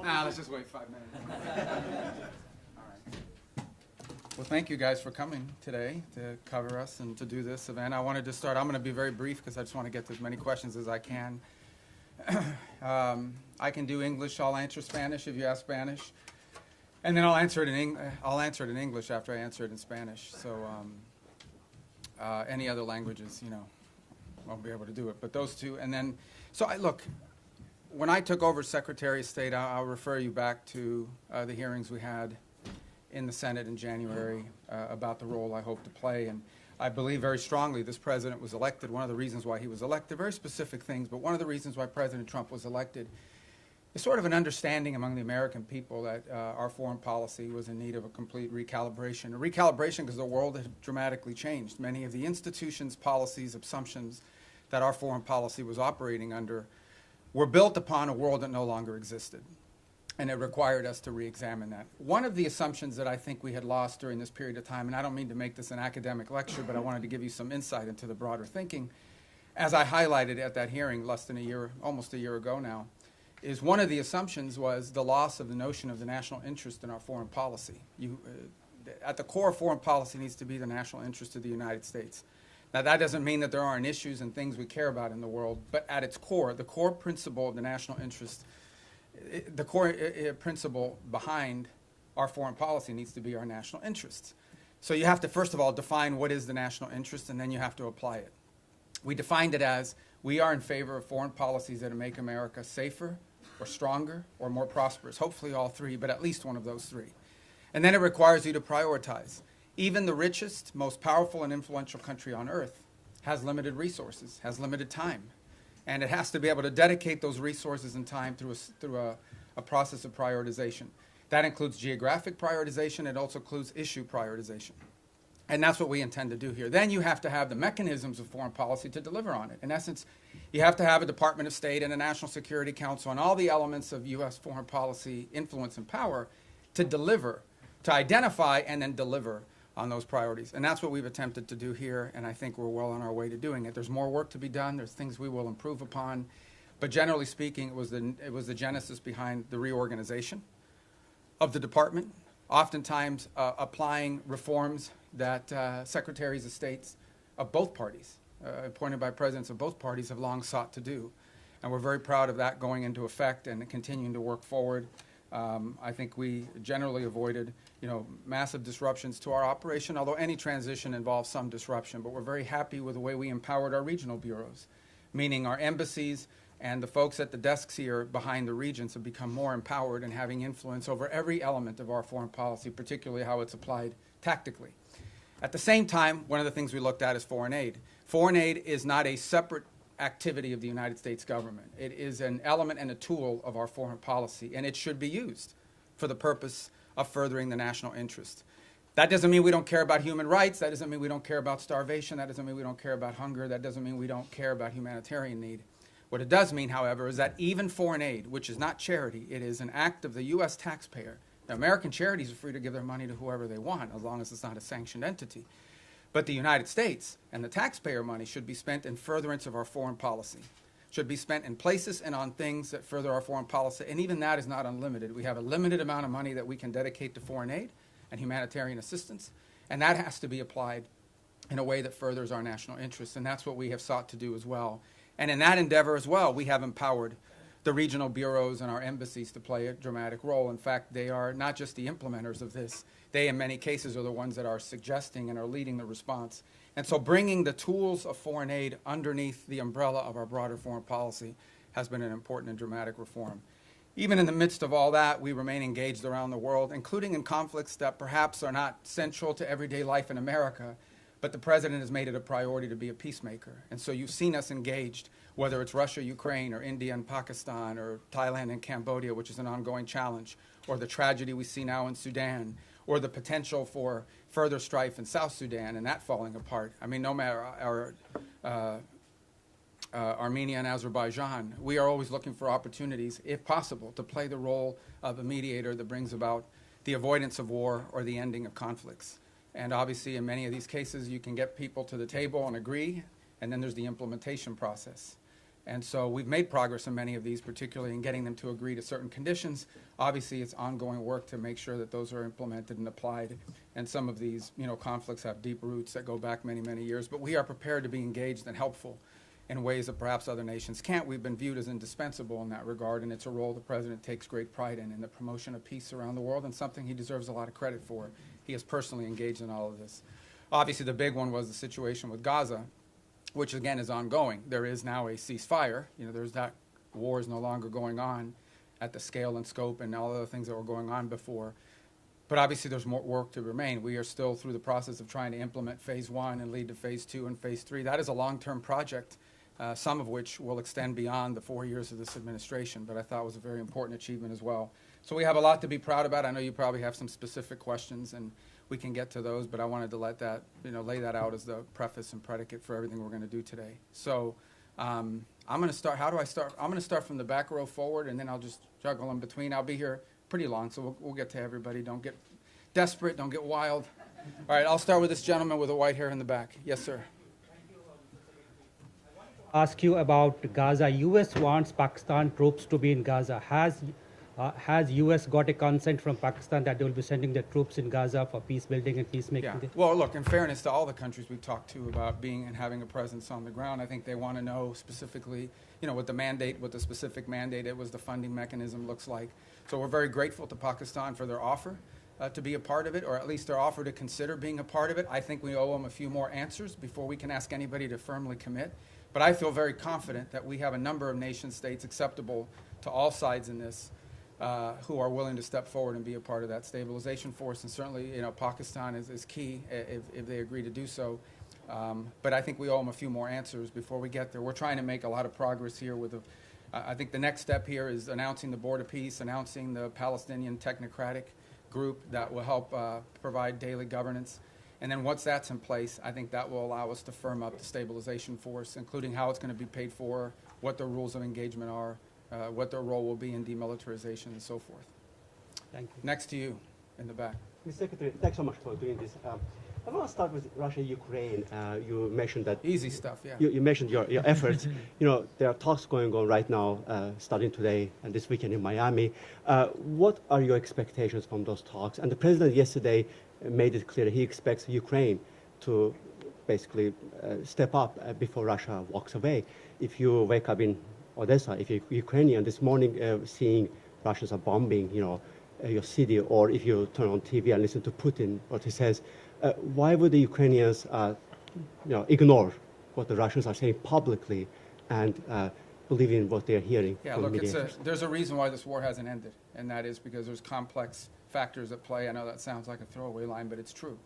Let's just wait 5 minutes. All right. Well, thank you guys for coming today to cover us and to do this event. I wanted to start. I'm going to be very brief because I just want to get to as many questions as I can. I can do English. I'll answer Spanish if you ask Spanish, and then I'll answer it in English after I answer it in Spanish. So any other languages, won't be able to do it. But those two, and then look. When I took over Secretary of State, I'll refer you back to the hearings we had in the Senate in January about the role I hope to play. And I believe very strongly this president was elected. One of the reasons why he was elected, very specific things, but one of the reasons why President Trump was elected is sort of an understanding among the American people that our foreign policy was in need of a complete recalibration. A recalibration because the world had dramatically changed. Many of the institutions, policies, assumptions that our foreign policy was operating under were built upon a world that no longer existed, and it required us to re-examine that. One of the assumptions that I think we had lost during this period of time, and I don't mean to make this an academic lecture, but I wanted to give you some insight into the broader thinking, as I highlighted at that hearing less than a year, almost a year ago now, is one of the assumptions was the loss of the notion of the national interest in our foreign policy. At the core of foreign policy needs to be the national interest of the United States. Now, that doesn't mean that there aren't issues and things we care about in the world, but at its core, the core principle of the national interest, the core principle behind our foreign policy needs to be our national interests. So you have to, first of all, define what is the national interest, and then you have to apply it. We defined it as we are in favor of foreign policies that make America safer or stronger or more prosperous, hopefully all three, but at least one of those three. And then it requires you to prioritize. Even the richest, most powerful and influential country on earth has limited resources, has limited time. And it has to be able to dedicate those resources and time through a process of prioritization. That includes geographic prioritization. It also includes issue prioritization. And that's what we intend to do here. Then you have to have the mechanisms of foreign policy to deliver on it. In essence, you have to have a Department of State and a National Security Council and all the elements of U.S. foreign policy influence and power to deliver, to identify and then deliver on those priorities. And that's what we've attempted to do here, and I think we're well on our way to doing it. There's more work to be done. There's things we will improve upon. But generally speaking, it was the genesis behind the reorganization of the department, oftentimes applying reforms that secretaries of states of both parties, appointed by presidents of both parties, have long sought to do. And we're very proud of that going into effect and continuing to work forward. I think we generally avoided, massive disruptions to our operation, although any transition involves some disruption. But we're very happy with the way we empowered our regional bureaus, meaning our embassies and the folks at the desks here behind the regions have become more empowered and having influence over every element of our foreign policy, particularly how it's applied tactically. At the same time, one of the things we looked at is foreign aid. Foreign aid is not a separate activity of the United States government. It is an element and a tool of our foreign policy, and it should be used for the purpose of furthering the national interest. That doesn't mean we don't care about human rights. That doesn't mean we don't care about starvation. That doesn't mean we don't care about hunger. That doesn't mean we don't care about humanitarian need. What it does mean, however, is that even foreign aid, which is not charity, it is an act of the U.S. taxpayer. The American charities are free to give their money to whoever they want, as long as it's not a sanctioned entity. But the United States and the taxpayer money should be spent in furtherance of our foreign policy, should be spent in places and on things that further our foreign policy, and even that is not unlimited. We have a limited amount of money that we can dedicate to foreign aid and humanitarian assistance, and that has to be applied in a way that furthers our national interests, and that's what we have sought to do as well. And in that endeavor as well, we have empowered the regional bureaus and our embassies to play a dramatic role. In fact, they are not just the implementers of this. They, in many cases, are the ones that are suggesting and are leading the response. And so bringing the tools of foreign aid underneath the umbrella of our broader foreign policy has been an important and dramatic reform. Even in the midst of all that, we remain engaged around the world, including in conflicts that perhaps are not central to everyday life in America, but the president has made it a priority to be a peacemaker. And so you've seen us engaged, whether it's Russia, Ukraine, or India and Pakistan, or Thailand and Cambodia, which is an ongoing challenge, or the tragedy we see now in Sudan, or the potential for further strife in South Sudan and that falling apart. I mean, no matter Armenia and Azerbaijan, we are always looking for opportunities, if possible, to play the role of a mediator that brings about the avoidance of war or the ending of conflicts. And obviously, in many of these cases, you can get people to the table and agree, and then there's the implementation process. And so we've made progress in many of these, particularly in getting them to agree to certain conditions. Obviously, it's ongoing work to make sure that those are implemented and applied. And some of these, conflicts have deep roots that go back many, many years. But we are prepared to be engaged and helpful in ways that perhaps other nations can't. We've been viewed as indispensable in that regard, and it's a role the President takes great pride in the promotion of peace around the world, and something he deserves a lot of credit for. He is personally engaged in all of this. Obviously, the big one was the situation with Gaza, which again is ongoing. There is now a ceasefire. There's that war is no longer going on at the scale and scope and all the other things that were going on before. But obviously there's more work to remain. We are still through the process of trying to implement phase 1 and lead to phase 2 and phase 3. That is a long-term project, some of which will extend beyond the 4 years of this administration, but I thought was a very important achievement as well. So we have a lot to be proud about. I know you probably have some specific questions, and we can get to those, but I wanted to let that, lay that out as the preface and predicate for everything we're going to do today. So I'm going to start. How do I start? I'm going to start from the back row forward, and then I'll just juggle in between. I'll be here pretty long, so we'll get to everybody. Don't get desperate. Don't get wild. All right, I'll start with this gentleman with the white hair in the back. Yes, sir. Ask you about Gaza. U.S. wants Pakistan troops to be in Gaza. Has U.S. got a consent from Pakistan that they will be sending their troops in Gaza for peace building and peacemaking? Yeah. Well, look, in fairness to all the countries we've talked to about being and having a presence on the ground, I think they want to know specifically, what the mandate, what the specific mandate it was, the funding mechanism looks like. So we're very grateful to Pakistan for their offer to be a part of it, or at least their offer to consider being a part of it. I think we owe them a few more answers before we can ask anybody to firmly commit. But I feel very confident that we have a number of nation states acceptable to all sides in this who are willing to step forward and be a part of that stabilization force. And certainly, Pakistan is key if they agree to do so. But I think we owe them a few more answers before we get there. We're trying to make a lot of progress here with I think the next step here is announcing the Board of Peace, announcing the Palestinian Technocratic Group that will help provide daily governance. And then once that's in place, I think that will allow us to firm up the stabilization force, including how it's going to be paid for, what the rules of engagement are, what their role will be in demilitarization and so forth. Thank you. Next to you in the back. Mr. Secretary, thanks so much for doing this. I want to start with Russia, Ukraine. You mentioned that... Easy stuff, yeah. You mentioned your efforts. There are talks going on right now, starting today and this weekend in Miami. What are your expectations from those talks? And the president yesterday made it clear he expects Ukraine to basically step up before Russia walks away. If you wake up in Odessa, if you're Ukrainian this morning, seeing Russians are bombing, your city, or if you turn on TV and listen to Putin, what he says, why would the Ukrainians, ignore what the Russians are saying publicly and believe in what they're hearing? Yeah, from look, mediators? there's a reason why this war hasn't ended, and that is because there's complex factors at play. I know that sounds like a throwaway line, but it's true.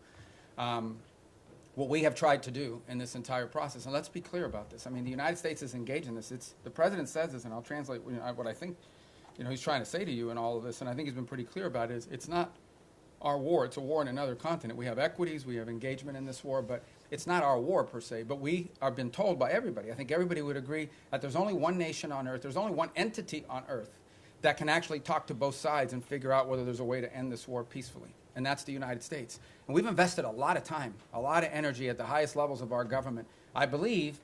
What we have tried to do in this entire process, and let's be clear about this. I mean, the United States is engaged in this. The president says this, and I'll translate what I think he's trying to say to you in all of this, and I think he's been pretty clear about it, is it's not our war. It's a war in another continent. We have equities. We have engagement in this war, but it's not our war per se. But we have been told by everybody, I think everybody would agree, that there's only one nation on earth, there's only one entity on earth that can actually talk to both sides and figure out whether there's a way to end this war peacefully, and that's the United States. And we've invested a lot of time, a lot of energy at the highest levels of our government. I believe,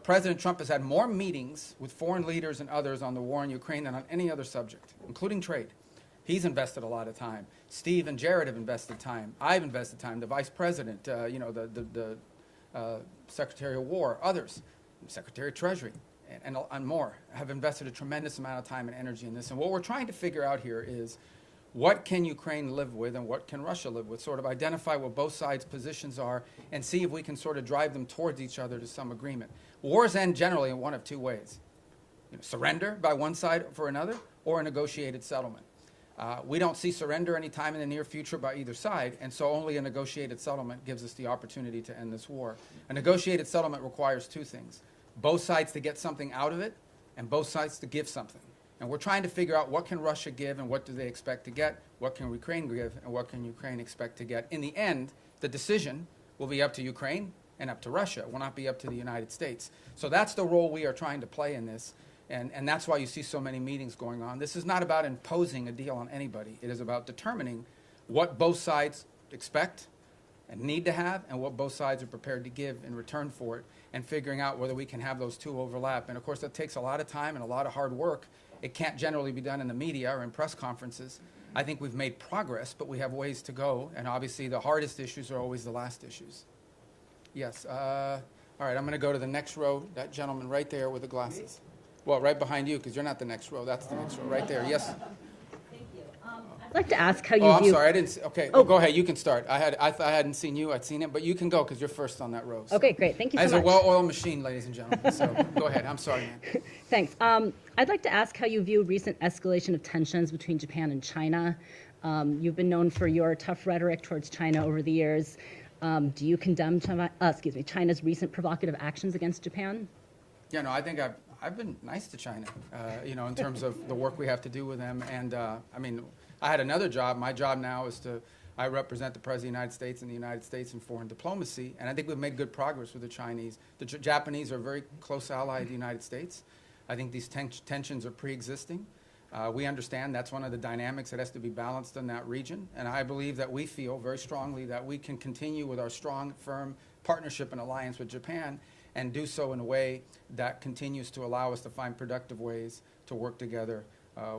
President Trump has had more meetings with foreign leaders and others on the war in Ukraine than on any other subject, including trade. He's invested a lot of time. Steve and Jared have invested time. I've invested time. The Vice President, the Secretary of War, others, Secretary of Treasury, and more, have invested a tremendous amount of time and energy in this. And what we're trying to figure out here is, what can Ukraine live with and what can Russia live with? Sort of identify what both sides' positions are and see if we can sort of drive them towards each other to some agreement. Wars end generally in one of two ways. Surrender by one side for another, or a negotiated settlement. We don't see surrender anytime in the near future by either side, and so only a negotiated settlement gives us the opportunity to end this war. A negotiated settlement requires two things: both sides to get something out of it, and both sides to give something. And we're trying to figure out what can Russia give and what do they expect to get, what can Ukraine give and what can Ukraine expect to get. In the end, the decision will be up to Ukraine and up to Russia. It will not be up to the United States. So that's the role we are trying to play in this. And that's why you see so many meetings going on. This is not about imposing a deal on anybody. It is about determining what both sides expect, and need to have and what both sides are prepared to give in return for it, and figuring out whether we can have those two overlap. And of course, that takes a lot of time and a lot of hard work. It can't generally be done in the media or in press conferences. I think we've made progress, but we have ways to go, and obviously the hardest issues are always the last issues. Yes, all right, I'm going to go to the next row, that gentleman right there with the glasses. Well, right behind you, because you're not the next row, that's the next row, right there, yes. I'd like to ask how you Oh, I'm view. sorry, I didn't see, okay, Oh. go ahead, you can start. I hadn't seen you, I'd seen it, but you can go, because you're first on that row. So. Okay, great. Thank you so As much. a well-oiled machine, ladies and gentlemen, so go ahead, I'm sorry, man. Thanks. I'd like to ask how you view recent escalation of tensions between Japan and China. You've been known for your tough rhetoric towards China over the years. Do you condemn China's recent provocative actions against Japan? Yeah, no, I think I've been nice to China, you know, in terms of the work we have to do with them. And I mean, I had another job. My job now is I represent the President of the United States in the United States in foreign diplomacy, and I think we've made good progress with the Chinese. The Japanese are a very close ally of the United States. I think these tensions are pre-existing. We understand that's one of the dynamics that has to be balanced in that region, and I believe that we feel very strongly that we can continue with our strong, firm partnership and alliance with Japan and do so in a way that continues to allow us to find productive ways to work together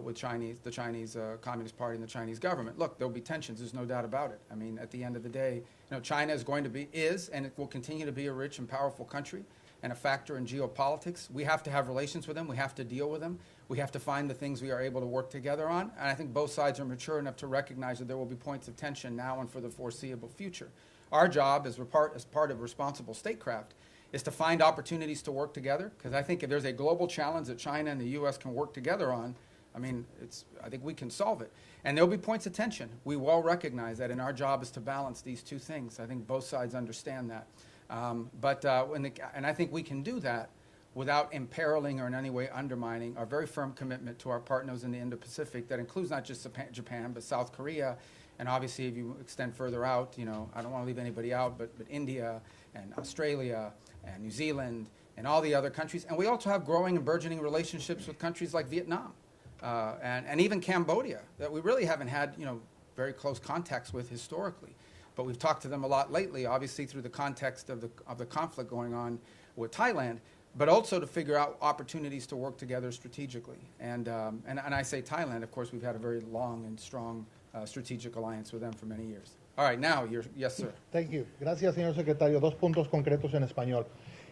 with the Chinese Communist Party and the Chinese government. Look, there'll be tensions, there's no doubt about it. I mean, at the end of the day, you know, China is and it will continue to be a rich and powerful country and a factor in geopolitics. We have to have relations with them, we have to deal with them, we have to find the things we are able to work together on, and I think both sides are mature enough to recognize that there will be points of tension now and for the foreseeable future. Our job as part of responsible statecraft is to find opportunities to work together, because I think if there's a global challenge that China and the U.S. can work together on, I mean, I think we can solve it. And there'll be points of tension. We well recognize that, and our job is to balance these two things. I think both sides understand that. And I think we can do that without imperiling or in any way undermining our very firm commitment to our partners in the Indo-Pacific that includes not just Japan, but South Korea, and obviously if you extend further out, you know, I don't want to leave anybody out, but India and Australia and New Zealand and all the other countries. And we also have growing and burgeoning relationships with countries like Vietnam and even Cambodia that we really haven't had, you know, very close contacts with historically. But we've talked to them a lot lately, obviously through the context of the conflict going on with Thailand, but also to figure out opportunities to work together strategically. And I say Thailand, of course, we've had a very long and strong strategic alliance with them for many years. All right, now, yes, sir. Thank you. Gracias, señor secretario. Dos puntos concretos en español.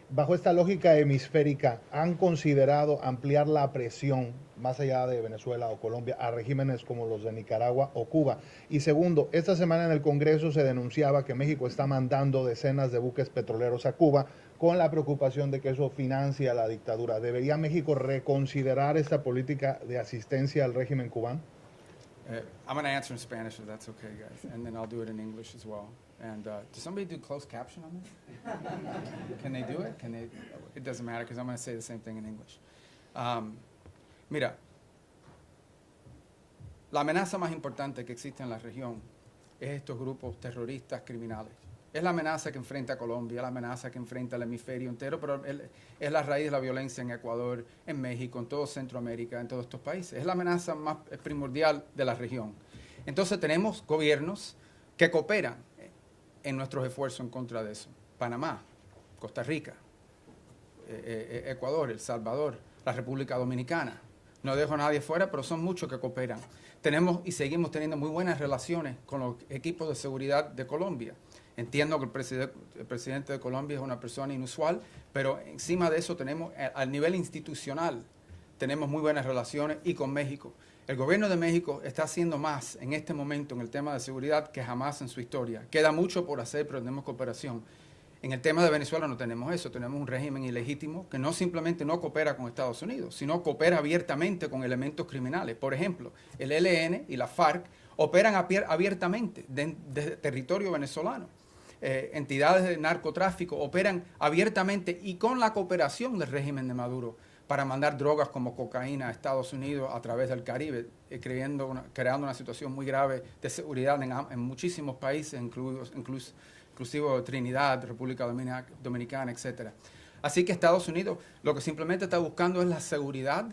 Bajo esta lógica hemisférica, ¿han considerado ampliar la presión más allá de Venezuela o Colombia a regímenes como los de Nicaragua o Cuba? Y segundo, esta semana en el Congreso se denunciaba que México está mandando decenas de buques petroleros a Cuba con la preocupación de que eso financia la dictadura. ¿Debería México reconsiderar esta política de asistencia al régimen cubano? I'm going to answer in Spanish if that's okay, guys, and then I'll do it in English as well. And does somebody do closed caption on this? Can they do it? It doesn't matter because I'm going to say the same thing in English. Mira, la amenaza más importante que existe en la región es estos grupos terroristas criminales. Es la amenaza que enfrenta Colombia, la amenaza que enfrenta el hemisferio entero, pero es la raíz de la violencia en Ecuador, en México, en todo Centroamérica, en todos estos países. Es la amenaza más primordial de la región. Entonces tenemos gobiernos que cooperan en nuestros esfuerzos en contra de eso. Panamá, Costa Rica, Ecuador, El Salvador, la República Dominicana. No dejo a nadie fuera, pero son muchos que cooperan. Tenemos y seguimos teniendo muy buenas relaciones con los equipos de seguridad de Colombia. Entiendo que el presidente de Colombia es una persona inusual, pero encima de eso tenemos, al nivel institucional, tenemos muy buenas relaciones y con México. El gobierno de México está haciendo más en este momento en el tema de seguridad que jamás en su historia. Queda mucho por hacer, pero tenemos cooperación. En el tema de Venezuela no tenemos eso, tenemos un régimen ilegítimo que no simplemente no coopera con Estados Unidos, sino coopera abiertamente con elementos criminales. Por ejemplo, el ELN y la FARC operan abiertamente desde territorio venezolano. Entidades de narcotráfico operan abiertamente y con la cooperación del régimen de Maduro para mandar drogas como cocaína a Estados Unidos a través del Caribe, creando una situación muy grave de seguridad en muchísimos países, inclusive Trinidad, República Dominicana, etc. Así que Estados Unidos lo que simplemente está buscando es la seguridad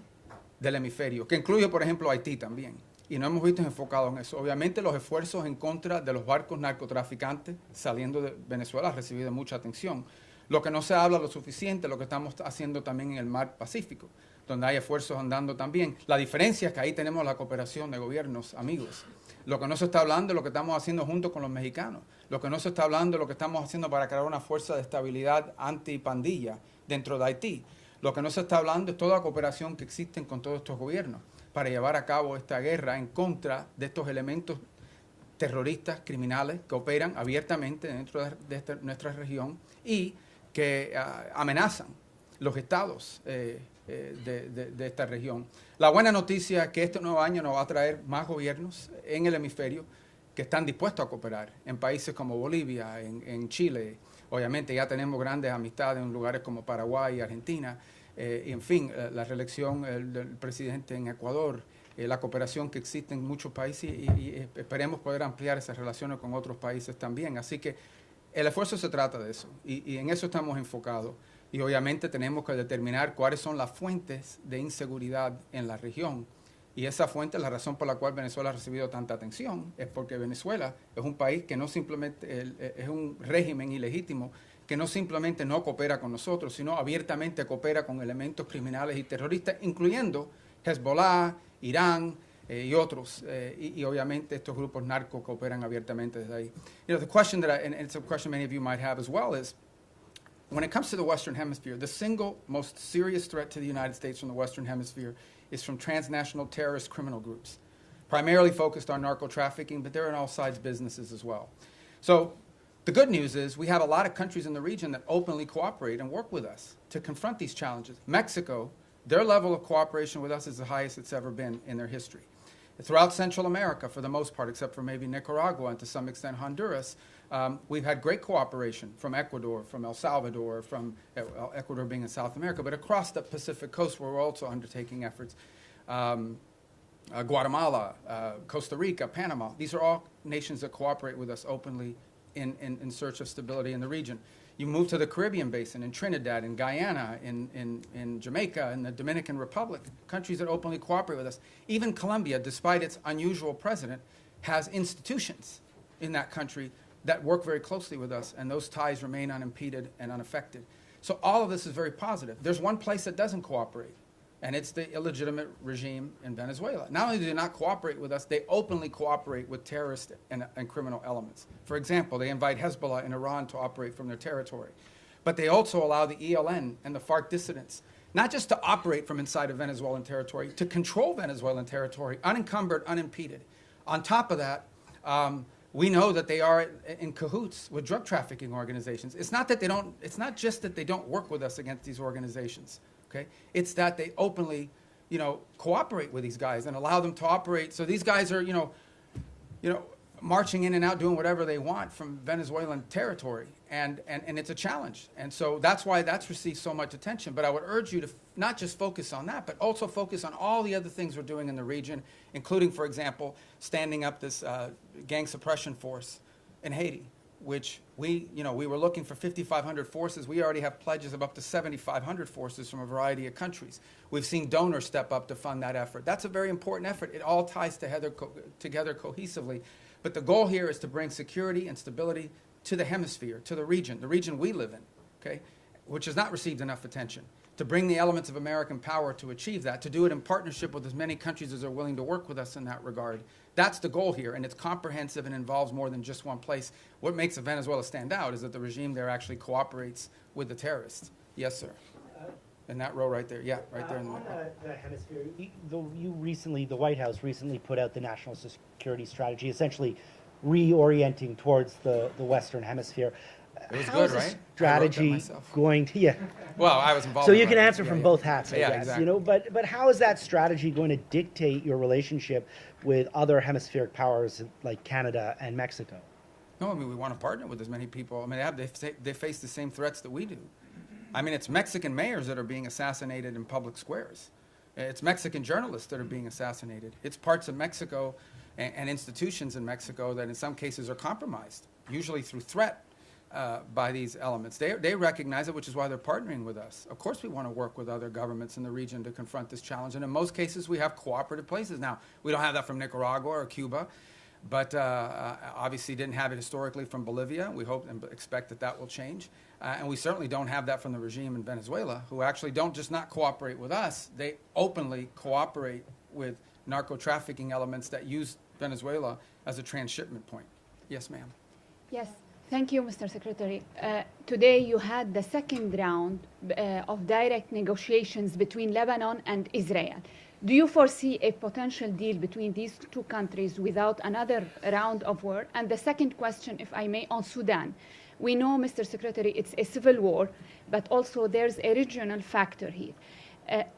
del hemisferio, que incluye, por ejemplo, Haití también. y no hemos visto enfocado en eso. Obviamente los esfuerzos en contra de los barcos narcotraficantes saliendo de Venezuela han recibido mucha atención. Lo que no se habla lo suficiente, lo que estamos haciendo también en el mar Pacífico, donde hay esfuerzos andando también. La diferencia es que ahí tenemos la cooperación de gobiernos amigos. Lo que no se está hablando es lo que estamos haciendo junto con los mexicanos. Lo que no se está hablando es lo que estamos haciendo para crear una fuerza de estabilidad antipandilla dentro de Haití. Lo que no se está hablando es toda la cooperación que existen con todos estos gobiernos para llevar a cabo esta guerra en contra de estos elementos terroristas, criminales, que operan abiertamente dentro de nuestra región y que amenazan los estados de esta región. La buena noticia es que este nuevo año nos va a traer más gobiernos en el hemisferio que están dispuestos a cooperar en países como Bolivia, en Chile. Obviamente ya tenemos grandes amistades en lugares como Paraguay y Argentina. Y en fin, la reelección del presidente en Ecuador, la cooperación que existe en muchos países y esperemos poder ampliar esas relaciones con otros países también. Así que el esfuerzo se trata de eso y en eso estamos enfocados. Y obviamente tenemos que determinar cuáles son las fuentes de inseguridad en la región. Y esa fuente, la razón por la cual Venezuela ha recibido tanta atención, es porque Venezuela es un país que no simplemente, es un régimen ilegítimo, que no simplemente no coopera con nosotros, sino abiertamente coopera con elementos criminales y terroristas, incluyendo Hezbollah, Irán y otros. Y obviamente estos grupos narcos cooperan abiertamente desde ahí. You know, the question that and it's a question many of you might have as well, is when it comes to the Western Hemisphere, the single most serious threat to the United States from the Western Hemisphere is from transnational terrorist criminal groups, primarily focused on narco trafficking, but they're in all sides businesses as well. So the good news is we have a lot of countries in the region that openly cooperate and work with us to confront these challenges. Mexico, their level of cooperation with us is the highest it's ever been in their history. Throughout Central America, for the most part, except for maybe Nicaragua and to some extent Honduras, we've had great cooperation from Ecuador, from El Salvador, from Ecuador being in South America, but across the Pacific coast where we're also undertaking efforts. Guatemala, Costa Rica, Panama, these are all nations that cooperate with us openly in search of stability in the region. You move to the Caribbean basin, in Trinidad, in Guyana, in Jamaica, in the Dominican Republic, countries that openly cooperate with us. Even Colombia, despite its unusual president, has institutions in that country that work very closely with us, and those ties remain unimpeded and unaffected. So all of this is very positive. There's one place that doesn't cooperate, and it's the illegitimate regime in Venezuela. Not only do they not cooperate with us, they openly cooperate with terrorist and criminal elements. For example, they invite Hezbollah in Iran to operate from their territory. But they also allow the ELN and the FARC dissidents not just to operate from inside of Venezuelan territory, to control Venezuelan territory, unencumbered, unimpeded. On top of that, we know that they are in cahoots with drug trafficking organizations. It's not just that they don't work with us against these organizations. Okay? It's that they openly, cooperate with these guys and allow them to operate. So these guys are, marching in and out, doing whatever they want from Venezuelan territory, and it's a challenge. And so that's why that's received so much attention. But I would urge you to not just focus on that, but also focus on all the other things we're doing in the region, including, for example, standing up this gang suppression force in Haiti, which we were looking for 5,500 forces. We already have pledges of up to 7,500 forces from a variety of countries. We've seen donors step up to fund that effort. That's a very important effort. It all ties together cohesively. But the goal here is to bring security and stability to the hemisphere, to the region we live in, okay, which has not received enough attention. To bring the elements of American power to achieve that, to do it in partnership with as many countries as are willing to work with us in that regard. That's the goal here, and it's comprehensive and involves more than just one place. What makes Venezuela stand out is that the regime there actually cooperates with the terrorists. Yes, sir. In that row right there. Yeah, right there in the middle. The hemisphere. The White House recently put out the national security strategy, essentially reorienting towards the Western Hemisphere. It was How good, is this right? strategy going to? Yeah. Well, I was involved. So in you can writing it. answer from both hats, I Yeah, guess. exactly. But how is that strategy going to dictate your relationship with other hemispheric powers like Canada and Mexico? No, I mean, we want to partner with as many people. I mean, they face the same threats that we do. I mean, it's Mexican mayors that are being assassinated in public squares. It's Mexican journalists that are being assassinated. It's parts of Mexico and institutions in Mexico that in some cases are compromised, usually through threat by these elements. They recognize it, which is why they're partnering with us. Of course we want to work with other governments in the region to confront this challenge, and in most cases we have cooperative places. Now, we don't have that from Nicaragua or Cuba, but obviously didn't have it historically from Bolivia. We hope and expect that that will change. And we certainly don't have that from the regime in Venezuela, who actually don't just not cooperate with us, they openly cooperate with narco-trafficking elements that use Venezuela as a transshipment point. Yes, ma'am. Yes, thank you, Mr. Secretary. Today you had the second round of direct negotiations between Lebanon and Israel. Do you foresee a potential deal between these two countries without another round of war? And the second question, if I may, on Sudan. We know, Mr. Secretary, it's a civil war, but also there's a regional factor here.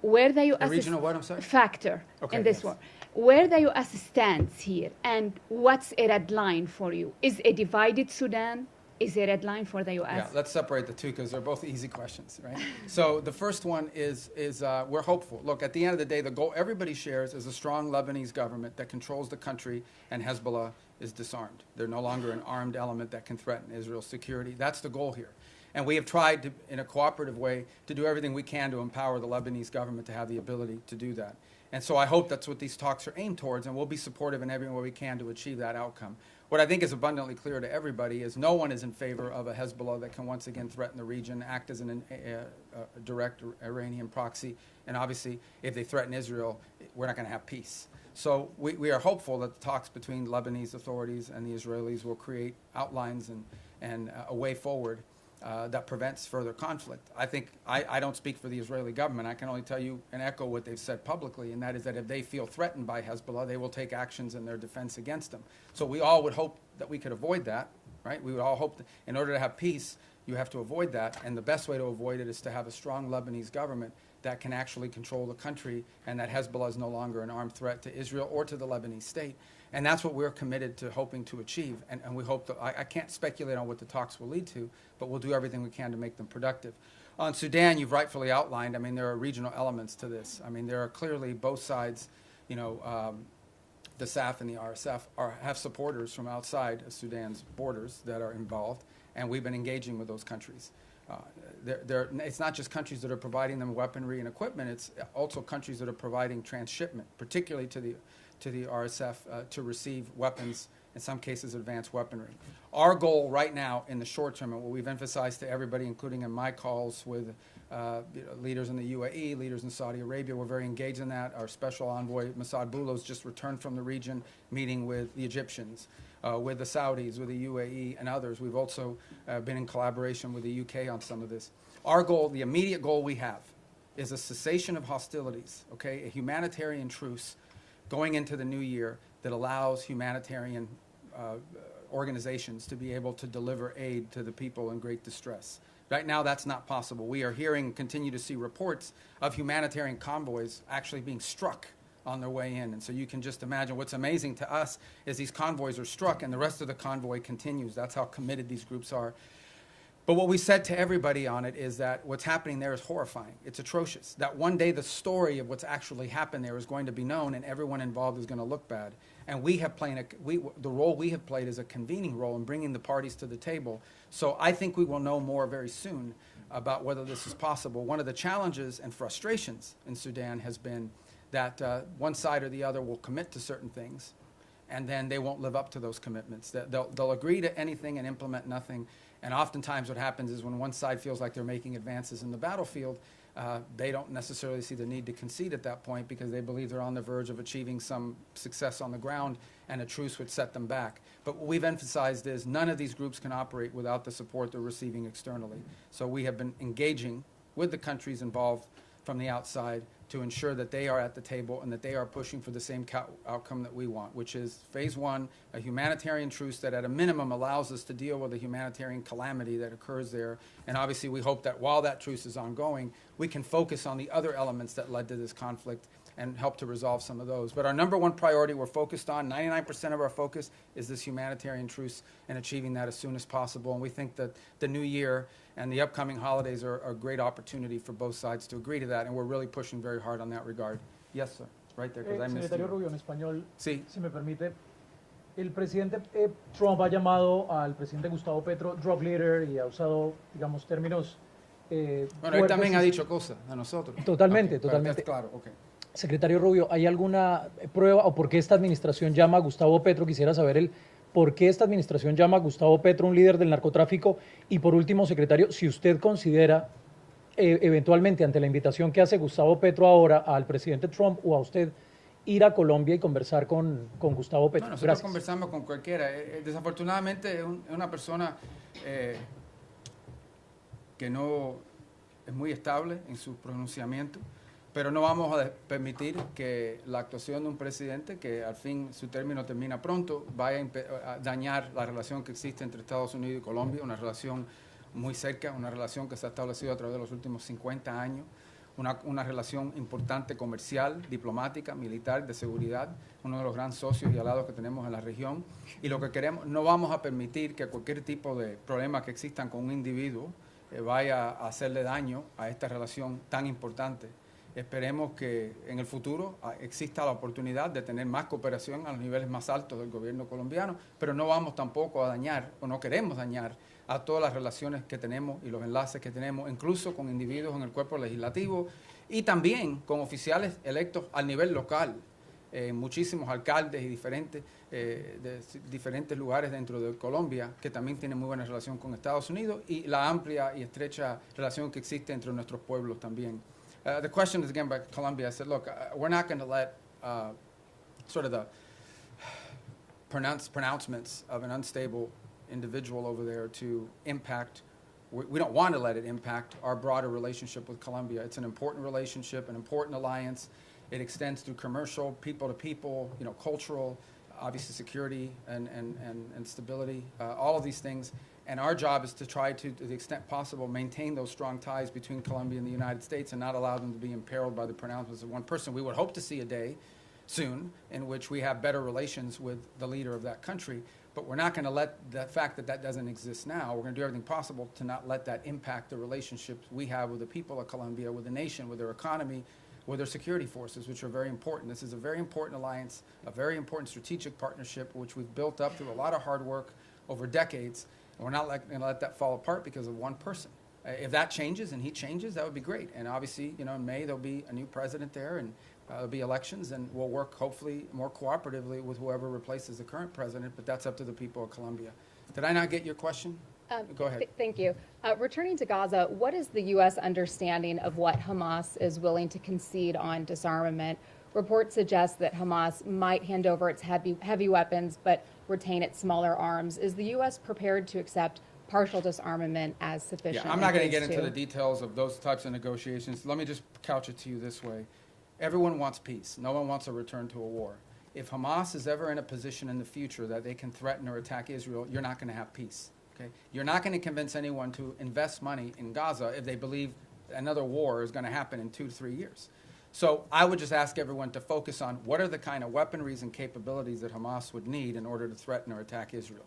Where the U.S. A regional what, I'm sorry? Factor Okay, in this yes. war. Where the U.S. stands here, and what's a red line for you? Is a divided Sudan is a red line for the U.S.? Yeah, let's separate the two because they're both easy questions, right? So the first one is we're hopeful. Look, at the end of the day, the goal everybody shares is a strong Lebanese government that controls the country, and Hezbollah is disarmed. They're no longer an armed element that can threaten Israel's security. That's the goal here. And we have tried to, in a cooperative way, to do everything we can to empower the Lebanese government to have the ability to do that. And so I hope that's what these talks are aimed towards, and we'll be supportive in every way we can to achieve that outcome. What I think is abundantly clear to everybody is no one is in favor of a Hezbollah that can once again threaten the region, act as a direct Iranian proxy, and obviously if they threaten Israel, we're not going to have peace. So we are hopeful that the talks between Lebanese authorities and the Israelis will create outlines and a way forward that prevents further conflict. I think I don't speak for the Israeli government. I can only tell you and echo what they've said publicly, and that is that if they feel threatened by Hezbollah, they will take actions in their defense against them. So we all would hope that we could avoid that, right? We would all hope that in order to have peace, you have to avoid that, and the best way to avoid it is to have a strong Lebanese government that can actually control the country, and that Hezbollah is no longer an armed threat to Israel or to the Lebanese state. And that's what we're committed to hoping to achieve. And we hope that, I can't speculate on what the talks will lead to, but we'll do everything we can to make them productive. On Sudan, you've rightfully outlined, I mean, there are regional elements to this. I mean, there are clearly both sides, you know, the SAF and the RSF have supporters from outside of Sudan's borders that are involved, and we've been engaging with those countries. It's not just countries that are providing them weaponry and equipment, it's also countries that are providing transshipment, particularly to the RSF to receive weapons, in some cases advanced weaponry. Our goal right now in the short term, and what we've emphasized to everybody, including in my calls with leaders in the UAE, leaders in Saudi Arabia, we're very engaged in that. Our special envoy, Massad Boulos, just returned from the region, meeting with the Egyptians, with the Saudis, with the UAE, and others. We've also been in collaboration with the UK on some of this. Our goal, the immediate goal we have, is a cessation of hostilities, okay, a humanitarian truce going into the new year that allows humanitarian organizations to be able to deliver aid to the people in great distress. Right now, that's not possible. We are hearing, continue to see reports of humanitarian convoys actually being struck on their way in. And so you can just imagine what's amazing to us is these convoys are struck and the rest of the convoy continues. That's how committed these groups are. But what we said to everybody on it is that what's happening there is horrifying. It's atrocious. That one day the story of what's actually happened there is going to be known and everyone involved is going to look bad. And we have played the role we have played is a convening role in bringing the parties to the table. So I think we will know more very soon about whether this is possible. One of the challenges and frustrations in Sudan has been that one side or the other will commit to certain things and then they won't live up to those commitments. They'll agree to anything and implement nothing. And oftentimes what happens is when one side feels like they're making advances in the battlefield, they don't necessarily see the need to concede at that point because they believe they're on the verge of achieving some success on the ground and a truce would set them back. But what we've emphasized is none of these groups can operate without the support they're receiving externally. So we have been engaging with the countries involved from the outside to ensure that they are at the table and that they are pushing for the same outcome that we want, which is phase one, a humanitarian truce that at a minimum allows us to deal with the humanitarian calamity that occurs there. And obviously we hope that while that truce is ongoing, we can focus on the other elements that led to this conflict and help to resolve some of those. But our number one priority we're focused on, 99% of our focus is this humanitarian truce and achieving that as soon as possible. And we think that the new year and the upcoming holidays are a great opportunity for both sides to agree to that, and we're really pushing very hard on that regard. Yes, sir. Right there, because I missed Secretario you. Rubio, en español, Sí. si me permite. El presidente Trump ha llamado al presidente Gustavo Petro drug leader y ha usado, digamos, términos Bueno, él también ha dicho cosas a nosotros. Totalmente, Ok, totalmente. Claro, ok. Secretario Rubio, ¿hay alguna prueba o por qué esta administración llama a Gustavo Petro? Quisiera saber por qué esta administración llama a Gustavo Petro un líder del narcotráfico. Y por último, secretario, si usted considera eventualmente ante la invitación que hace Gustavo Petro ahora al presidente Trump o a usted ir a Colombia y conversar con Gustavo Petro. Bueno, nosotros Gracias. conversamos con cualquiera. Desafortunadamente es una persona que no es muy estable en su pronunciamiento, pero no vamos a permitir que la actuación de un presidente, que al fin su término termina pronto, vaya a dañar la relación que existe entre Estados Unidos y Colombia, una relación muy cerca, una relación que se ha establecido a través de los últimos 50 años, una relación importante comercial, diplomática, militar, de seguridad, uno de los grandes socios y aliados que tenemos en la región. Y lo que queremos, no vamos a permitir que cualquier tipo de problema que existan con un individuo vaya a hacerle daño a esta relación tan importante. Esperemos que en el futuro exista la oportunidad de tener más cooperación a los niveles más altos del gobierno colombiano, pero no vamos tampoco a dañar, o no queremos dañar, a todas las relaciones que tenemos y los enlaces que tenemos, incluso con individuos en el cuerpo legislativo y también con oficiales electos al nivel local, muchísimos alcaldes y de diferentes lugares dentro de Colombia que también tienen muy buena relación con Estados Unidos y la amplia y estrecha relación que existe entre nuestros pueblos también. The question is again by Colombia. I said, look, we're not going to let sort of the pronouncements of an unstable individual over there to impact. We don't want to let it impact our broader relationship with Colombia. It's an important relationship, an important alliance. It extends through commercial, people to people, cultural, obviously security and stability, all of these things. And our job is to try to the extent possible, maintain those strong ties between Colombia and the United States and not allow them to be imperiled by the pronouncements of one person. We would hope to see a day soon in which we have better relations with the leader of that country, but we're not going to let the fact that doesn't exist now, we're going to do everything possible to not let that impact the relationships we have with the people of Colombia, with the nation, with their economy, with their security forces, which are very important. This is a very important alliance, a very important strategic partnership, which we've built up through a lot of hard work over decades. And we're not going to let that fall apart because of one person. If that changes and he changes, that would be great. And obviously, in May, there'll be a new president there and there'll be elections and we'll work hopefully more cooperatively with whoever replaces the current president, but that's up to the people of Colombia. Did I not get your question? Go ahead. Thank you. Returning to Gaza, what is the U.S. understanding of what Hamas is willing to concede on disarmament? Reports suggest that Hamas might hand over its heavy weapons but retain its smaller arms. Is the U.S. prepared to accept partial disarmament as sufficient? Yeah, I'm not going to get into the details of those types of negotiations. Let me just couch it to you this way. Everyone wants peace. No one wants a return to a war. If Hamas is ever in a position in the future that they can threaten or attack Israel, you're not going to have peace. Okay? You're not going to convince anyone to invest money in Gaza if they believe another war is going to happen in 2 to 3 years. So I would just ask everyone to focus on what are the kind of weaponries and capabilities that Hamas would need in order to threaten or attack Israel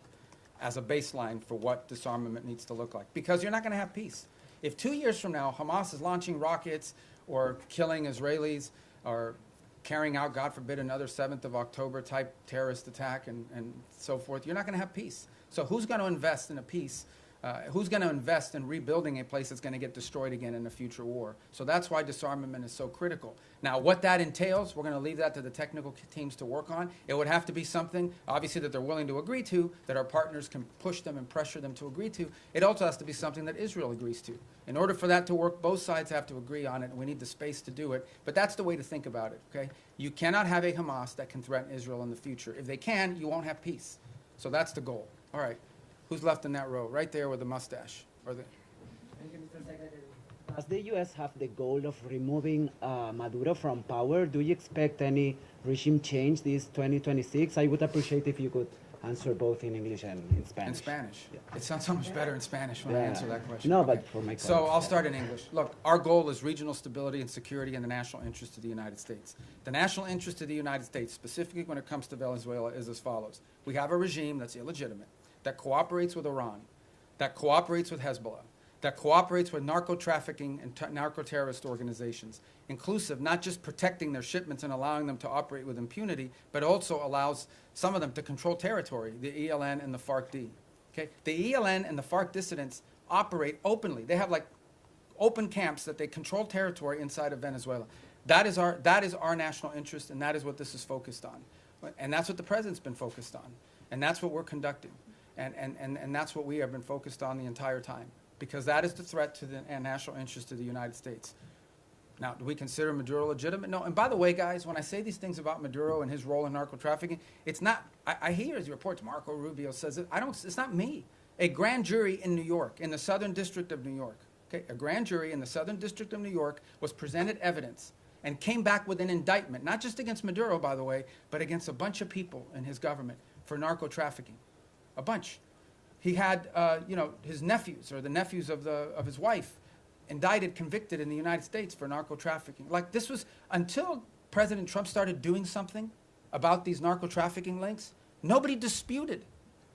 as a baseline for what disarmament needs to look like. Because you're not going to have peace. If 2 years from now Hamas is launching rockets or killing Israelis or carrying out, God forbid, another 7th of October type terrorist attack and so forth, you're not going to have peace. So who's going to invest in a peace? Who's going to invest in rebuilding a place that's going to get destroyed again in a future war? So that's why disarmament is so critical. Now, what that entails, we're going to leave that to the technical teams to work on. It would have to be something, obviously, that they're willing to agree to, that our partners can push them and pressure them to agree to. It also has to be something that Israel agrees to. In order for that to work, both sides have to agree on it, and we need the space to do it. But that's the way to think about it, okay? You cannot have a Hamas that can threaten Israel in the future. If they can, you won't have peace. So that's the goal. All right. Who's left in that row? Right there with the mustache. Thank you, Mr. Secretary. Does the U.S. have the goal of removing Maduro from power? Do you expect any regime change this 2026? I would appreciate if you could answer both in English and in Spanish. In Spanish. Yeah. It sounds so much better in Spanish when I answer that question. No, okay. But for my colleagues. So I'll start in English. Look, our goal is regional stability and security in the national interest of the United States. The national interest of the United States, specifically when it comes to Venezuela, is as follows. We have a regime that's illegitimate, that cooperates with Iran, that cooperates with Hezbollah, that cooperates with narco-trafficking and narco-terrorist organizations, inclusive not just protecting their shipments and allowing them to operate with impunity, but also allows some of them to control territory, the ELN and the FARC-D. Okay? The ELN and the FARC dissidents operate openly. They have like open camps that they control territory inside of Venezuela. That is our national interest, and that is what this is focused on. And that's what the president's been focused on. And that's what we're conducting. And that's what we have been focused on the entire time, because that is the threat to the national interest of the United States. Now, do we consider Maduro legitimate? No. And by the way, guys, when I say these things about Maduro and his role in narco-trafficking, it's not, I hear as reports, Marco Rubio says it, it's not me. A grand jury in New York, in the Southern District of New York, okay, a grand jury in the Southern District of New York was presented evidence and came back with an indictment, not just against Maduro, by the way, but against a bunch of people in his government for narco-trafficking. A bunch. He had, his nephews or the nephews of his wife indicted, convicted in the United States for narco-trafficking. Like, this was, until President Trump started doing something about these narco-trafficking links, nobody disputed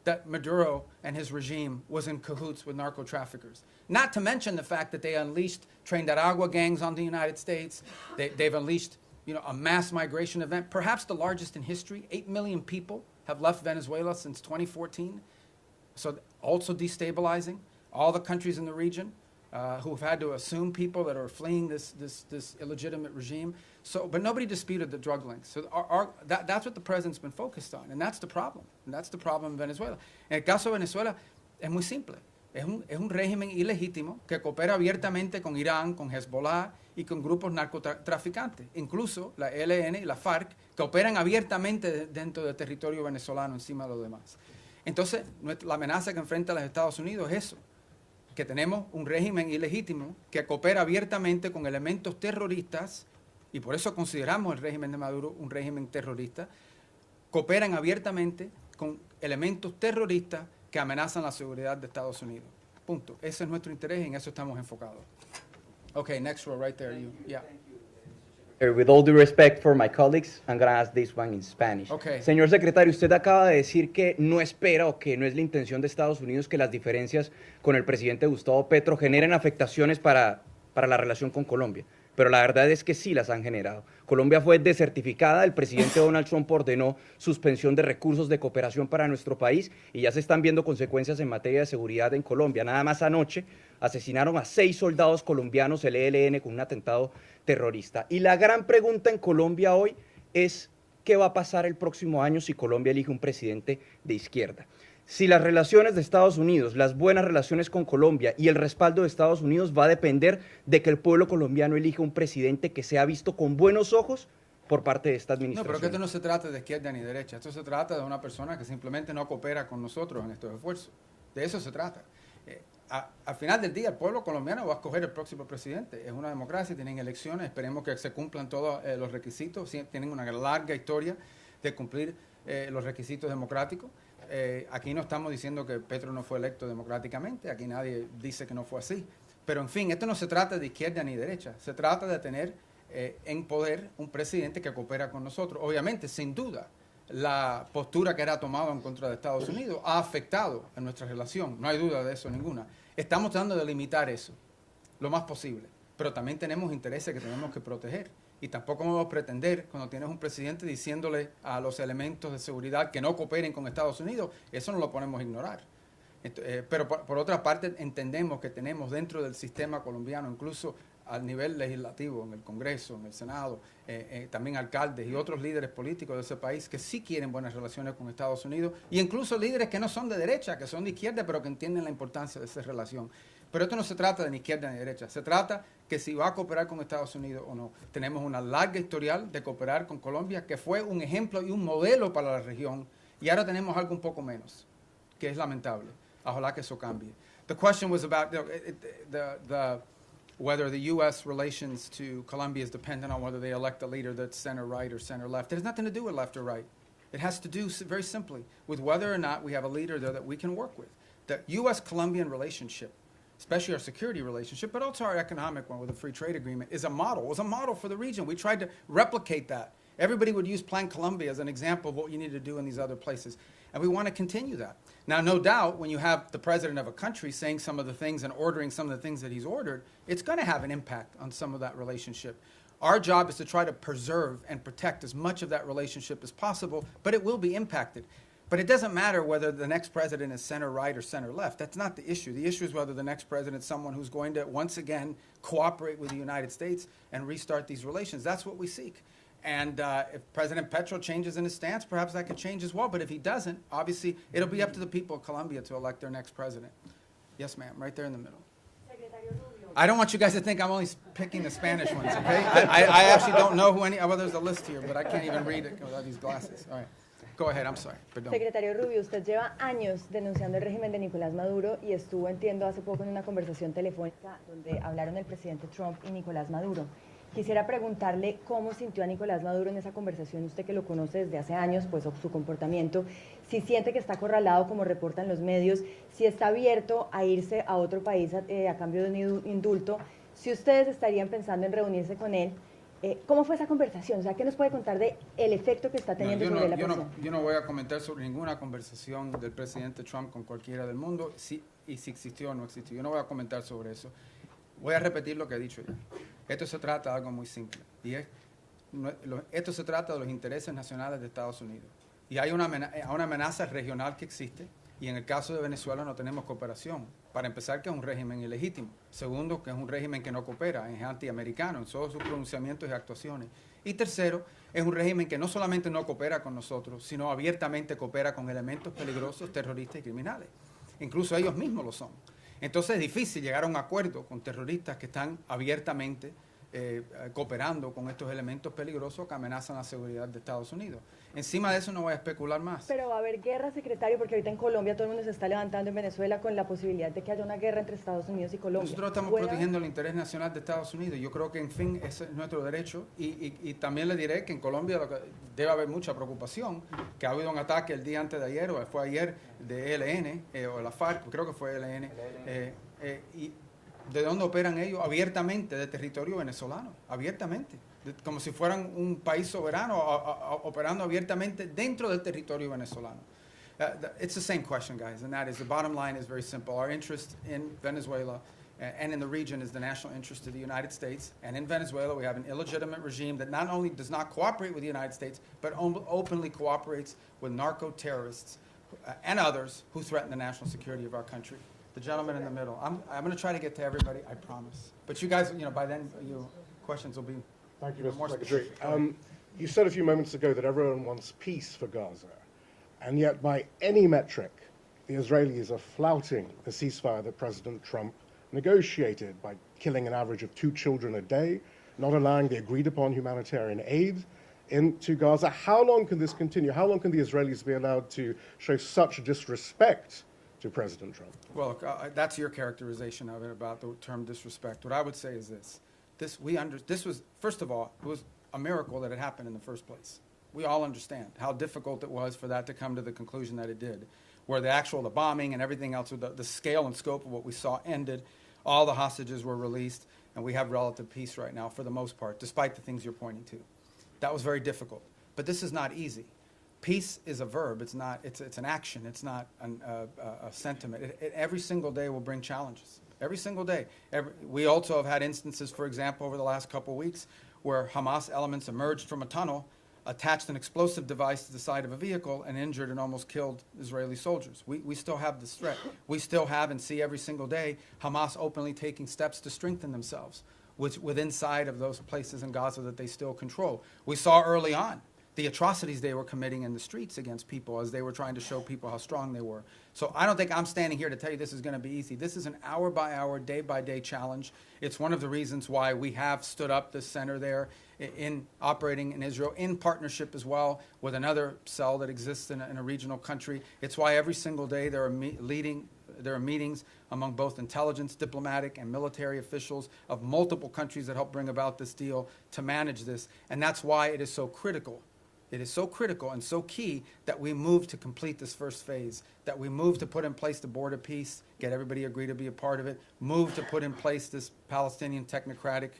that Maduro and his regime was in cahoots with narco-traffickers. Not to mention the fact that they unleashed Tren-de-Aragua gangs on the United States. They've unleashed, a mass migration event, perhaps the largest in history. 8 million people have left Venezuela since 2014. So also destabilizing all the countries in the region who have had to assume people that are fleeing this illegitimate regime. So, but nobody disputed the drug links. So that's what the president's been focused on, and that's the problem. And that's the problem in Venezuela. En el caso de Venezuela es muy simple. Es un régimen ilegítimo que coopera abiertamente con Irán, con Hezbollah y con grupos narcotraficantes, incluso la ELN y la FARC, que operan abiertamente dentro del territorio venezolano encima de los demás. Entonces, la amenaza que enfrenta los Estados Unidos es eso, que tenemos un régimen ilegítimo que coopera abiertamente con elementos terroristas, y por eso consideramos el régimen de Maduro un régimen terrorista, cooperan abiertamente con elementos terroristas que amenazan la seguridad de Estados Unidos. Punto. Ese es nuestro interés y en eso estamos enfocados. Okay, next row right there. Yeah. With all due respect for my colleagues, I'm going to ask this one in Spanish. Okay. Señor secretario, usted acaba de decir que no espera o que no es la intención de Estados Unidos que las diferencias con el presidente Gustavo Petro generen afectaciones para la relación con Colombia. Pero la verdad es que sí las han generado. Colombia fue desertificada, el presidente Donald Trump ordenó suspensión de recursos de cooperación para nuestro país y ya se están viendo consecuencias en materia de seguridad en Colombia. Nada más anoche asesinaron a 6 soldados colombianos el ELN con un atentado terrorista. Y la gran pregunta en Colombia hoy es ¿qué va a pasar el próximo año si Colombia elige un presidente de izquierda? Si las relaciones de Estados Unidos, las buenas relaciones con Colombia y el respaldo de Estados Unidos va a depender de que el pueblo colombiano elija un presidente que sea visto con buenos ojos por parte de esta administración. No, pero que esto no se trata de izquierda ni derecha. Esto se trata de una persona que simplemente no coopera con nosotros en estos esfuerzos. De eso se trata. Al final del día, el pueblo colombiano va a escoger el próximo presidente. Es una democracia, tienen elecciones, esperemos que se cumplan todos los requisitos. Tienen una larga historia de cumplir los requisitos democráticos. Aquí no estamos diciendo que Petro no fue electo democráticamente, aquí nadie dice que no fue así. Pero en fin, esto no se trata de izquierda ni derecha, se trata de tener en poder un presidente que coopera con nosotros. Obviamente, sin duda, la postura que era tomada en contra de Estados Unidos ha afectado a nuestra relación, no hay duda de eso ninguna. Estamos tratando de limitar eso lo más posible, pero también tenemos intereses que tenemos que proteger. Y tampoco podemos pretender, cuando tienes un presidente diciéndole a los elementos de seguridad que no cooperen con Estados Unidos, eso no lo podemos ignorar. Pero por otra parte, entendemos que tenemos dentro del sistema colombiano, incluso al nivel legislativo, en el Congreso, en el Senado, también alcaldes y otros líderes políticos de ese país que sí quieren buenas relaciones con Estados Unidos, y incluso líderes que no son de derecha, que son de izquierda, pero que entienden la importancia de esa relación. Pero esto no se trata de ni izquierda ni derecha, se trata que si va a cooperar con Estados Unidos o no. Tenemos una larga historial de cooperar con Colombia, que fue un ejemplo y un modelo para la región, y ahora tenemos algo un poco menos, que es lamentable. Ojalá que eso cambie. The question was about whether the U.S. relations to Colombia is dependent on whether they elect a leader that's center-right or center-left. It has nothing to do with left or right. It has to do very simply with whether or not we have a leader there that we can work with. The U.S.-Colombian relationship, especially our security relationship, but also our economic one with a free trade agreement, is a model. It was a model for the region. We tried to replicate that. Everybody would use Plan Colombia as an example of what you need to do in these other places. and we want to continue that. Now, no doubt, when you have the president of a country saying some of the things and ordering some of the things that he's ordered, it's going to have an impact on some of that relationship. Our job is to try to preserve and protect as much of that relationship as possible, but it will be impacted. But it doesn't matter whether the next president is center right or center left. That's not the issue. The issue is whether the next president is someone who's going to, once again, cooperate with the United States and restart these relations. That's what we seek. And if President Petro changes in his stance, perhaps that could change as well. But if he doesn't, obviously, it'll be up to the people of Colombia to elect their next president. Yes, ma'am, right there in the middle. I don't want you guys to think I'm only picking the Spanish ones, okay? I actually don't know who any, well, there's a list here, but I can't even read it without these glasses. All right. Go ahead, I'm sorry. Perdón. Secretario Rubio, usted lleva años denunciando el régimen de Nicolás Maduro y estuvo, entiendo, hace poco en una conversación telefónica donde hablaron el presidente Trump y Nicolás Maduro. Quisiera preguntarle cómo sintió a Nicolás Maduro en esa conversación, usted que lo conoce desde hace años, pues su comportamiento, si siente que está acorralado como reportan los medios, si está abierto a irse a otro país a cambio de un indulto, si ustedes estarían pensando en reunirse con él. ¿Cómo fue esa conversación? O sea, ¿qué nos puede contar de el efecto que está teniendo sobre la presión? Yo no voy a comentar sobre ninguna conversación del presidente Trump con cualquiera del mundo, y si existió o no existió. Yo no voy a comentar sobre eso. Voy a repetir lo que he dicho ya. Esto se trata de algo muy simple. Y esto se trata de los intereses nacionales de Estados Unidos. Y hay una amenaza regional que existe. Y en el caso de Venezuela no tenemos cooperación. Para empezar, que es un régimen ilegítimo. Segundo, que es un régimen que no coopera, es antiamericano en todos sus pronunciamientos y actuaciones. Y tercero, es un régimen que no solamente no coopera con nosotros, sino abiertamente coopera con elementos peligrosos, terroristas y criminales. Incluso ellos mismos lo son. Entonces es difícil llegar a un acuerdo con terroristas que están abiertamente cooperando con estos elementos peligrosos que amenazan la seguridad de Estados Unidos. Encima de eso no voy a especular más. Pero va a haber guerra, secretario, porque ahorita en Colombia todo el mundo se está levantando, en Venezuela, con la posibilidad de que haya una guerra entre Estados Unidos y Colombia. Nosotros estamos protegiendo el interés nacional de Estados Unidos. Yo creo que, en fin, ese es nuestro derecho. Y también le diré que en Colombia debe haber mucha preocupación, que ha habido un ataque el día antes de ayer, o fue ayer, de ELN, o la FARC, creo que fue ELN, y ¿de dónde operan ellos? Abiertamente, de territorio venezolano, abiertamente. Como si fueran un país soberano, operando abiertamente dentro del territorio venezolano. It's the same question, guys, and that is, the bottom line is very simple. Our interest in Venezuela and in the region is the national interest of the United States. And in Venezuela, we have an illegitimate regime that not only does not cooperate with the United States, but openly cooperates with narco-terrorists and others who threaten the national security of our country. The gentleman in the middle. I'm going to try to get to everybody, I promise. But you guys, by then, your questions will be Thank you, more Mr. Secretary. specific. You said a few moments ago that everyone wants peace for Gaza, and yet by any metric, the Israelis are flouting the ceasefire that President Trump negotiated by killing an average of 2 children a day, not allowing the agreed-upon humanitarian aid into Gaza. How long can this continue? How long can the Israelis be allowed to show such disrespect to President Trump? Well, look, that's your characterization of it, about the term disrespect. What I would say is this. This was, first of all, it was a miracle that it happened in the first place. We all understand how difficult it was for that to come to the conclusion that it did, where the bombing and everything else, the scale and scope of what we saw ended, all the hostages were released, and we have relative peace right now for the most part, despite the things you're pointing to. That was very difficult. But this is not easy. Peace is a verb. It's an action. It's not a sentiment. Every single day will bring challenges. Every single day. We also have had instances, for example, over the last couple of weeks, where Hamas elements emerged from a tunnel, attached an explosive device to the side of a vehicle, and injured and almost killed Israeli soldiers. We still have this threat. We still have and see every single day Hamas openly taking steps to strengthen themselves within side of those places in Gaza that they still control. We saw early on the atrocities they were committing in the streets against people as they were trying to show people how strong they were. So I don't think I'm standing here to tell you this is going to be easy. This is an hour-by-hour, day-by-day challenge. It's one of the reasons why we have stood up this center there in operating in Israel, in partnership as well with another cell that exists in a regional country. It's why every single day there are meetings among both intelligence, diplomatic, and military officials of multiple countries that help bring about this deal to manage this. And that's why it is so critical. It is so critical and so key that we move to complete this first phase, that we move to put in place the board of peace, get everybody agree to be a part of it, move to put in place this Palestinian technocratic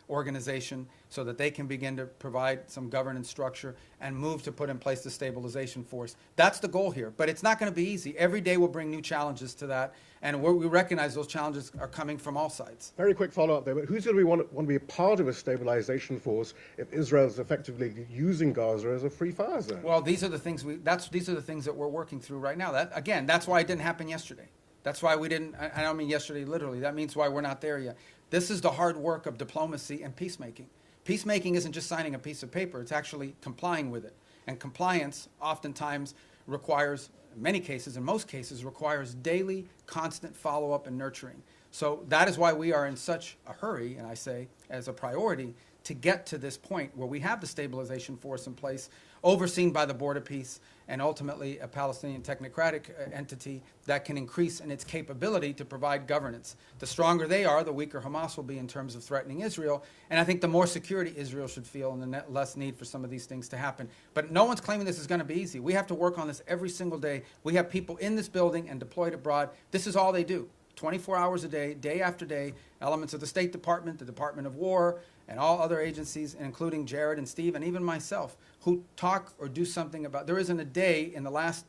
organization so that they can begin to provide some governance structure and move to put in place the stabilization force. That's the goal here, but it's not going to be easy. Every day will bring new challenges to that, and we recognize those challenges are coming from all sides. Very quick follow-up there, but who's going to want to be a part of a stabilization force if Israel's effectively using Gaza as a free fire zone? Well, these are the things these are the things that we're working through right now. That, again, that's why it didn't happen yesterday. That's why we didn't, I don't mean yesterday literally, that means why we're not there yet. This is the hard work of diplomacy and peacemaking. Peacemaking isn't just signing a piece of paper, it's actually complying with it. And compliance oftentimes requires, in many cases, in most cases, requires daily, constant follow-up and nurturing. So that is why we are in such a hurry, and I say as a priority, to get to this point where we have the stabilization force in place, overseen by the Board of Peace, and ultimately a Palestinian technocratic entity that can increase in its capability to provide governance. The stronger they are, the weaker Hamas will be in terms of threatening Israel. And I think the more security Israel should feel and the less need for some of these things to happen. But no one's claiming this is going to be easy. We have to work on this every single day. We have people in this building and deployed abroad. This is all they do. 24 hours a day, day after day, elements of the State Department, the Department of War, and all other agencies, including Jared and Steve and even myself, who talk or do something about. There isn't a day in the last,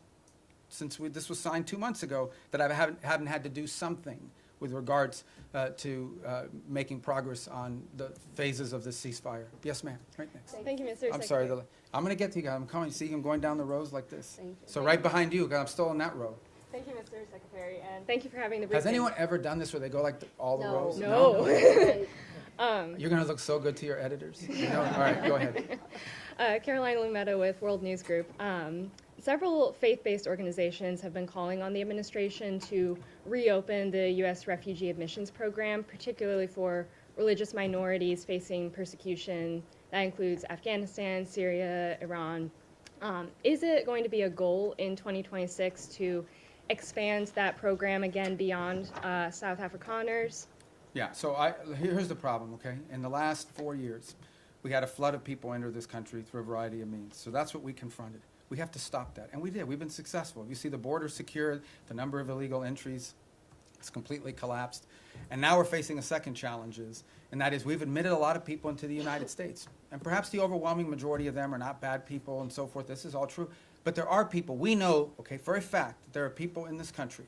since this was signed 2 months ago, that I haven't had to do something with regards to making progress on the phases of this ceasefire. Yes, ma'am. Right next. Thank you, Mr. I'm Secretary. sorry. I'm going to get to you guys. I'm coming. See, I'm going down the rows like this. Thank you. So right behind you, 'cause I'm still in that row. Thank you, Mr. Secretary, and thank you for having the Has briefing. anyone ever done this where they go like all the rows? No. You're going to look so good to your editors. You know? All right, go ahead. Caroline Lumetta with World News Group. Several faith-based organizations have been calling on the administration to reopen the U.S. refugee admissions program, particularly for religious minorities facing persecution. That includes Afghanistan, Syria, Iran. Is it going to be a goal in 2026 to expand that program again beyond South Afrikaners? Yeah, so here's the problem, okay? In the last 4 years, we had a flood of people enter this country through a variety of means. So that's what we confronted. We have to stop that, and we did. We've been successful. You see the border secured, the number of illegal entries has completely collapsed. And now we're facing a second challenge, and that is we've admitted a lot of people into the United States. And perhaps the overwhelming majority of them are not bad people and so forth. This is all true. But there are people, we know, okay, for a fact, that there are people in this country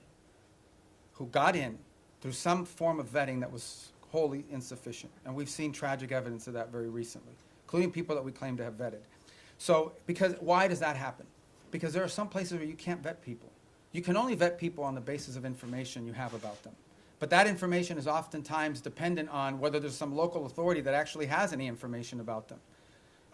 who got in through some form of vetting that was wholly insufficient. And we've seen tragic evidence of that very recently, including people that we claim to have vetted. So, why does that happen? Because there are some places where you can't vet people. You can only vet people on the basis of information you have about them. But that information is oftentimes dependent on whether there's some local authority that actually has any information about them.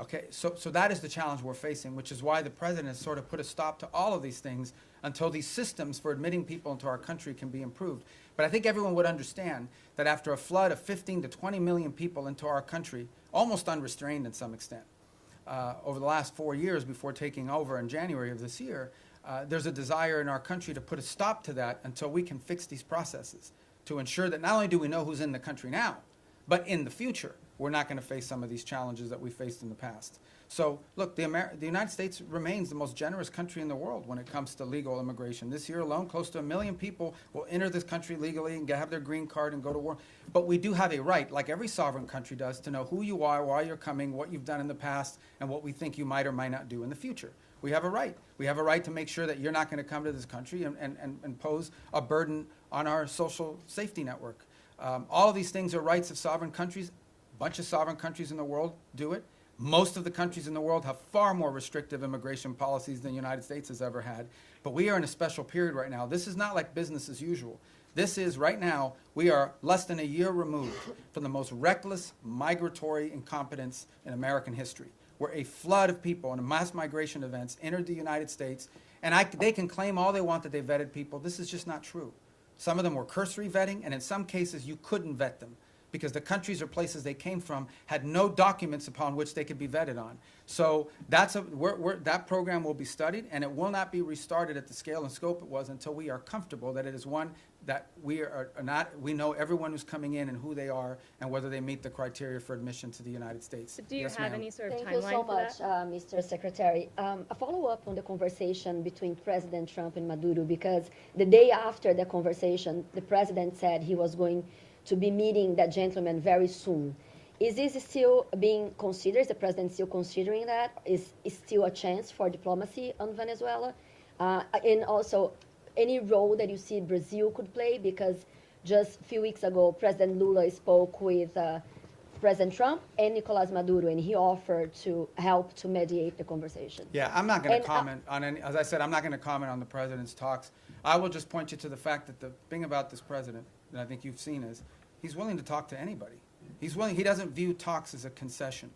Okay, so that is the challenge we're facing, which is why the president has sort of put a stop to all of these things until these systems for admitting people into our country can be improved. But I think everyone would understand that after a flood of 15 to 20 million people into our country, almost unrestrained in some extent, over the last 4 years before taking over in January of this year, there's a desire in our country to put a stop to that until we can fix these processes, to ensure that not only do we know who's in the country now, but in the future, we're not going to face some of these challenges that we faced in the past. So, look, the United States remains the most generous country in the world when it comes to legal immigration. This year alone, close to 1 million people will enter this country legally and have their green card and go to war. But we do have a right, like every sovereign country does, to know who you are, why you're coming, what you've done in the past, and what we think you might or might not do in the future. We have a right. We have a right to make sure that you're not going to come to this country and pose a burden on our social safety network. All of these things are rights of sovereign countries. A bunch of sovereign countries in the world do it. Most of the countries in the world have far more restrictive immigration policies than the United States has ever had. But we are in a special period right now. This is not like business as usual. This is, right now, we are less than a year removed from the most reckless migratory incompetence in American history, where a flood of people and mass migration events entered the United States. And they can claim all they want that they vetted people. This is just not true. Some of them were cursory vetting, and in some cases you couldn't vet them, because the countries or places they came from had no documents upon which they could be vetted on. So that program will be studied, and it will not be restarted at the scale and scope it was until we are comfortable that it is one that we know everyone who's coming in and who they are and whether they meet the criteria for admission to the United States. So do you have any sort of Thank you timeline so for much, that? Mr. Secretary. A follow-up on the conversation between President Trump and Maduro, because the day after the conversation, the president said he was going to be meeting that gentleman very soon. Is this still being considered? Is the president still considering that? Is still a chance for diplomacy on Venezuela? And also, any role that you see Brazil could play? Because just a few weeks ago, President Lula spoke with President Trump and Nicolás Maduro, and he offered to help to mediate the conversation. Yeah, I'm not going to comment on any, as I said, I'm not going to comment on the president's talks. I will just point you to the fact that the thing about this president that I think you've seen is he's willing to talk to anybody. He's willing, he doesn't view talks as a concession.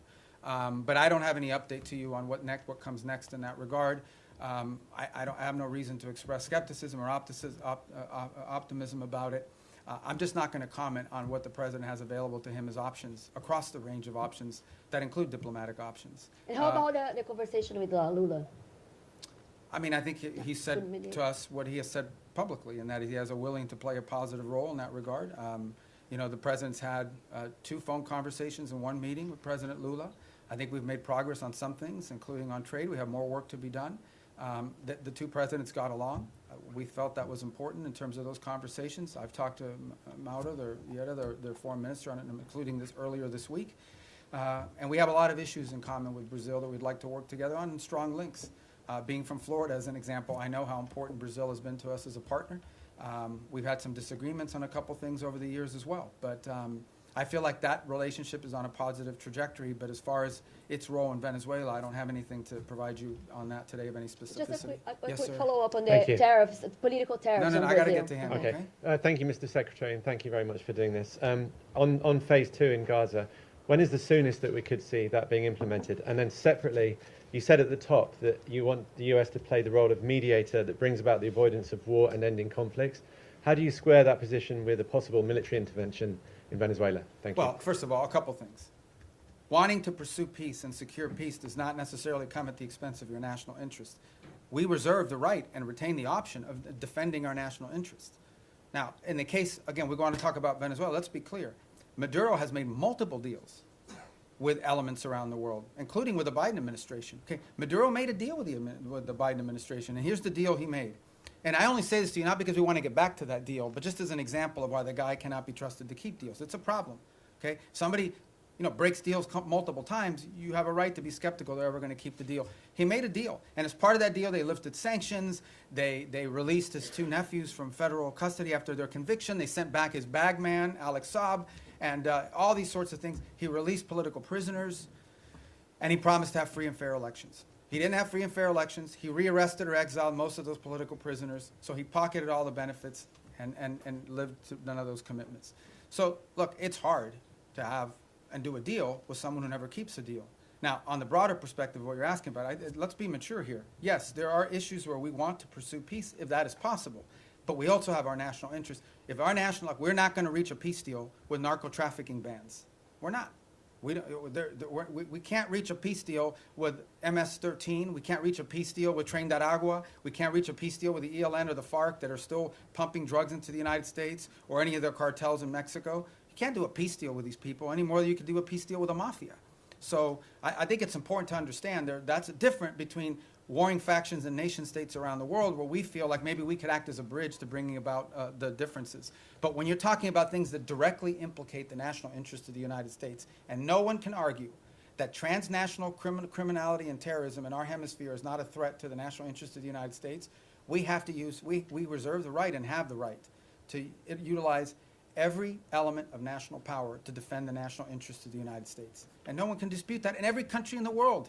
But I don't have any update to you on what comes next in that regard. I have no reason to express skepticism or optimism about it. I'm just not going to comment on what the president has available to him as options across the range of options that include diplomatic options. And how about the conversation with Lula? I mean, I think he said to us what he has said publicly, and that he has a willing to play a positive role in that regard. You know, the president's had 2 phone conversations and 1 meeting with President Lula. I think we've made progress on some things, including on trade. We have more work to be done. The 2 presidents got along. We felt that was important in terms of those conversations. I've talked to Mauro, their foreign minister, on it, including this earlier this week. And we have a lot of issues in common with Brazil that we'd like to work together on, and strong links. Being from Florida, as an example, I know how important Brazil has been to us as a partner. We've had some disagreements on a couple things over the years as well. But I feel like that relationship is on a positive trajectory. But as far as its role in Venezuela, I don't have anything to provide you on that today of any specificity. Just a quick Yes, sir. follow-up on the tariffs, political tariffs. No, I got to get to him. Okay. Thank you, Mr. Secretary, and thank you very much for doing this. On phase 2 in Gaza, when is the soonest that we could see that being implemented? And then separately, you said at the top that you want the US to play the role of mediator that brings about the avoidance of war and ending conflicts. How do you square that position with a possible military intervention in Venezuela? Thank you. Well, first of all, a couple things. Wanting to pursue peace and secure peace does not necessarily come at the expense of your national interest. We reserve the right and retain the option of defending our national interest. Now, in the case, again, we're going to talk about Venezuela. Let's be clear. Maduro has made multiple deals with elements around the world, including with the Biden administration. Okay, Maduro made a deal with the Biden administration, and here's the deal he made. And I only say this to you not because we want to get back to that deal, but just as an example of why the guy cannot be trusted to keep deals. It's a problem. Okay, somebody breaks deals multiple times. You have a right to be skeptical they're ever going to keep the deal. He made a deal, and as part of that deal, they lifted sanctions. They released his 2 nephews from federal custody after their conviction. They sent back his bagman, Alex Saab, and all these sorts of things. He released political prisoners, and he promised to have free and fair elections. He didn't have free and fair elections. He rearrested or exiled most of those political prisoners, so he pocketed all the benefits and lived to none of those commitments. So, look, it's hard to have and do a deal with someone who never keeps a deal. Now, on the broader perspective of what you're asking about, let's be mature here. Yes, there are issues where we want to pursue peace if that is possible. But we also have our national interest. If our national, we're not going to reach a peace deal with narco-trafficking bans. We're not. We can't reach a peace deal with MS-13. We can't reach a peace deal with Tren de Aragua. We can't reach a peace deal with the ELN or the FARC that are still pumping drugs into the United States or any of their cartels in Mexico. You can't do a peace deal with these people any more than you can do a peace deal with a mafia. So I think it's important to understand that's different between warring factions and nation states around the world where we feel like maybe we could act as a bridge to bringing about the differences. But when you're talking about things that directly implicate the national interest of the United States, and no one can argue that transnational criminality and terrorism in our hemisphere is not a threat to the national interest of the United States, we have to we reserve the right and have the right to utilize every element of national power to defend the national interest of the United States. And no one can dispute that. And every country in the world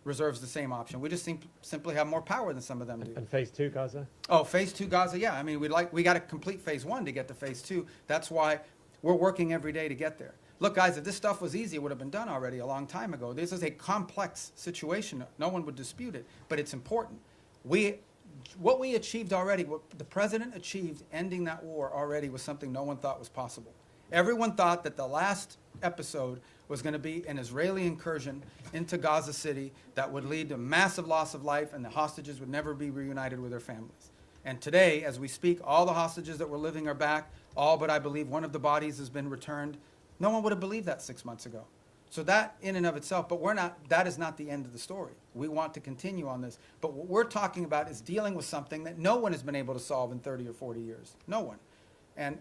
reserves the same option. We just simply have more power than some of them do. And phase 2 Gaza? Oh, phase 2 Gaza, yeah. I mean, we got to complete phase 1 to get to phase 2. That's why we're working every day to get there. Look, guys, if this stuff was easy, it would have been done already a long time ago. This is a complex situation. No one would dispute it, but it's important. What we achieved already, what the president achieved ending that war already was something no one thought was possible. Everyone thought that the last episode was going to be an Israeli incursion into Gaza City that would lead to massive loss of life and the hostages would never be reunited with their families. And today, as we speak, all the hostages that were living are back, all but I believe one of the bodies has been returned. No one would have believed that 6 months ago. So that in and of itself, but that is not the end of the story. We want to continue on this. But what we're talking about is dealing with something that no one has been able to solve in 30 or 40 years. No one. And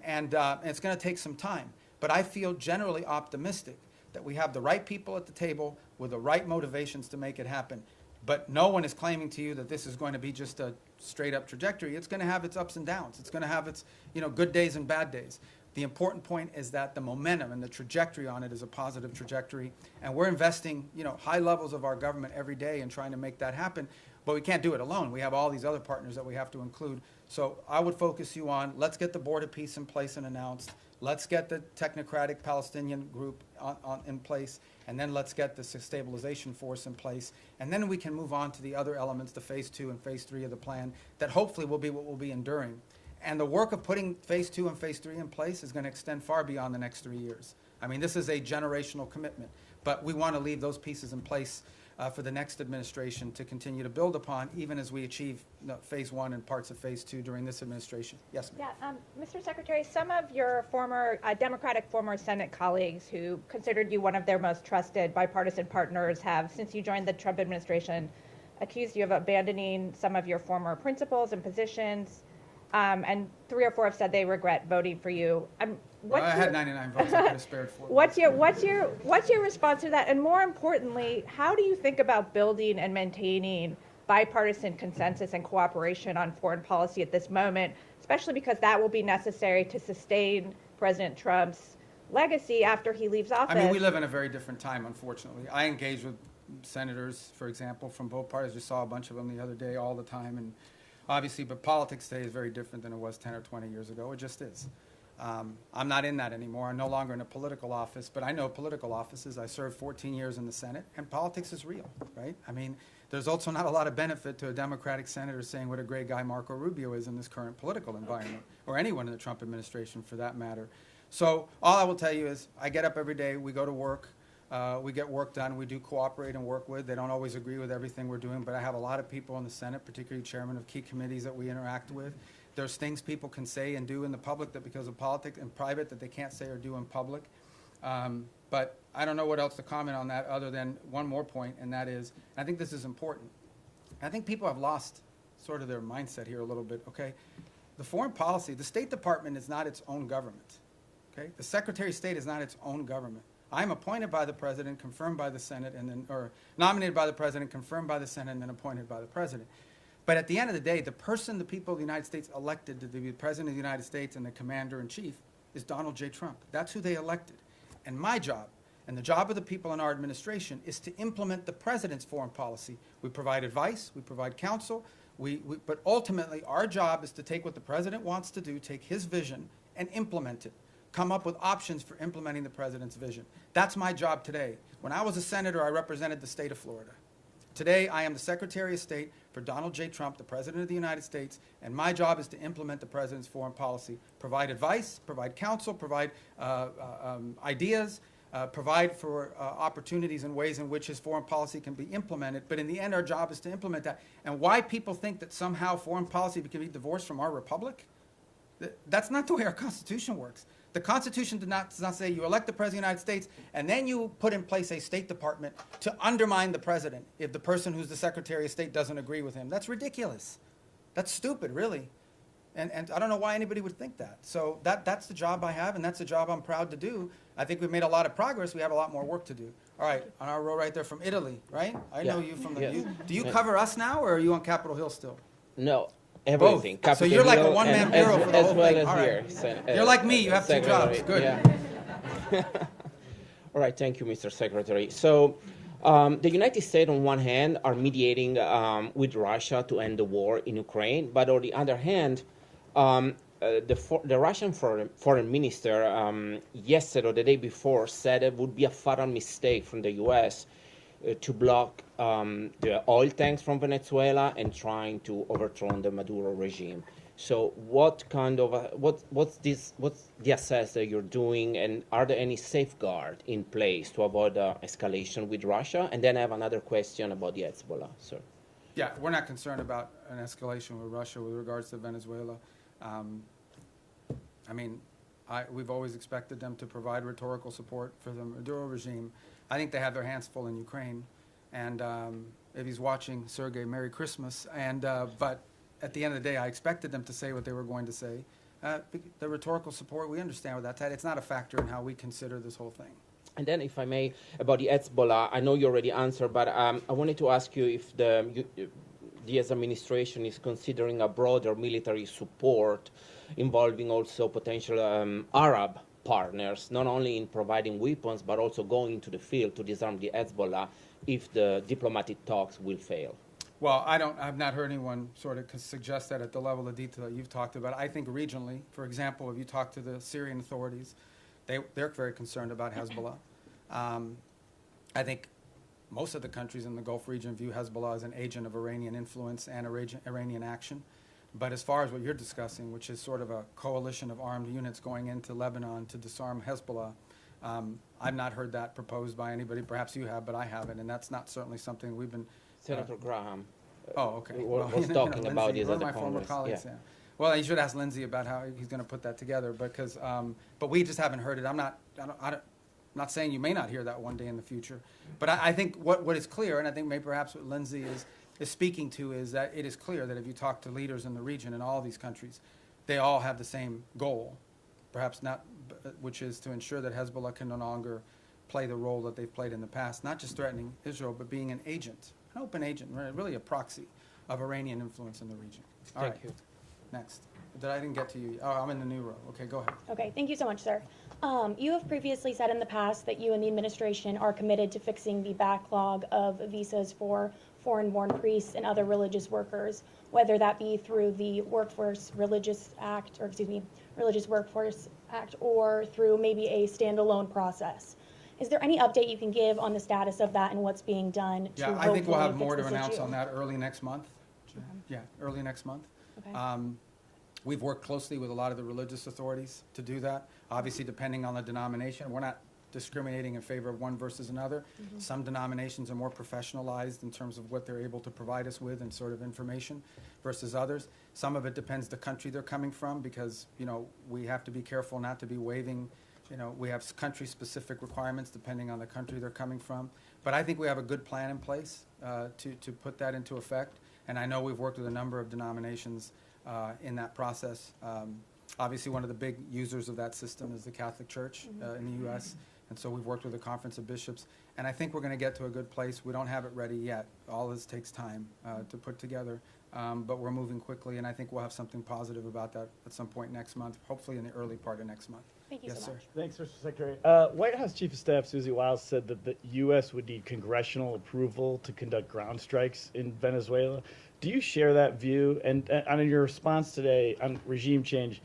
it's going to take some time. But I feel generally optimistic that we have the right people at the table with the right motivations to make it happen. But no one is claiming to you that this is going to be just a straight up trajectory. It's going to have its ups and downs. It's going to have its, good days and bad days. The important point is that the momentum and the trajectory on it is a positive trajectory. And we're investing, high levels of our government every day in trying to make that happen. But we can't do it alone. We have all these other partners that we have to include. So I would focus you on, let's get the board of peace in place and announced. Let's get the technocratic Palestinian group in place. And then let's get the stabilization force in place. And then we can move on to the other elements, the phase 2 and phase 3 of the plan, that hopefully will be what will be enduring. And the work of putting phase 2 and phase 3 in place is going to extend far beyond the next 3 years. I mean, this is a generational commitment. But we want to leave those pieces in place for the next administration to continue to build upon, even as we achieve phase 1 and parts of phase 2 during this administration. Yes, ma'am. Yeah, Mr. Secretary, some of your former Democratic former Senate colleagues who considered you one of their most trusted bipartisan partners have, since you joined the Trump administration, accused you of abandoning some of your former principles and positions. And 3 or 4 have said they regret voting for you. Well, I had 99 votes. I could have spared 4. What's your response to that? And more importantly, how do you think about building and maintaining bipartisan consensus and cooperation on foreign policy at this moment, especially because that will be necessary to sustain President Trump's legacy after he leaves office? I mean, we live in a very different time, unfortunately. I engage with senators, for example, from both parties. We saw a bunch of them the other day all the time. And obviously, but politics today is very different than it was 10 or 20 years ago. It just is. I'm not in that anymore. I'm no longer in a political office, but I know political offices. I served 14 years in the Senate, and politics is real, right? I mean, there's also not a lot of benefit to a Democratic senator saying what a great guy Marco Rubio is in this current political environment, or anyone in the Trump administration for that matter. So all I will tell you is I get up every day, we go to work, we get work done, we do cooperate and work with. They don't always agree with everything we're doing, but I have a lot of people in the Senate, particularly chairman of key committees that we interact with. There's things people can say and do in the public that because of politics and private that they can't say or do in public. But I don't know what else to comment on that other than one more point, and that is, I think this is important. I think people have lost sort of their mindset here a little bit, okay? The foreign policy, the State Department is not its own government, okay? The Secretary of State is not its own government. I'm appointed by the President, confirmed by the Senate, and then, or nominated by the President, confirmed by the Senate, and then appointed by the President. But at the end of the day, the person the people of the United States elected to be the President of the United States and the Commander-in-Chief is Donald J. Trump. That's who they elected. And my job, and the job of the people in our administration, is to implement the President's foreign policy. We provide advice, we provide counsel, but ultimately our job is to take what the President wants to do, take his vision, and implement it. Come up with options for implementing the President's vision. That's my job today. When I was a senator, I represented the state of Florida. Today, I am the Secretary of State for Donald J. Trump, the President of the United States, and my job is to implement the President's foreign policy, provide advice, provide counsel, provide ideas, provide for opportunities and ways in which his foreign policy can be implemented. But in the end, our job is to implement that. And why people think that somehow foreign policy can be divorced from our republic, that's not the way our Constitution works. The Constitution does not say you elect the President of the United States and then you put in place a State Department to undermine the President if the person who's the Secretary of State doesn't agree with him. That's ridiculous. That's stupid, really. And I don't know why anybody would think that. So that's the job I have, and that's the job I'm proud to do. I think we've made a lot of progress. We have a lot more work to do. All right, on our row right there from Italy, right? I know you from the... Yes. Do you cover us now, or are you on Capitol Hill still? No. Everything. Both. So you're like a one-man bureau for the whole well thing. As All here. right. You're like me. You have 2 jobs. Good. Yeah. All right. Thank you, Mr. Secretary. So the United States, on one hand, are mediating with Russia to end the war in Ukraine. But on the other hand, the Russian foreign minister yesterday or the day before said it would be a fatal mistake from the U.S. To block the oil tanks from Venezuela and trying to overthrow the Maduro regime. So what kind of what's the assess that you're doing, and are there any safeguards in place to avoid escalation with Russia? And then I have another question about the Hezbollah, sir. Yeah, we're not concerned about an escalation with Russia with regards to Venezuela. I mean, we've always expected them to provide rhetorical support for the Maduro regime. I think they have their hands full in Ukraine. And if he's watching, Sergei, Merry Christmas. And but at the end of the day, I expected them to say what they were going to say. The rhetorical support, we understand what that's at. It's not a factor in how we consider this whole thing. And then, if I may, about the Hezbollah, I know you already answered, but I wanted to ask you if the US administration is considering a broader military support involving also potential Arab partners, not only in providing weapons, but also going into the field to disarm the Hezbollah if the diplomatic talks will fail. Well, I've not heard anyone sort of suggest that at the level of detail that you've talked about. I think regionally, for example, if you talk to the Syrian authorities, they're very concerned about Hezbollah. I think most of the countries in the Gulf region view Hezbollah as an agent of Iranian influence and Iranian action. But as far as what you're discussing, which is sort of a coalition of armed units going into Lebanon to disarm Hezbollah, I've not heard that proposed by anybody. Perhaps you have, but I haven't, and that's not certainly something we've been... Senator Graham okay. was talking about this at the my former Congress. colleagues, yeah. Well, you should ask Lindsey about how he's going to put that together, because, but we just haven't heard it. I'm not saying you may not hear that one day in the future, but I think what is clear, and I think maybe perhaps what Lindsey is speaking to, is that it is clear that if you talk to leaders in the region in all these countries, they all have the same goal, perhaps not, which is to ensure that Hezbollah can no longer play the role that they've played in the past, not just threatening Israel, but being an agent, an open agent, really a proxy of Iranian influence in the region. Thank you. Next. I didn't get to you. Oh, I'm in the new row. Okay, go ahead. Okay, thank you so much, sir. You have previously said in the past that you and the administration are committed to fixing the backlog of visas for foreign-born priests and other religious workers, whether that be through the Religious Workforce Act, or through maybe a standalone process. Is there any update you can give on the status of that and what's being done to I think we'll have more to fix this announce issue? on that early next month. Yeah, early next month. Okay. We've worked closely with a lot of the religious authorities to do that. Obviously, depending on the denomination, we're not discriminating in favor of one versus another. Mhm. Some denominations are more professionalized in terms of what they're able to provide us with and sort of information versus others. Some of it depends the country they're coming from, because, we have to be careful not to be waiving, we have country-specific requirements depending on the country they're coming from. But I think we have a good plan in place to put that into effect. And I know we've worked with a number of denominations in that process. Obviously, one of the big users of that system is the Catholic Church in the U.S., and so we've worked with the Conference of Bishops. And I think we're going to get to a good place. We don't have it ready yet. All this takes time to put together, but we're moving quickly, and I think we'll have something positive about that at some point next month, hopefully in the early part of next month. Thank you yes, so sir. much. Thanks, Mr. Secretary. White House Chief of Staff Susie Wiles said that the U.S. would need congressional approval to conduct ground strikes in Venezuela. Do you share that view? And in your response today on regime change,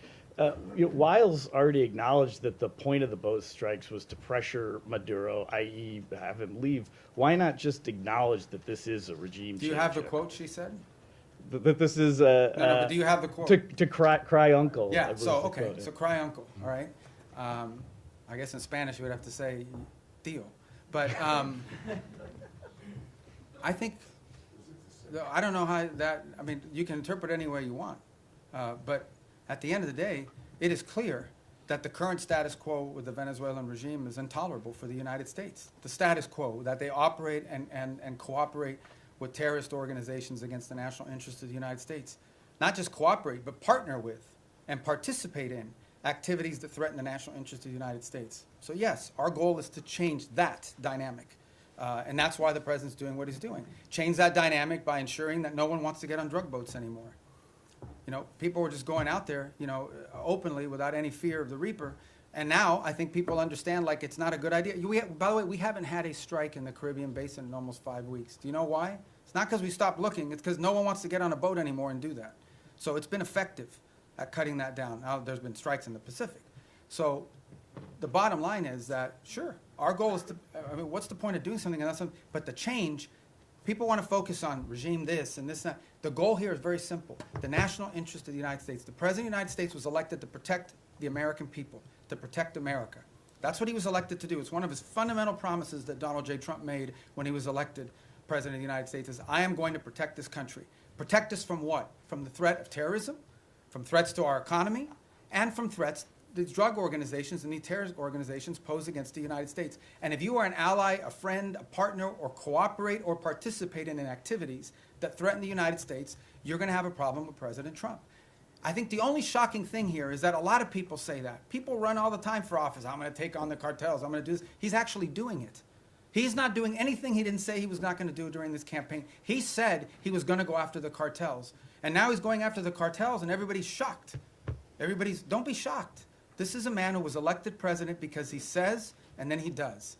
Wiles already acknowledged that the point of the boat strikes was to pressure Maduro, i.e. have him leave. Why not just acknowledge that this is a regime change? Do you have the quote she said? That this is but do you have the quote? To cry uncle. I Yeah, believe so, is the okay, quote, yeah. so cry uncle, all right? I guess in Spanish you would have to say tío. But I think, I don't know how that, you can interpret any way you want. But at the end of the day, it is clear that the current status quo with the Venezuelan regime is intolerable for the United States. The status quo, that they operate and cooperate with terrorist organizations against the national interests of the United States. Not just cooperate, but partner with and participate in activities that threaten the national interests of the United States. So yes, our goal is to change that dynamic. And that's why the president's doing what he's doing. Change that dynamic by ensuring that no one wants to get on drug boats anymore. People were just going out there, openly without any fear of the reaper. And now I think people understand, like, it's not a good idea. By the way, we haven't had a strike in the Caribbean Basin in almost 5 weeks. Do you know why? It's not because we stopped looking. It's because no one wants to get on a boat anymore and do that. So it's been effective at cutting that down. Now there's been strikes in the Pacific. So the bottom line is that, sure, our goal is to, what's the point of doing something? But the change, people want to focus on regime this and this and that. The goal here is very simple. The national interest of the United States. The President of the United States was elected to protect the American people, to protect America. That's what he was elected to do. It's one of his fundamental promises that Donald J. Trump made when he was elected President of the United States, is I am going to protect this country. Protect us from what? From the threat of terrorism, from threats to our economy, and from threats these drug organizations and these terrorist organizations pose against the United States. And if you are an ally, a friend, a partner, or cooperate or participate in activities that threaten the United States, you're going to have a problem with President Trump. I think the only shocking thing here is that a lot of people say that. People run all the time for office. I'm going to take on the cartels. I'm going to do this. He's actually doing it. He's not doing anything he didn't say he was not going to do during this campaign. He said he was going to go after the cartels. And now he's going after the cartels, and everybody's shocked. Don't be shocked. This is a man who was elected president because he says and then he does.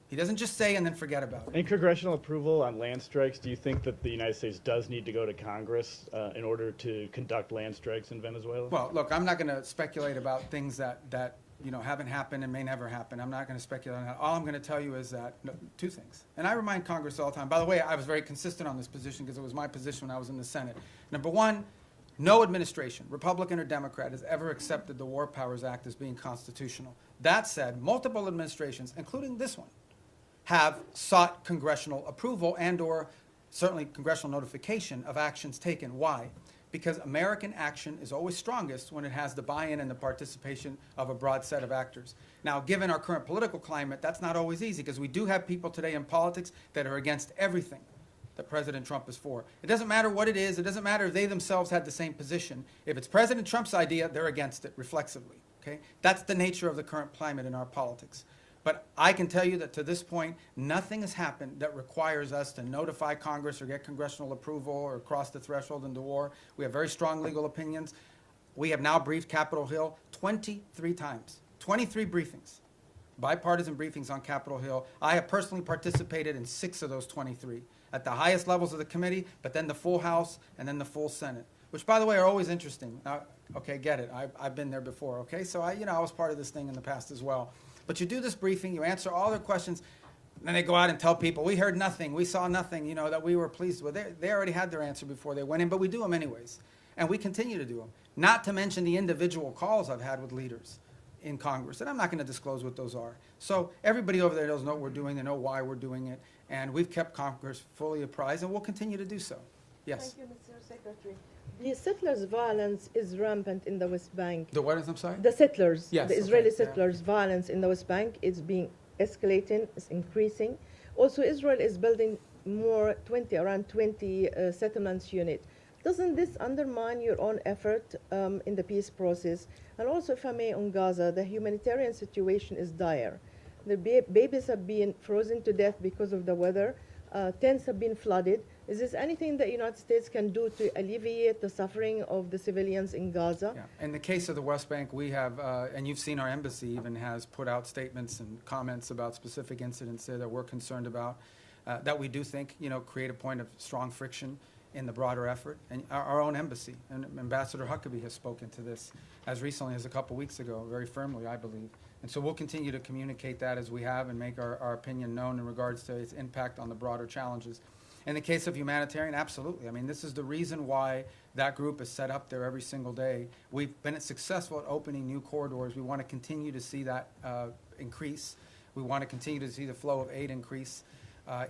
He doesn't just say and then forget about it. In congressional approval on land strikes, do you think that the United States does need to go to Congress in order to conduct land strikes in Venezuela? Well, look, I'm not going to speculate about things that haven't happened and may never happen. I'm not going to speculate on that. All I'm going to tell you is that two things. And I remind Congress all the time. By the way, I was very consistent on this position because it was my position when I was in the Senate. Number one, no administration, Republican or Democrat, has ever accepted the War Powers Act as being constitutional. That said, multiple administrations, including this one, have sought congressional approval and or certainly congressional notification of actions taken. Why? Because American action is always strongest when it has the buy-in and the participation of a broad set of actors. Now, given our current political climate, that's not always easy because we do have people today in politics that are against everything that President Trump is for. It doesn't matter what it is. It doesn't matter if they themselves had the same position. If it's President Trump's idea, they're against it reflexively. Okay? That's the nature of the current climate in our politics. But I can tell you that to this point, nothing has happened that requires us to notify Congress or get congressional approval or cross the threshold into war. We have very strong legal opinions. We have now briefed Capitol Hill 23 times, 23 briefings, bipartisan briefings on Capitol Hill. I have personally participated in 6 of those 23 at the highest levels of the committee, but then the full House and then the full Senate, which, by the way, are always interesting. Now, okay, get it. I've been there before, okay? So I was part of this thing in the past as well. But you do this briefing, you answer all their questions, and then they go out and tell people, we heard nothing, we saw nothing, that we were pleased with. They already had their answer before they went in, but we do them anyways. And we continue to do them. Not to mention the individual calls I've had with leaders in Congress, and I'm not going to disclose what those are. So everybody over there knows what we're doing, they know why we're doing it, and we've kept Congress fully apprised, and we'll continue to do so. Yes? Thank you, Mr. Secretary. The settlers' violence is rampant in the West Bank. The what is, I'm sorry? The settlers, yes, the Israeli okay, settlers' violence in the West Bank is being escalating, is increasing. Also, Israel is building around 20 settlements unit. Doesn't this undermine your own effort in the peace process? And also, if I may, on Gaza, the humanitarian situation is dire. The babies have been frozen to death because of the weather. Tents have been flooded. Is there anything that the United States can do to alleviate the suffering of the civilians in Gaza? Yeah. In the case of the West Bank, we have, and you've seen our embassy even has put out statements and comments about specific incidents there that we're concerned about, that we do think, create a point of strong friction in the broader effort. And our own embassy, and Ambassador Huckabee has spoken to this as recently as a couple weeks ago, very firmly, I believe. And so we'll continue to communicate that as we have and make our opinion known in regards to its impact on the broader challenges. In the case of humanitarian, absolutely. I mean, this is the reason why that group is set up there every single day. We've been successful at opening new corridors. We want to continue to see that increase. We want to continue to see the flow of aid increase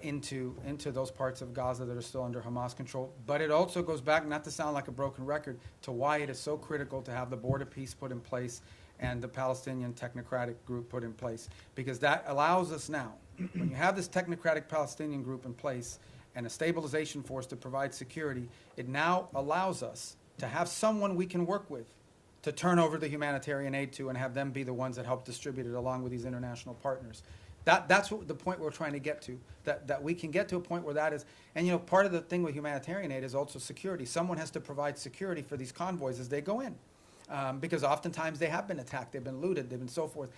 into those parts of Gaza that are still under Hamas control. But it also goes back, not to sound like a broken record, to why it is so critical to have the border peace put in place and the Palestinian technocratic group put in place. Because that allows us now, when you have this technocratic Palestinian group in place, and a stabilization force to provide security, it now allows us to have someone we can work with to turn over the humanitarian aid to and have them be the ones that help distribute it along with these international partners. That's what the point we're trying to get to, that we can get to a point where that is, and part of the thing with humanitarian aid is also security. Someone has to provide security for these convoys as they go in, because oftentimes they have been attacked, they've been looted, they've been so forth.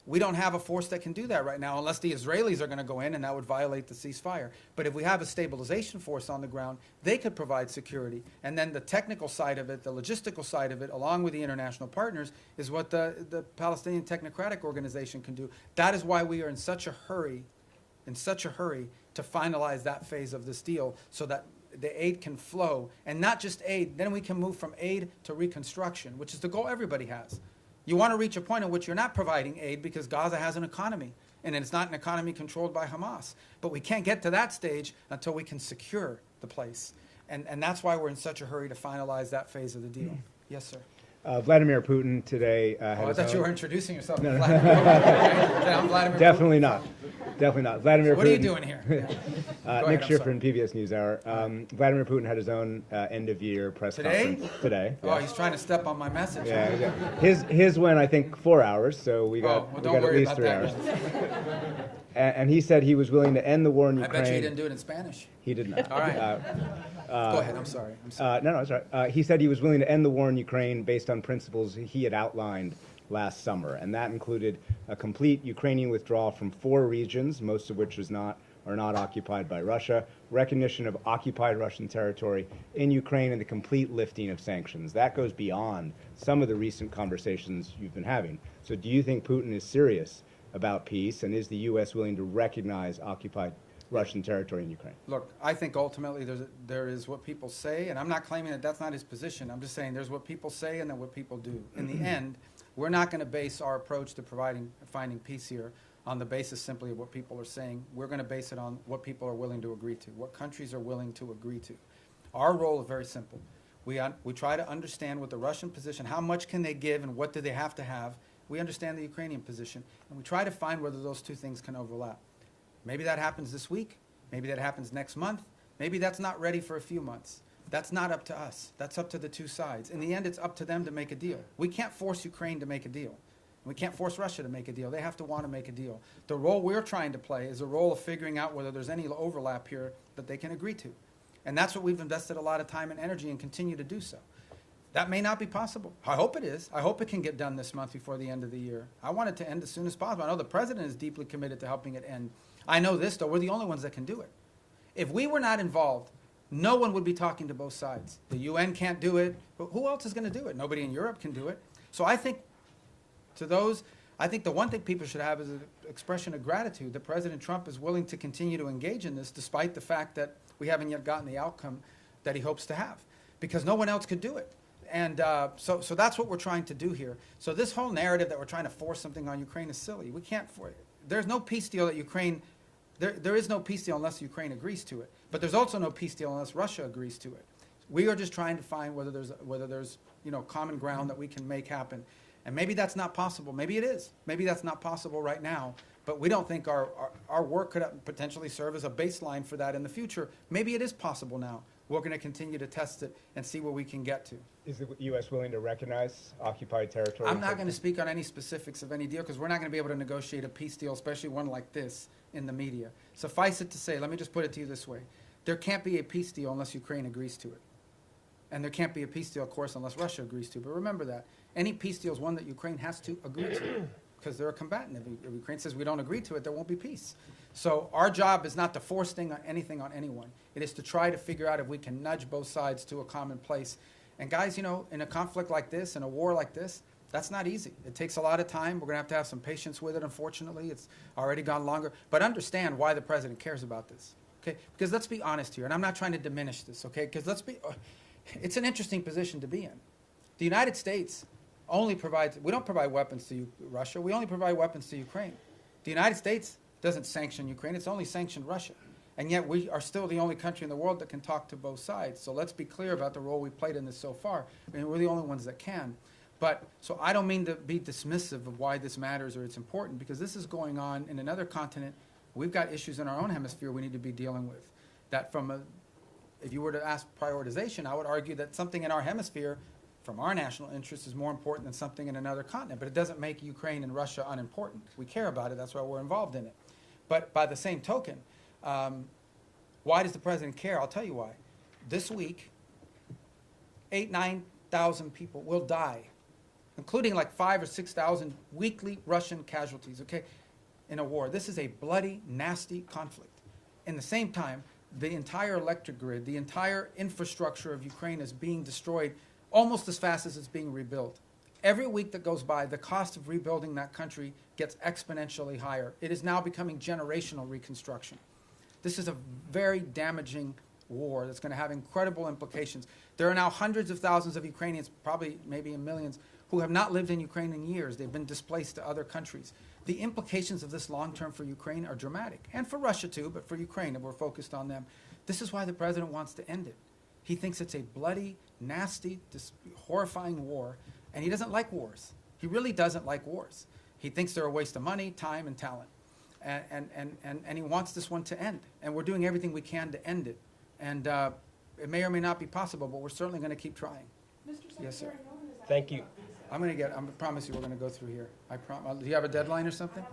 We don't have a force that can do that right now unless the Israelis are going to go in, and that would violate the ceasefire. But if we have a stabilization force on the ground, they could provide security. And then the technical side of it, the logistical side of it, along with the international partners, is what the Palestinian Technocratic Organization can do. That is why we are in such a hurry to finalize that phase of this deal so that the aid can flow. And not just aid, then we can move from aid to reconstruction, which is the goal everybody has. You want to reach a point in which you're not providing aid because Gaza has an economy, and it's not an economy controlled by Hamas. But we can't get to that stage until we can secure the place. And that's why we're in such a hurry to finalize that phase of the deal. Yes, sir. Vladimir Putin today had I his thought you own- were introducing yourself. No, no. I'm Vladimir Definitely Putin. not. Definitely not. Vladimir So Putin. what are you doing here? Nick ahead, I'm Schiffer sorry. in PBS NewsHour. Vladimir Putin had his own end-of-year press Today? conference today. Oh, he's trying to step on my message. Yeah, yeah. His went, I think, 4 hours, so we got, well, we don't got at worry least about 3 that hours. then. And he said he was willing to end the war in I Ukraine. bet you he didn't do it in Spanish. He did not. All right. Go ahead. I'm sorry. No, it's all right. He said he was willing to end the war in Ukraine based on principles he had outlined last summer, and that included a complete Ukrainian withdrawal from 4 regions, most of which are not occupied by Russia, recognition of occupied Russian territory in Ukraine, and the complete lifting of sanctions. That goes beyond some of the recent conversations you've been having. So do you think Putin is serious about peace, and is the U.S. willing to recognize occupied Russian territory in Ukraine? Look, I think ultimately there is what people say, and I'm not claiming that that's not his position. I'm just saying there's what people say and then what people do. In the end, we're not going to base our approach to finding peace here on the basis simply of what people are saying. We're going to base it on what people are willing to agree to, what countries are willing to agree to. Our role is very simple. We try to understand what the Russian position, how much can they give and what do they have to have. We understand the Ukrainian position, and we try to find whether those two things can overlap. Maybe that happens this week. Maybe that happens next month. Maybe that's not ready for a few months. That's not up to us. That's up to the two sides. In the end, it's up to them to make a deal. We can't force Ukraine to make a deal. We can't force Russia to make a deal. They have to want to make a deal. The role we're trying to play is a role of figuring out whether there's any overlap here that they can agree to. And that's what we've invested a lot of time and energy and continue to do so. That may not be possible. I hope it is. I hope it can get done this month before the end of the year. I want it to end as soon as possible. I know the president is deeply committed to helping it end. I know this, though. We're the only ones that can do it. If we were not involved, no one would be talking to both sides. The UN can't do it. But who else is going to do it? Nobody in Europe can do it. So I think I think the one thing people should have is an expression of gratitude that President Trump is willing to continue to engage in this despite the fact that we haven't yet gotten the outcome that he hopes to have, because no one else could do it. And so that's what we're trying to do here. So this whole narrative that we're trying to force something on Ukraine is silly. We can't force it. There's no peace deal that Ukraine, there is no peace deal unless Ukraine agrees to it. But there's also no peace deal unless Russia agrees to it. We are just trying to find whether there's common ground that we can make happen. And maybe that's not possible. Maybe it is. Maybe that's not possible right now. But we don't think our work could potentially serve as a baseline for that in the future. Maybe it is possible now. We're going to continue to test it and see where we can get to. Is the U.S. willing to recognize occupied territory? I'm not going to speak on any specifics of any deal because we're not going to be able to negotiate a peace deal, especially one like this, in the media. Suffice it to say, let me just put it to you this way. There can't be a peace deal unless Ukraine agrees to it. And there can't be a peace deal, of course, unless Russia agrees to it. But remember that. Any peace deal is one that Ukraine has to agree to because they're a combatant. If Ukraine says we don't agree to it, there won't be peace. So our job is not to force anything on anyone. It is to try to figure out if we can nudge both sides to a common place. And guys, in a conflict like this, in a war like this, that's not easy. It takes a lot of time. We're going to have some patience with it, unfortunately. It's already gone longer. But understand why the president cares about this. Okay? Because let's be honest here, and I'm not trying to diminish this, okay? Because it's an interesting position to be in. The United States only provides, we don't provide weapons to Russia, we only provide weapons to Ukraine. The United States doesn't sanction Ukraine, it's only sanctioned Russia. And yet we are still the only country in the world that can talk to both sides. So let's be clear about the role we've played in this so far. I mean, we're the only ones that can. But, so I don't mean to be dismissive of why this matters or it's important, because this is going on in another continent. We've got issues in our own hemisphere we need to be dealing with. That if you were to ask prioritization, I would argue that something in our hemisphere from our national interest is more important than something in another continent. But it doesn't make Ukraine and Russia unimportant. We care about it. That's why we're involved in it. But by the same token, why does the president care? I'll tell you why. This week, 9,000 people will die, including like 5,000 or 6,000 weekly Russian casualties, okay, in a war. This is a bloody, nasty conflict. In the same time, the entire electric grid, the entire infrastructure of Ukraine is being destroyed almost as fast as it's being rebuilt. Every week that goes by, the cost of rebuilding that country gets exponentially higher. It is now becoming generational reconstruction. This is a very damaging war that's going to have incredible implications. There are now hundreds of thousands of Ukrainians, probably maybe in millions, who have not lived in Ukraine in years. They've been displaced to other countries. The implications of this long-term for Ukraine are dramatic, and for Russia too, but for Ukraine, and we're focused on them. This is why the president wants to end it. He thinks it's a bloody, nasty, horrifying war, And he doesn't like wars. He really doesn't like wars. He thinks they're a waste of money, time, and talent. And he wants this one to end. And we're doing everything we can to end it. And it may or may not be possible, but we're certainly going to keep trying. Yes, sir. Thank you. I promise you we're going to go through here. Do you have a deadline or something?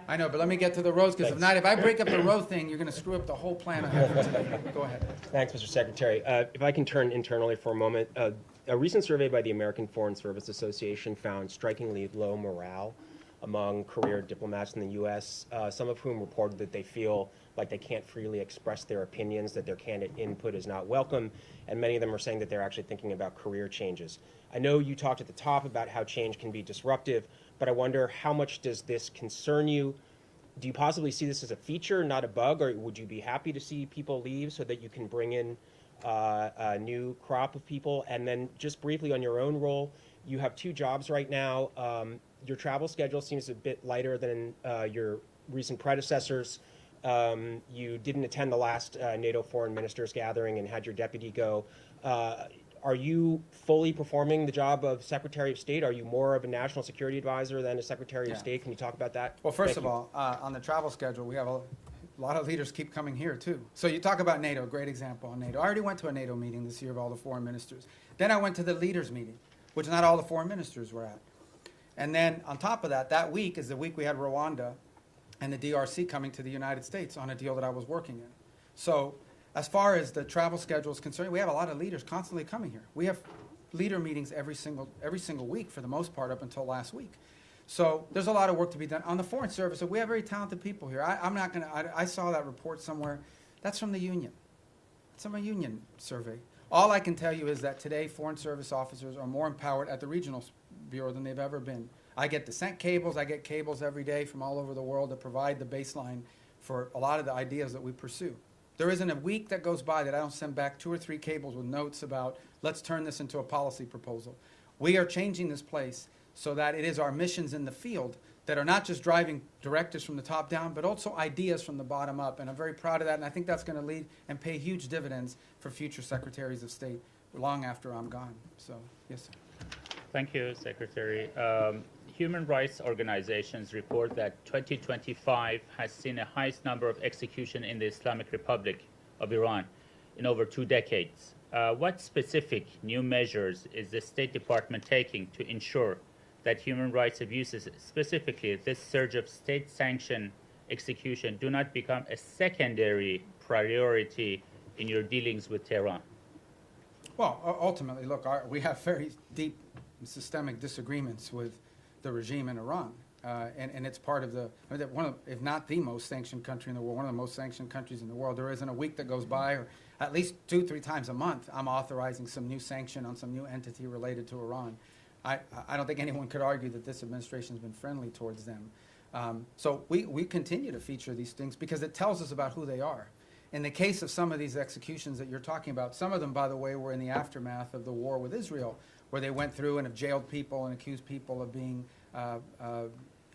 I know, but let me get to the roads, because if not, if I break up the road thing, you're going to screw up the whole plan I have for today. Go ahead. Thanks, Mr. Secretary. If I can turn internally for a moment, a recent survey by the American Foreign Service Association found strikingly low morale among career diplomats in the U.S., some of whom reported that they feel like they can't freely express their opinions, that their candidate input is not welcome, and many of them are saying that they're actually thinking about career changes. I know you talked at the top about how change can be disruptive, but I wonder, how much does this concern you? Do you possibly see this as a feature, not a bug, or would you be happy to see people leave so that you can bring in a new crop of people? And then just briefly on your own role, you have 2 jobs right now. Your travel schedule seems a bit lighter than your recent predecessors. You didn't attend the last NATO foreign ministers gathering and had your deputy go. Are you fully performing the job of Secretary of State? Are you more of a national security advisor than a Secretary of State? Can you talk about that? Well, first of all, on the travel schedule, we have a lot of leaders keep coming here, too. So you talk about NATO, great example on NATO. I already went to a NATO meeting this year of all the foreign ministers. Then I went to the leaders meeting, which not all the foreign ministers were at. And then on top of that, that week is the week we had Rwanda and the DRC coming to the United States on a deal that I was working in. So as far as the travel schedule is concerned, we have a lot of leaders constantly coming here. We have leader meetings every single week for the most part up until last week. So there's a lot of work to be done. On the Foreign Service, we have very talented people here. I saw that report somewhere. That's from the union. It's from a union survey. All I can tell you is that today Foreign Service officers are more empowered at the regional bureau than they've ever been. I get descent cables. I get cables every day from all over the world that provide the baseline for a lot of the ideas that we pursue. There isn't a week that goes by that I don't send back 2 or 3 cables with notes about, let's turn this into a policy proposal. We are changing this place so that it is our missions in the field that are not just driving directives from the top down, but also ideas from the bottom up. And I'm very proud of that, and I think that's going to lead and pay huge dividends for future secretaries of state long after I'm gone. So, yes, sir. Thank you, Secretary. Human rights organizations report that 2025 has seen the highest number of executions in the Islamic Republic of Iran in over 2 decades. What specific new measures is the State Department taking to ensure that human rights abuses, specifically this surge of state-sanctioned execution, do not become a secondary priority in your dealings with Tehran? Well, ultimately, look, we have very deep systemic disagreements with the regime in Iran, and it's part of one of, if not the most sanctioned country in the world, one of the most sanctioned countries in the world. There isn't a week that goes by, or at least 2-3 times a month, I'm authorizing some new sanction on some new entity related to Iran. I don't think anyone could argue that this administration has been friendly towards them. So we continue to feature these things because it tells us about who they are. In the case of some of these executions that you're talking about, some of them, by the way, were in the aftermath of the war with Israel, where they went through and have jailed people and accused people of being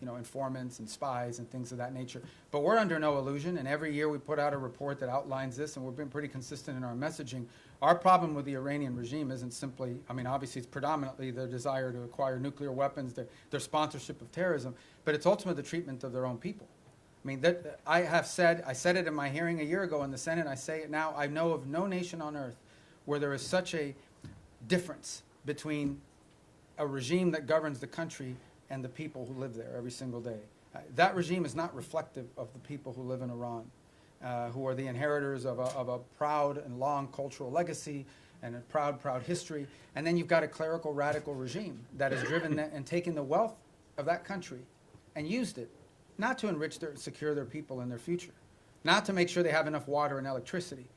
informants and spies and things of that nature. But we're under no illusion, and every year we put out a report that outlines this, and we've been pretty consistent in our messaging. Our problem with the Iranian regime isn't simply, obviously it's predominantly their desire to acquire nuclear weapons, their sponsorship of terrorism, but it's ultimately the treatment of their own people. I said it in my hearing a year ago in the Senate, I say it now, I know of no nation on earth where there is such a difference between a regime that governs the country and the people who live there every single day. That regime is not reflective of the people who live in Iran, who are the inheritors of a proud and long cultural legacy and a proud history. And then you've got a clerical radical regime that has driven and taken the wealth of that country and used it, not to enrich secure their people and their future, not to make sure they have enough water and electricity.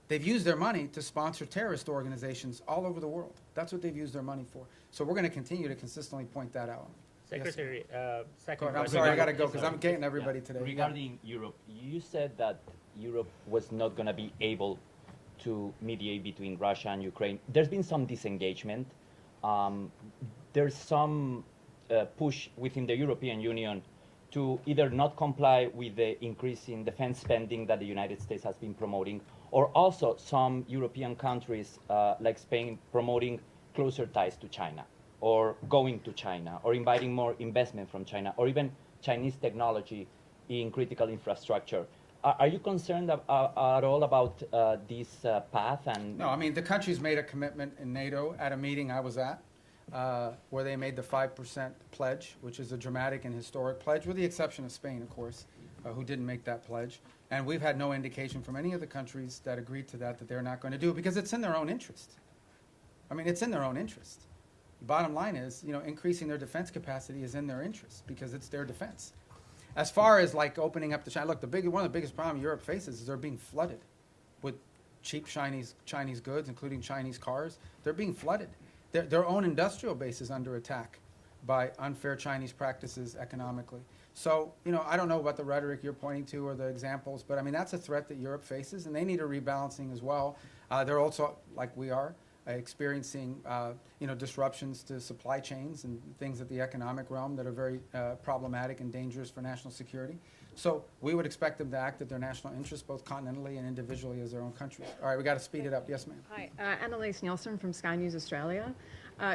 They've used their money to sponsor terrorist organizations all over the world. That's what they've used their money for. So we're going to continue to consistently point that out. Secretary, second. I'm sorry, I got to go because I'm getting everybody today. Regarding Europe, you said that Europe was not going to be able to mediate between Russia and Ukraine. There's been some disengagement. There's some push within the European Union to either not comply with the increase in defense spending that the United States has been promoting, or also some European countries like Spain promoting closer ties to China or going to China, or inviting more investment from China, or even Chinese technology in critical infrastructure. Are you concerned at all about this path? And No, I mean, the country's made a commitment in NATO at a meeting I was at, where they made the 5% pledge, which is a dramatic and historic pledge, with the exception of Spain, of course, who didn't make that pledge. And we've had no indication from any of the countries that agreed to that they're not going to do it, because it's in their own interest. I mean, it's in their own interest. Bottom line is, increasing their defense capacity is in their interest, because it's their defense. As far as like opening up to China, look, one of the biggest problems Europe faces is they're being flooded with cheap Chinese goods, including Chinese cars. They're being flooded. Their own industrial base is under attack by unfair Chinese practices economically. So, I don't know about the rhetoric you're pointing to or the examples, but I mean, that's a threat that Europe faces, and they need a rebalancing as well. They're also, like we are, experiencing disruptions to supply chains and things at the economic realm that are very problematic and dangerous for national security. So we would expect them to act at their national interests, both continentally and individually as their own countries. All right, we got to speed it up. Yes, ma'am. Hi, Annalise Nielsen from Sky News Australia.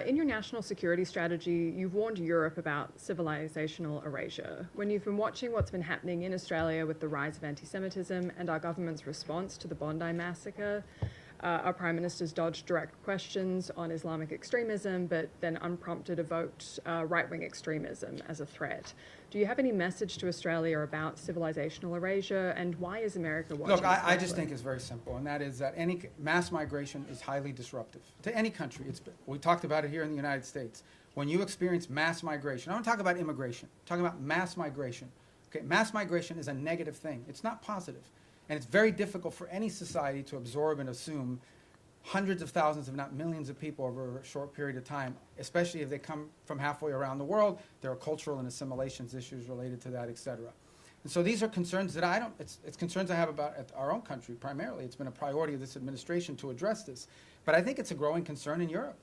In your national security strategy, you've warned Europe about civilizational erasure. When you've been watching what's been happening in Australia with the rise of anti-Semitism and our government's response to the Bondi massacre, our Prime Minister's dodged direct questions on Islamic extremism, but then unprompted evoked right-wing extremism as a threat. Do you have any message to Australia about civilizational erasure, and why is America watching? Look, I just think it's very simple, and that is that any mass migration is highly disruptive to any country. We talked about it here in the United States. When you experience mass migration, I don't talk about immigration, I'm talking about mass migration. Okay, mass migration is a negative thing. It's not positive. And it's very difficult for any society to absorb and assume hundreds of thousands, if not millions of people over a short period of time, especially if they come from halfway around the world. There are cultural and assimilations issues related to that, et cetera. And so these are concerns that it's concerns I have about our own country primarily. It's been a priority of this administration to address this. But I think it's a growing concern in Europe.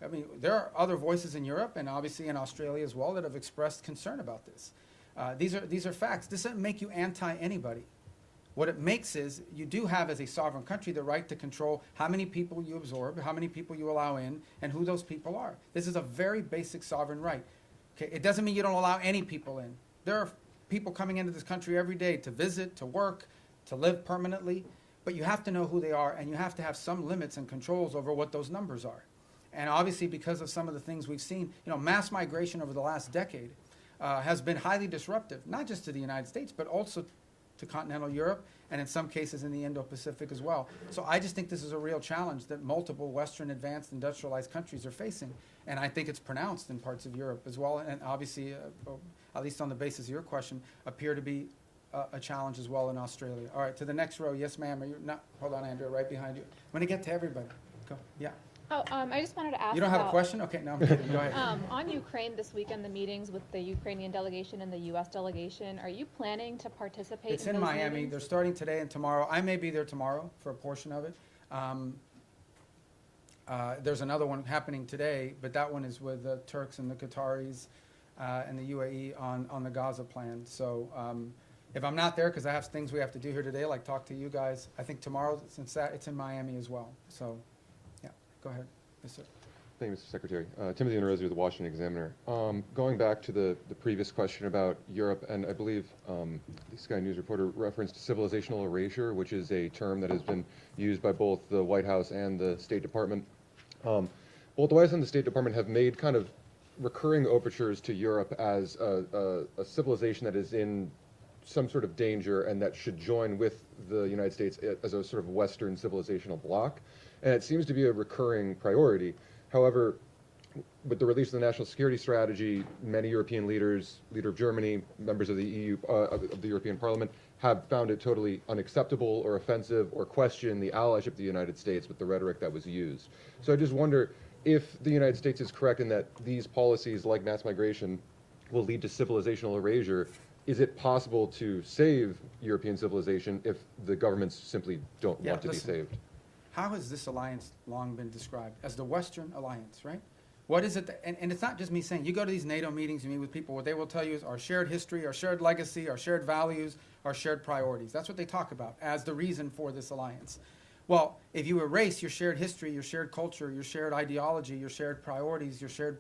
I mean, there are other voices in Europe and obviously in Australia as well that have expressed concern about this. These are facts. This doesn't make you anti-anybody. What it makes is you do have, as a sovereign country, the right to control how many people you absorb, how many people you allow in, and who those people are. This is a very basic sovereign right. Okay? It doesn't mean you don't allow any people in. There are people coming into this country every day to visit, to work, to live permanently, but you have to know who they are, and you have to have some limits and controls over what those numbers are. And obviously, because of some of the things we've seen, mass migration over the last decade has been highly disruptive, not just to the United States, but also to continental Europe, and in some cases in the Indo-Pacific as well. So I just think this is a real challenge that multiple Western advanced industrialized countries are facing, and I think it's pronounced in parts of Europe as well, and obviously, at least on the basis of your question, appear to be a challenge as well in Australia. All right, to the next row. Yes, ma'am. Are you not? Hold on, Andrea, right behind you. I'm going to get to everybody. Go. Yeah. Oh, I just wanted to ask. You don't have a question? Okay, no, I'm kidding. Go ahead. On Ukraine this weekend, the meetings with the Ukrainian delegation and the U.S. delegation, are you planning to participate It's in in those Miami. meetings? They're starting today and tomorrow. I may be there tomorrow for a portion of it. There's another one happening today, but that one is with the Turks and the Qataris and the UAE on the Gaza plan. So if I'm not there, because I have things we have to do here today, like talk to you guys, I think tomorrow, since that, it's in Miami as well. So, yeah, go ahead. Yes, sir. Thank you, Mr. Secretary. Timothy Interosi with the Washington Examiner. Going back to the previous question about Europe, and I believe the Sky News reporter referenced civilizational erasure, which is a term that has been used by both the White House and the State Department. Both the White House and the State Department have made kind of recurring overtures to Europe as a civilization that is in some sort of danger and that should join with the United States as a sort of Western civilizational bloc. And it seems to be a recurring priority. However, with the release of the National Security Strategy, many European leaders, leader of Germany, members of the EU, of the European Parliament, have found it totally unacceptable or offensive or question the allyship of the United States with the rhetoric that was used. So I just wonder if the United States is correct in that these policies, like mass migration, will lead to civilizational erasure. Is it possible to save European civilization if the governments simply don't want to be saved? How has this alliance long been described? As the Western alliance, right? What is it? And it's not just me saying, you go to these NATO meetings, you meet with people, what they will tell you is our shared history, our shared legacy, our shared values, our shared priorities. That's what they talk about as the reason for this alliance. Well, if you erase your shared history, your shared culture, your shared ideology, your shared priorities, your shared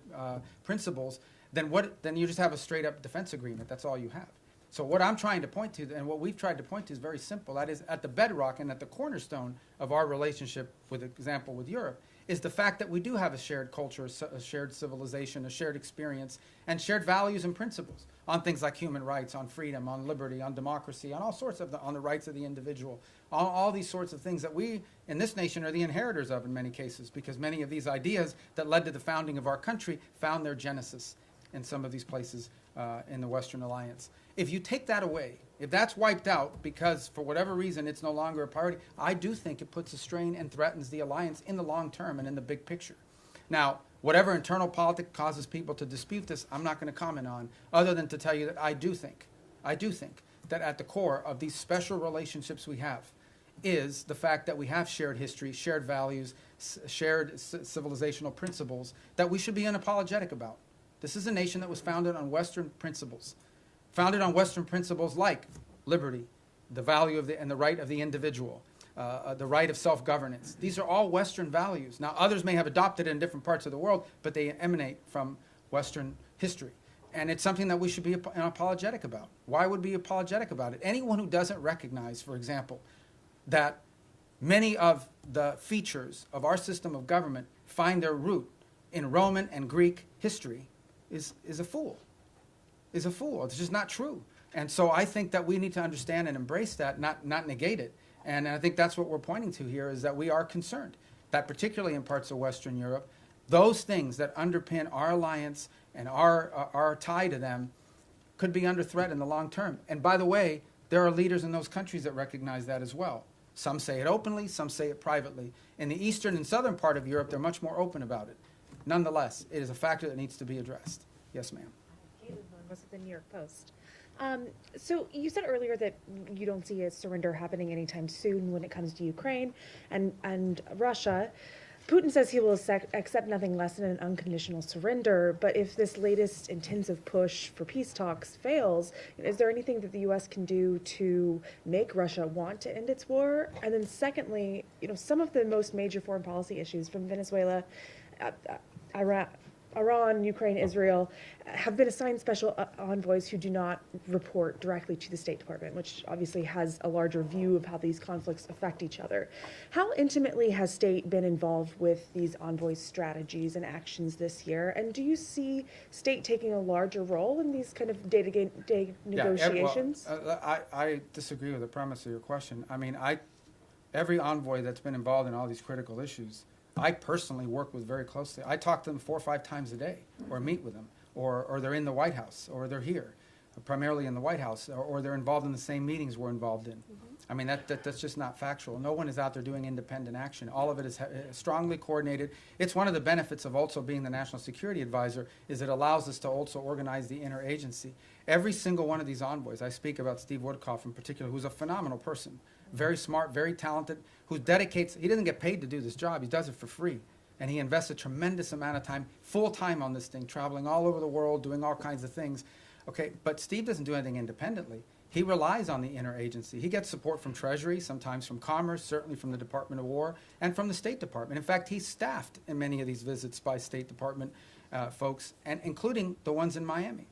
principles, then you just have a straight-up defense agreement. That's all you have. So what I'm trying to point to, and what we've tried to point to, is very simple. That is, at the bedrock and at the cornerstone of our relationship, with example with Europe, is the fact that we do have a shared culture, a shared civilization, a shared experience, and shared values and principles on things like human rights, on freedom, on liberty, on democracy, on all sorts of on the rights of the individual, on all these sorts of things that we in this nation are the inheritors of in many cases, because many of these ideas that led to the founding of our country found their genesis in some of these places in the Western Alliance. If you take that away, if that's wiped out because for whatever reason it's no longer a priority, I do think it puts a strain and threatens the alliance in the long term and in the big picture. Now, whatever internal politics causes people to dispute this, I'm not going to comment on, other than to tell you that I do think that at the core of these special relationships we have is the fact that we have shared history, shared values, shared civilizational principles that we should be unapologetic about. This is a nation that was founded on Western principles. Founded on Western principles like liberty, the value of and the right of the individual, the right of self-governance. These are all Western values. Now, others may have adopted it in different parts of the world, but they emanate from Western history. And it's something that we should be unapologetic about. Why would we be apologetic about it? Anyone who doesn't recognize, for example, that many of the features of our system of government find their root in Roman and Greek history is a fool. Is a fool. It's just not true. And so I think that we need to understand and embrace that, not negate it. And I think that's what we're pointing to here, is that we are concerned that particularly in parts of Western Europe, those things that underpin our alliance and our tie to them could be under threat in the long term. And by the way, there are leaders in those countries that recognize that as well. Some say it openly, some say it privately. In the eastern and southern part of Europe, they're much more open about it. Nonetheless, it is a factor that needs to be addressed. Yes, ma'am. Was it the New York Post? So you said earlier that you don't see a surrender happening anytime soon when it comes to Ukraine and Russia. Putin says he will accept nothing less than an unconditional surrender, but if this latest intensive push for peace talks fails, is there anything that the U.S. can do to make Russia want to end its war? And then secondly, some of the most major foreign policy issues from Venezuela, Iran, Ukraine, Israel, have been assigned special envoys who do not report directly to the State Department, which obviously has a larger view of how these conflicts affect each other. How intimately has State been involved with these envoys' strategies and actions this year? And do you see State taking a larger role in these kind of day-to-day negotiations? I disagree with the premise of your question. I mean, every envoy that's been involved in all these critical issues, I personally work with very closely. I talk to them 4 or 5 times a day, or meet with them, or they're in the White House, or they're here, primarily in the White House, or they're involved in the same meetings we're involved in. I mean, that's just not factual. No one is out there doing independent action. All of it is strongly coordinated. It's one of the benefits of also being the National Security Advisor, is it allows us to also organize the interagency. Every single one of these envoys, I speak about Steve Woodcock in particular, who's a phenomenal person, very smart, very talented, who dedicates, he doesn't get paid to do this job, he does it for free. And he invests a tremendous amount of time, full time on this thing, traveling all over the world, doing all kinds of things. Okay, but Steve doesn't do anything independently. He relies on the interagency. He gets support from Treasury, sometimes from Commerce, certainly from the Department of War, and from the State Department. In fact, he's staffed in many of these visits by State Department folks, and including the ones in Miami.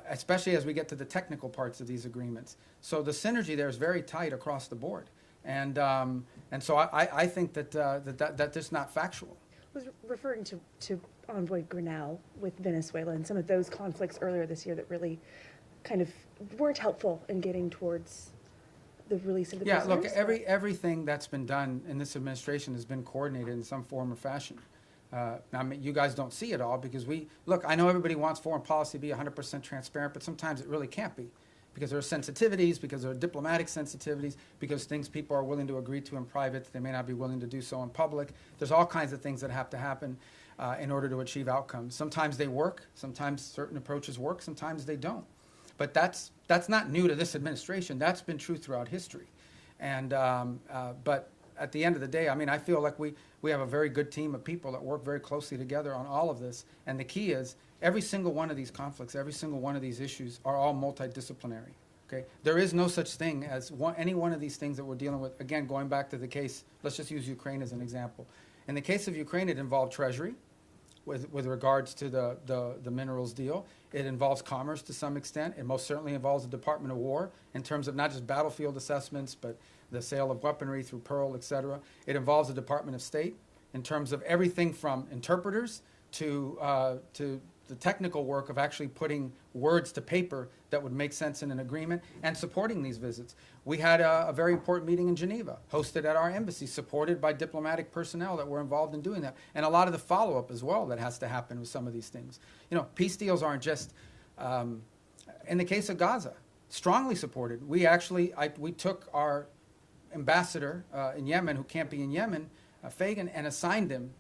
Especially as we get to the technical parts of these agreements. So the synergy there is very tight across the board. And so I think that that's not factual. I was referring to Envoy Grinnell with Venezuela and some of those conflicts earlier this year that really kind of weren't helpful in getting towards the release of the prisoners. Yeah, look, everything that's been done in this administration has been coordinated in some form or fashion. I mean, you guys don't see it all because I know everybody wants foreign policy to be 100% transparent, but sometimes it really can't be because there are sensitivities, because there are diplomatic sensitivities, because things people are willing to agree to in private, they may not be willing to do so in public. There's all kinds of things that have to happen in order to achieve outcomes. Sometimes they work, sometimes certain approaches work, sometimes they don't. But that's not new to this administration. That's been true throughout history. And but at the end of the day, I mean, I feel like we have a very good team of people that work very closely together on all of this. And the key is every single one of these conflicts, every single one of these issues are all multidisciplinary. Okay? There is no such thing as any one of these things that we're dealing with. Again, going back to the case, let's just use Ukraine as an example. In the case of Ukraine, it involved Treasury with regards to the minerals deal. It involves commerce to some extent. It most certainly involves the Department of War in terms of not just battlefield assessments, but the sale of weaponry through Pearl, et cetera. It involves the Department of State in terms of everything from interpreters to the technical work of actually putting words to paper that would make sense in an agreement and supporting these visits. We had a very important meeting in Geneva, hosted at our embassy, supported by diplomatic personnel that were involved in doing that, and a lot of the follow-up as well that has to happen with some of these things. You know, peace deals aren't just, in the case of Gaza, strongly supported. We actually, we took our ambassador in Yemen, who can't be in Yemen, Fagan, and assigned him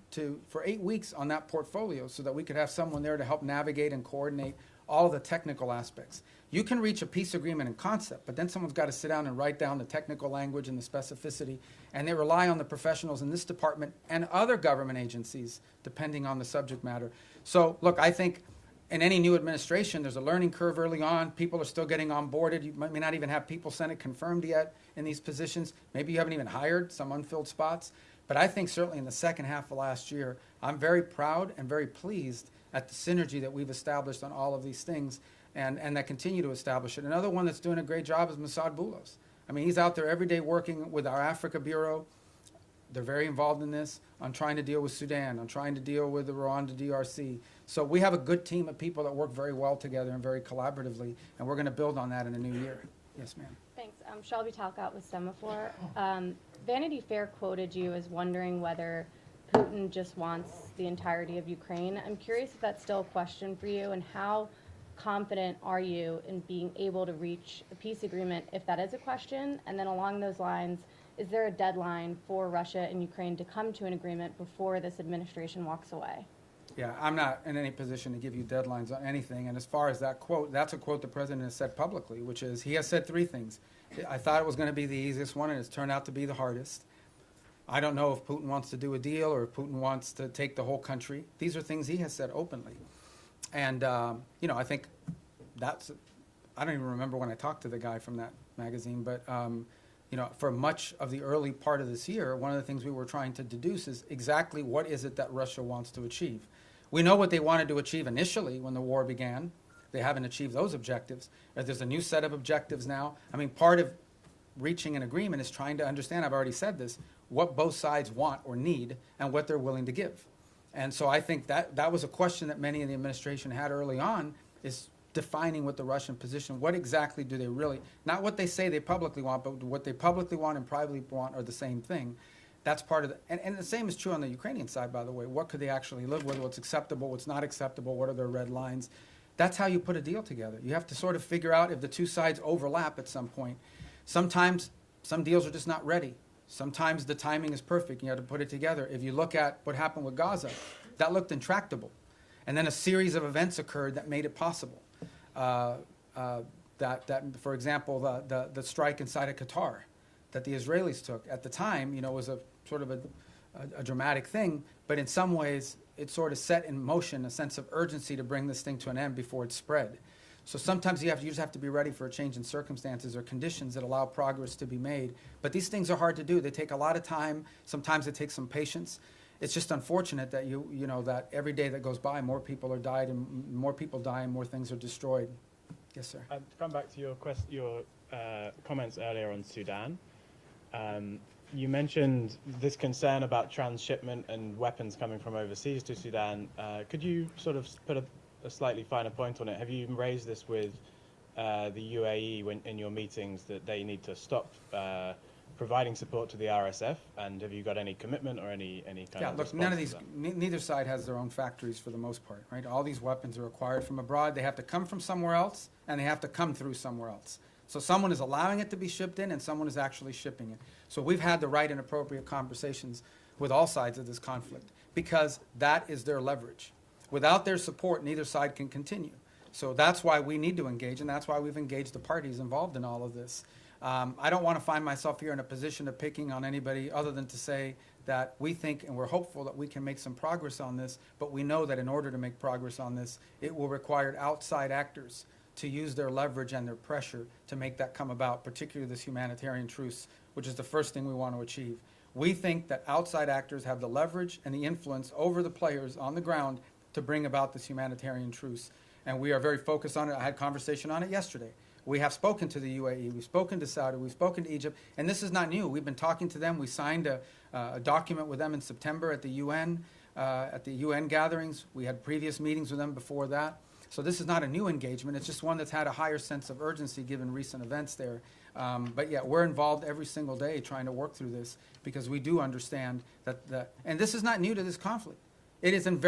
for 8 weeks on that portfolio so that we could have someone there to help navigate and coordinate all of the technical aspects. You can reach a peace agreement in concept, but then someone's got to sit down and write down the technical language and the specificity, and they rely on the professionals in this department and other government agencies, depending on the subject matter. So, look, I think in any new administration, there's a learning curve early on. People are still getting onboarded. You may not even have people Senate confirmed yet in these positions. Maybe you haven't even hired some unfilled spots. But I think certainly in the second half of last year, I'm very proud and very pleased at the synergy that we've established on all of these things and that continue to establish it. Another one that's doing a great job is Masad Boulos. I mean, he's out there every day working with our Africa Bureau. They're very involved in this, on trying to deal with Sudan, on trying to deal with the Rwanda DRC. So we have a good team of people that work very well together and very collaboratively, and we're going to build on that in the new year. Yes, ma'am. Thanks. Shelby Talcott with Semaphore. Vanity Fair quoted you as wondering whether Putin just wants the entirety of Ukraine. I'm curious if that's still a question for you, and how confident are you in being able to reach a peace agreement if that is a question? And then along those lines, is there a deadline for Russia and Ukraine to come to an agreement before this administration walks away? Yeah, I'm not in any position to give you deadlines on anything. And as far as that quote, that's a quote the president has said publicly, which is, he has said 3 things. I thought it was going to be the easiest one, and it's turned out to be the hardest. I don't know if Putin wants to do a deal or if Putin wants to take the whole country. These are things he has said openly. And, you know, I think that's, I don't even remember when I talked to the guy from that magazine, but, you know, for much of the early part of this year, one of the things we were trying to deduce is exactly what is it that Russia wants to achieve. We know what they wanted to achieve initially when the war began. They haven't achieved those objectives. There's a new set of objectives now. I mean, part of reaching an agreement is trying to understand, I've already said this, what both sides want or need and what they're willing to give. And so I think that was a question that many in the administration had early on, is defining what the Russian position, what exactly do they really, not what they say they publicly want, but what they publicly want and privately want are the same thing. That's part of the, and the same is true on the Ukrainian side, by the way. What could they actually live with? What's acceptable? What's not acceptable? What are their red lines? That's how you put a deal together. You have to sort of figure out if the two sides overlap at some point. Sometimes some deals are just not ready. Sometimes the timing is perfect. You have to put it together. If you look at what happened with Gaza, that looked intractable. And then a series of events occurred that made it possible. For example, the strike inside of Qatar that the Israelis took at the time, you know, was a sort of a dramatic thing, but in some ways it sort of set in motion a sense of urgency to bring this thing to an end before it spread. So sometimes you just have to be ready for a change in circumstances or conditions that allow progress to be made. But these things are hard to do. They take a lot of time. Sometimes it takes some patience. It's just unfortunate that you know that every day that goes by, more people are died and more people die and more things are destroyed. Yes, sir. To come back to your comments earlier on Sudan, you mentioned this concern about transshipment and weapons coming from overseas to Sudan. Could you sort of put a slightly finer point on it? Have you raised this with the UAE in your meetings that they need to stop providing support to the RSF? And have you got any commitment or any kind of look, response none of to these, that? neither side has their own factories for the most part, right? All these weapons are acquired from abroad. They have to come from somewhere else, and they have to come through somewhere else. So someone is allowing it to be shipped in, and someone is actually shipping it. So we've had the right and appropriate conversations with all sides of this conflict, because that is their leverage. Without their support, neither side can continue. So that's why we need to engage, and that's why we've engaged the parties involved in all of this. I don't want to find myself here in a position of picking on anybody other than to say that we think and we're hopeful that we can make some progress on this, but we know that in order to make progress on this, it will require outside actors to use their leverage and their pressure to make that come about, particularly this humanitarian truce, which is the first thing we want to achieve. We think that outside actors have the leverage and the influence over the players on the ground to bring about this humanitarian truce. And we are very focused on it. I had conversation on it yesterday. We have spoken to the UAE, we've spoken to Saudi, we've spoken to Egypt, and this is not new. We've been talking to them. We signed a document with them in September at the UN gatherings. We had previous meetings with them before that. So this is not a new engagement. It's just one that's had a higher sense of urgency given recent events there. But yeah, we're involved every single day trying to work through this because we do understand and this is not new to this conflict. It is in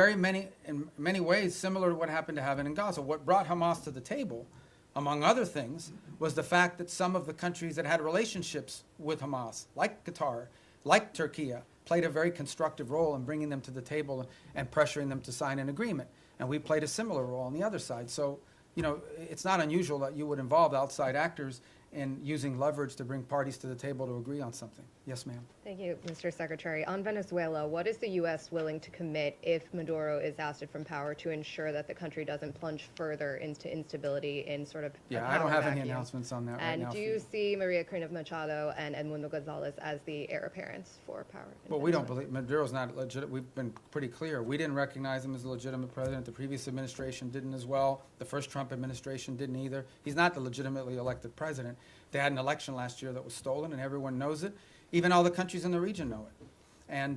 many ways similar to what happened to Haven in Gaza. What brought Hamas to the table, among other things, was the fact that some of the countries that had relationships with Hamas, like Qatar, like Turkey, played a very constructive role in bringing them to the table and pressuring them to sign an agreement. And we played a similar role on the other side. So, you know, it's not unusual that you would involve outside actors in using leverage to bring parties to the table to agree on something. Yes, ma'am. Thank you, Mr. Secretary. On Venezuela, what is the U.S. willing to commit if Maduro is ousted from power to ensure that the country doesn't plunge further into instability in sort of a Yeah, power I don't have any vacuum? announcements on that right And now. do you see Maria Corina Machado and Edmundo Gonzalez as the heir apparents for power? in Well, we don't Venezuela? believe Maduro's not legit. We've been pretty clear. We didn't recognize him as a legitimate president. The previous administration didn't as well. The first Trump administration didn't either. He's not the legitimately elected president. They had an election last year that was stolen, and everyone knows it. Even all the countries in the region know it. And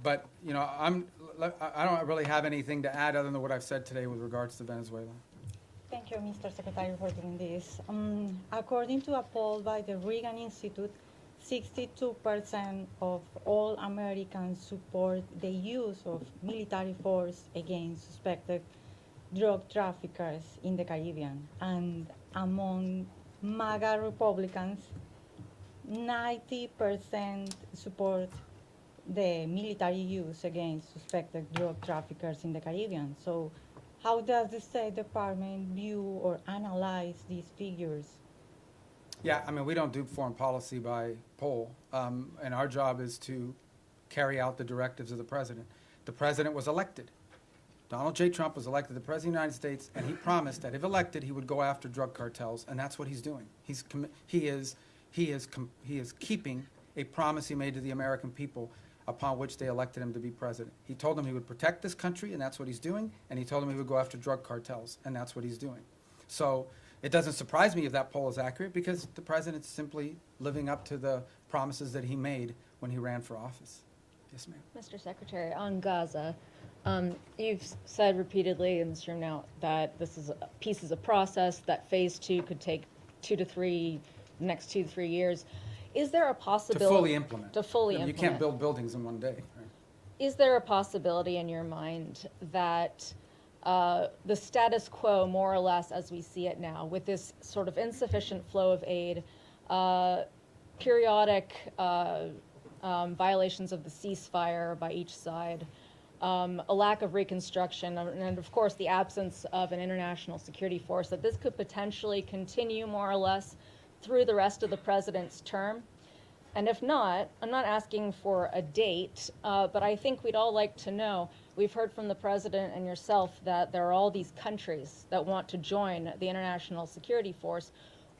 but you know, I don't really have anything to add other than what I've said today with regards to Venezuela. Thank you, Mr. Secretary, for doing this. According to a poll by the Reagan Institute, 62% of all Americans support the use of military force against suspected drug traffickers in the Caribbean. And among MAGA Republicans, 90% support the military use against suspected drug traffickers in the Caribbean. So how does the State Department view or analyze these figures? Yeah, I mean, we don't do foreign policy by poll, and our job is to carry out the directives of the president. The president was elected. Donald J. Trump was elected the President of the United States, and he promised that if elected, he would go after drug cartels, and that's what he's doing. He is keeping a promise he made to the American people upon which they elected him to be president. He told them he would protect this country, and that's what he's doing, and he told them he would go after drug cartels, and that's what he's doing. So it doesn't surprise me if that poll is accurate because the president's simply living up to the promises that he made when he ran for office. Yes, ma'am. Mr. Secretary, on Gaza, you've said repeatedly in this room now that this is peace is a process, that phase 2 could take next 2 to 3 years. Is there a possibility To fully implement. To fully I mean, implement. you can't build buildings in one day. Right? Is there a possibility in your mind that the status quo, more or less as we see it now, with this sort of insufficient flow of aid, periodic violations of the ceasefire by each side, a lack of reconstruction, and of course the absence of an international security force, that this could potentially continue more or less through the rest of the president's term? And if not, I'm not asking for a date, but I think we'd all like to know. We've heard from the president and yourself that there are all these countries that want to join the international security force.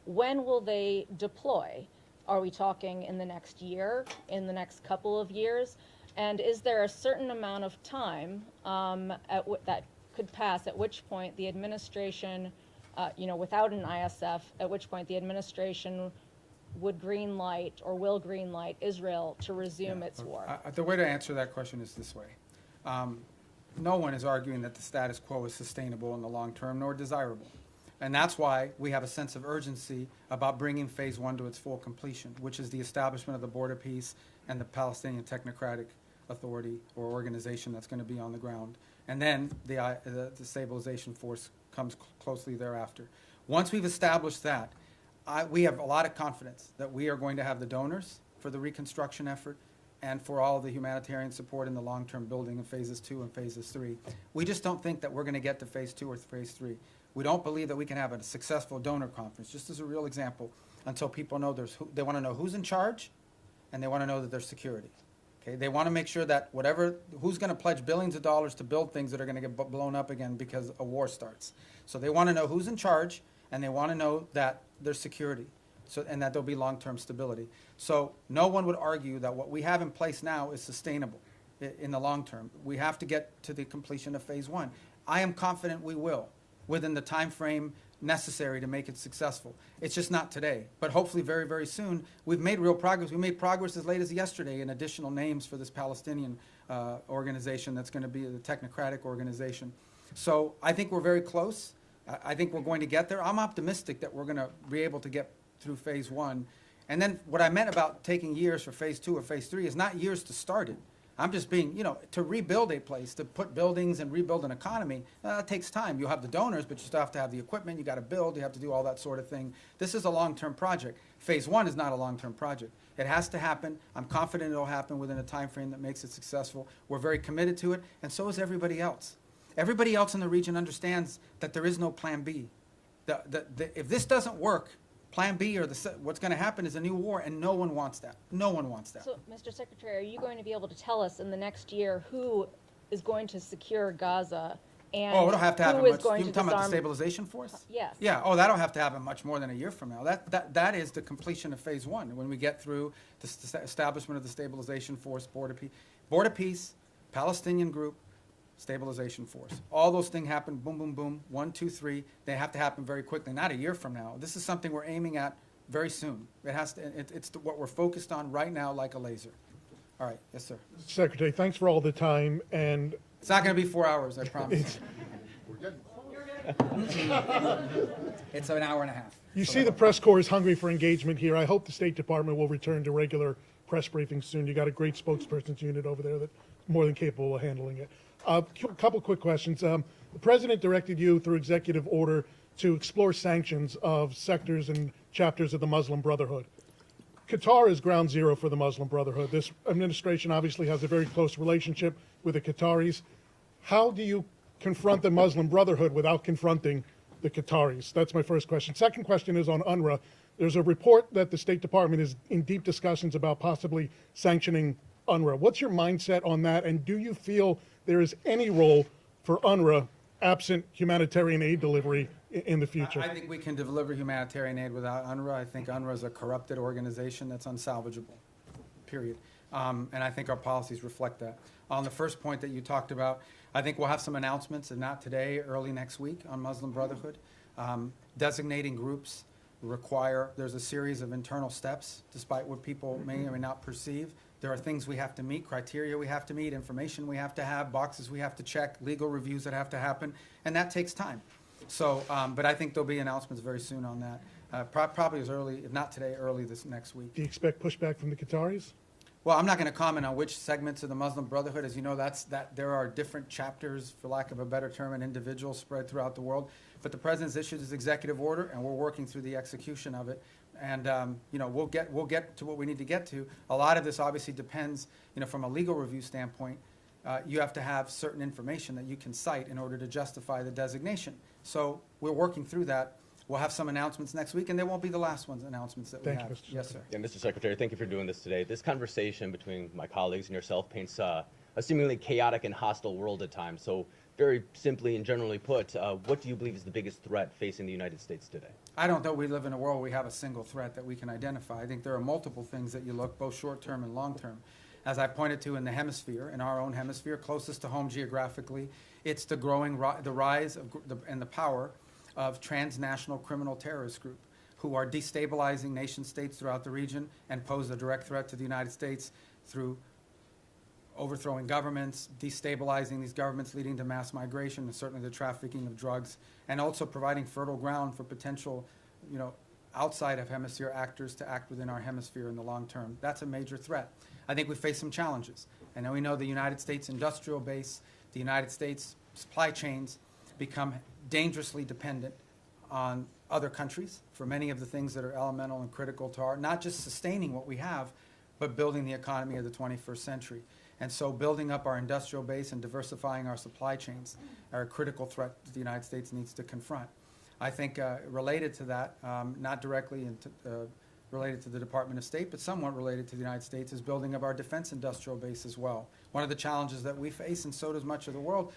When will they deploy? Are we talking in the next year, in the next couple of years? And is there a certain amount of time that could pass at which point the administration, without an ISF, at which point the administration would green light or will green light Israel to resume its war? The way to answer that question is this way. No one is arguing that the status quo is sustainable in the long term nor desirable. And that's why we have a sense of urgency about bringing phase 1 to its full completion, which is the establishment of the border peace and the Palestinian Technocratic Authority or organization that's going to be on the ground. And then the stabilization force comes closely thereafter. Once we've established that, we have a lot of confidence that we are going to have the donors for the reconstruction effort and for all of the humanitarian support in the long-term building of phases 2 and phases 3. We just don't think that we're going to get to phase 2 or phase 3. We don't believe that we can have a successful donor conference, just as a real example, until people know they want to know who's in charge, and they want to know that there's security. Okay, they want to make sure that who's going to pledge billions of dollars to build things that are going to get blown up again because a war starts. So they want to know who's in charge, and they want to know that there's security, and that there'll be long-term stability. So no one would argue that what we have in place now is sustainable in the long term. We have to get to the completion of phase one. I am confident we will, within the time frame necessary to make it successful. It's just not today, but hopefully very, very soon. We've made real progress. We made progress as late as yesterday in additional names for this Palestinian organization that's going to be the technocratic organization. So I think we're very close. I think we're going to get there. I'm optimistic that we're going to be able to get through phase one. And then what I meant about taking years for phase two or phase three is not years to start it. I'm just being, to rebuild a place, to put buildings and rebuild an economy, that takes time. You'll have the donors, but you still have to have the equipment. You got to build. You have to do all that sort of thing. This is a long-term project. Phase one is not a long-term project. It has to happen. I'm confident it'll happen within a time frame that makes it successful. We're very committed to it, and so is everybody else. Everybody else in the region understands that there is no plan B. If this doesn't work, plan B or what's going to happen is a new war, and no one wants that. No one wants that. So, Mr. Secretary, are you going to be able to tell us in the next year who is going to secure Gaza and it'll have to happen who is much. going You're to talking about the disarm? stabilization force? Yes. Yeah. That'll have to happen much more than a year from now. That is the completion of phase one. When we get through the establishment of the stabilization force, Board of Peace, Palestinian group, stabilization force. All those things happen, boom, boom, boom, 1, 2, 3. They have to happen very quickly, not a year from now. This is something we're aiming at very soon. It has to. It's what we're focused on right now, like a laser. All right, yes, sir. Secretary, thanks for all the time, and it's not going to be 4 hours, I promise. It's an hour and a half. You see, the press corps is hungry for engagement here. I hope the State Department will return to regular press briefings soon. You got a great spokesperson's unit over there that's more than capable of handling it. A couple quick questions. The President directed you through executive order to explore sanctions of sectors and chapters of the Muslim Brotherhood. Qatar is ground zero for the Muslim Brotherhood. This administration obviously has a very close relationship with the Qataris. How do you confront the Muslim Brotherhood without confronting the Qataris? That's my first question. Second question is on UNRWA. There's a report that the State Department is in deep discussions about possibly sanctioning UNRWA. What's your mindset on that, and do you feel there is any role for UNRWA absent humanitarian aid delivery in the future? I think we can deliver humanitarian aid without UNRWA. I think UNRWA is a corrupted organization that's unsalvageable, period. And I think our policies reflect that. On the first point that you talked about, I think we'll have some announcements, and not today, early next week, on Muslim Brotherhood. Designating groups there's a series of internal steps, despite what people may or may not perceive. There are things we have to meet, criteria we have to meet, information we have to have, boxes we have to check, legal reviews that have to happen, and that takes time. So, but I think there'll be announcements very soon on that, probably as early, if not today, early this next week. Do you expect pushback from the Qataris? Well, I'm not going to comment on which segments of the Muslim Brotherhood. As you know, there are different chapters, for lack of a better term, and individuals spread throughout the world. But the President's issued his executive order, and we're working through the execution of it. And we'll get to what we need to get to. A lot of this obviously depends, from a legal review standpoint. You have to have certain information that you can cite in order to justify the designation. So we're working through that. We'll have some announcements next week, and they won't be the last announcements that we have. Thank you, Yes, sir. Yeah, Mr. Secretary, thank you for doing this today. This conversation between my colleagues and yourself paints a seemingly chaotic and hostile world at times. So very simply and generally put, what do you believe is the biggest threat facing the United States today? I don't know we live in a world where we have a single threat that we can identify. I think there are multiple things that you look, both short-term and long-term. As I pointed to in the hemisphere, in our own hemisphere, closest to home geographically, it's the rise and the power of transnational criminal terrorist group who are destabilizing nation states throughout the region and pose a direct threat to the United States through overthrowing governments, destabilizing these governments, leading to mass migration, and certainly the trafficking of drugs, and also providing fertile ground for potential, outside of hemisphere actors to act within our hemisphere in the long term. That's a major threat. I think we face some challenges. And we know the United States industrial base, the United States supply chains become dangerously dependent on other countries for many of the things that are elemental and critical to not just sustaining what we have, but building the economy of the 21st century. And so building up our industrial base and diversifying our supply chains are a critical threat that the United States needs to confront. I think related to that, not directly related to the Department of State, but somewhat related to the United States, is building of our defense industrial base as well. One of the challenges that we face, and so does much of the world,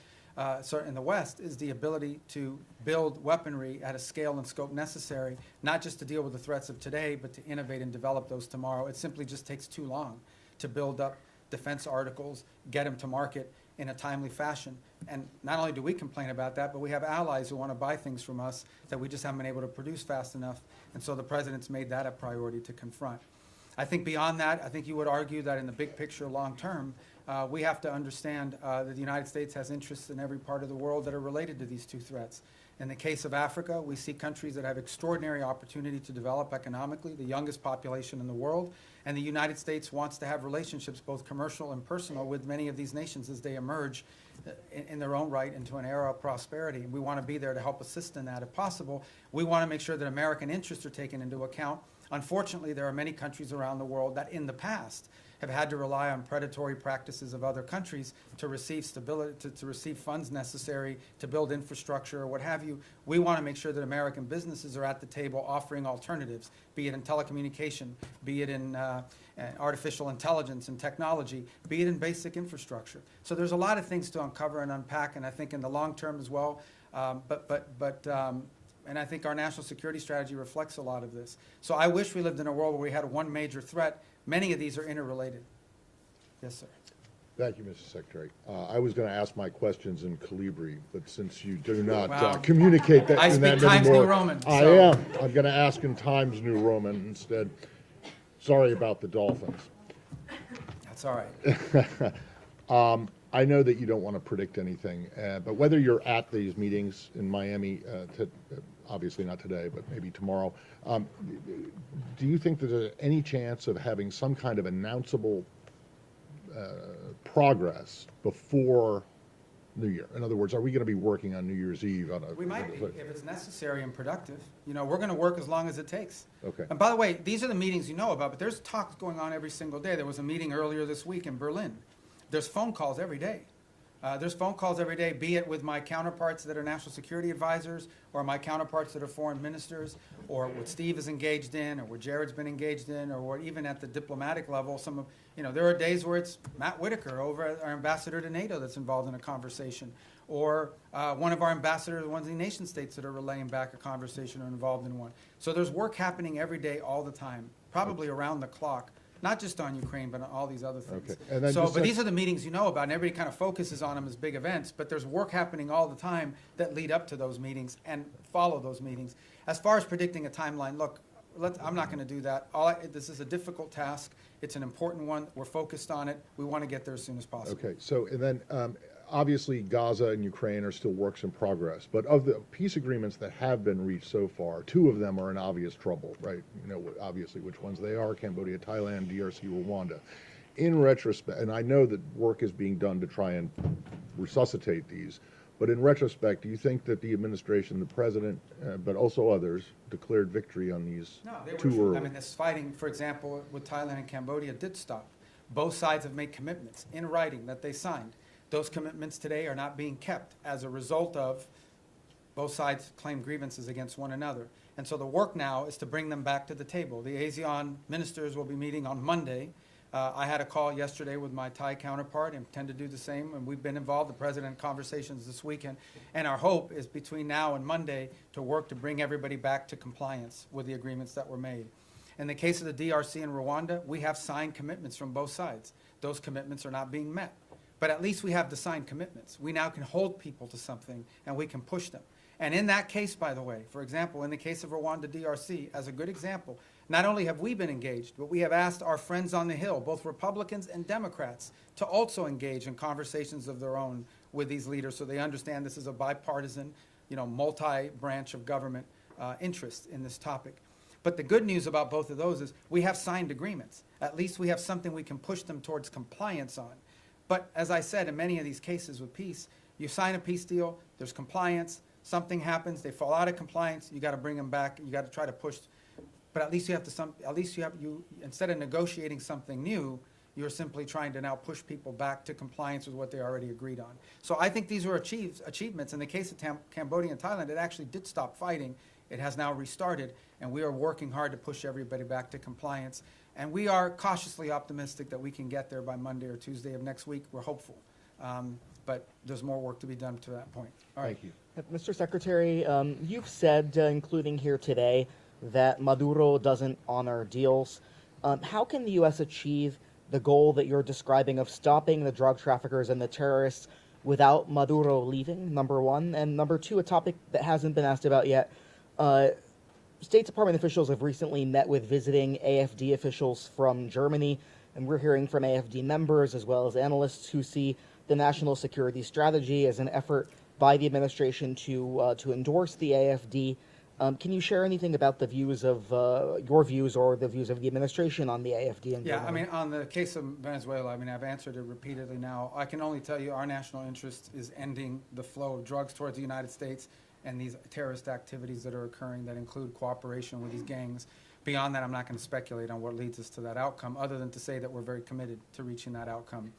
in the West, is the ability to build weaponry at a scale and scope necessary, not just to deal with the threats of today, but to innovate and develop those tomorrow. It simply just takes too long to build up defense articles, get them to market in a timely fashion. And not only do we complain about that, but we have allies who want to buy things from us that we just haven't been able to produce fast enough. And so the president's made that a priority to confront. I think beyond that, I think you would argue that in the big picture, long term, we have to understand that the United States has interests in every part of the world that are related to these two threats. In the case of Africa, we see countries that have extraordinary opportunity to develop economically, the youngest population in the world, and the United States wants to have relationships, both commercial and personal, with many of these nations as they emerge in their own right into an era of prosperity. We want to be there to help assist in that if possible. We want to make sure that American interests are taken into account. Unfortunately, there are many countries around the world that in the past have had to rely on predatory practices of other countries to receive stability, to receive funds necessary to build infrastructure or what have you. We want to make sure that American businesses are at the table offering alternatives, be it in telecommunication, be it in artificial intelligence and technology, be it in basic infrastructure. So there's a lot of things to uncover and unpack, and I think in the long term as well. And I think our national security strategy reflects a lot of this. So I wish we lived in a world where we had one major threat. Many of these are interrelated. Yes, sir. Thank you, Mr. Secretary. I was going to ask my questions in Calibri, but since you do not communicate that I in speak that Times anymore, New Roman. I am. I'm going to ask in Times New Roman instead. Sorry about the Dolphins. That's all right. I know that you don't want to predict anything, but whether you're at these meetings in Miami, obviously not today, but maybe tomorrow, do you think that there's any chance of having some kind of announceable progress before New Year? In other words, are we going to be working on New Year's Eve? We might be, if it's necessary and productive. You know, we're going to work as long as it takes. Okay. And by the way, these are the meetings you know about, but there's talks going on every single day. There was a meeting earlier this week in Berlin. There's phone calls every day. There's phone calls every day, be it with my counterparts that are national security advisors, or my counterparts that are foreign ministers, or what Steve is engaged in, or what Jared's been engaged in, or what even at the diplomatic level, there are days where it's Matt Whitaker, our ambassador to NATO, that's involved in a conversation, or one of our ambassadors, one of the nation states that are relaying back a conversation or involved in one. So there's work happening every day, all the time, probably around the clock. Not just on Ukraine, but on all these other things. Okay. And then but these are the meetings you know about, and everybody kind of focuses on them as big events, but there's work happening all the time that lead up to those meetings and follow those meetings. As far as predicting a timeline, look, I'm not going to do that. This is a difficult task. It's an important one. We're focused on it. We want to get there as soon as possible. Okay, so and then obviously Gaza and Ukraine are still works in progress, but of the peace agreements that have been reached so far, two of them are in obvious trouble, right? You know, obviously which ones they are: Cambodia, Thailand, DRC, Rwanda. In retrospect, and I know that work is being done to try and resuscitate these, but in retrospect, do you think that the administration, the president, but also others, declared victory on these too early? I mean, this fighting, for example, with Thailand and Cambodia did stop. Both sides have made commitments in writing that they signed. Those commitments today are not being kept as a result of both sides claim grievances against one another. And so the work now is to bring them back to the table. The ASEAN ministers will be meeting on Monday. I had a call yesterday with my Thai counterpart and intend to do the same, and we've been involved, the president, in conversations this weekend. And our hope is between now and Monday to work to bring everybody back to compliance with the agreements that were made. In the case of the DRC and Rwanda, we have signed commitments from both sides. Those commitments are not being met. But at least we have the signed commitments. We now can hold people to something, and we can push them. And in that case, by the way, for example, in the case of Rwanda DRC, as a good example, not only have we been engaged, but we have asked our friends on the Hill, both Republicans and Democrats, to also engage in conversations of their own with these leaders so they understand this is a bipartisan, multi-branch of government interest in this topic. But the good news about both of those is we have signed agreements. At least we have something we can push them towards compliance on. But as I said, in many of these cases with peace, you sign a peace deal, there's compliance, something happens, they fall out of compliance, you got to bring them back, you got to try to push. But at least instead of negotiating something new, you're simply trying to now push people back to compliance with what they already agreed on. So I think these were achievements. In the case of Cambodia and Thailand, it actually did stop fighting It has now restarted, and we are working hard to push everybody back to compliance. And we are cautiously optimistic that we can get there by Monday or Tuesday of next week. We're hopeful. But there's more work to be done to that point. All right. Thank you. Mr. Secretary, you've said, including here today, that Maduro doesn't honor deals. How can the U.S. achieve the goal that you're describing of stopping the drug traffickers and the terrorists without Maduro leaving, number one? And number two, a topic that hasn't been asked about yet, State Department officials have recently met with visiting AFD officials from Germany, and we're hearing from AFD members as well as analysts who see the national security strategy as an effort by the administration to endorse the AFD. Can you share anything about the views of your views or the views of the administration on the AFD in Germany? Yeah, I mean, on the case of Venezuela, I mean, I've answered it repeatedly now. I can only tell you our national interest is ending the flow of drugs towards the United States and these terrorist activities that are occurring that include cooperation with these gangs. Beyond that, I'm not going to speculate on what leads us to that outcome, other than to say that we're very committed to reaching that outcome.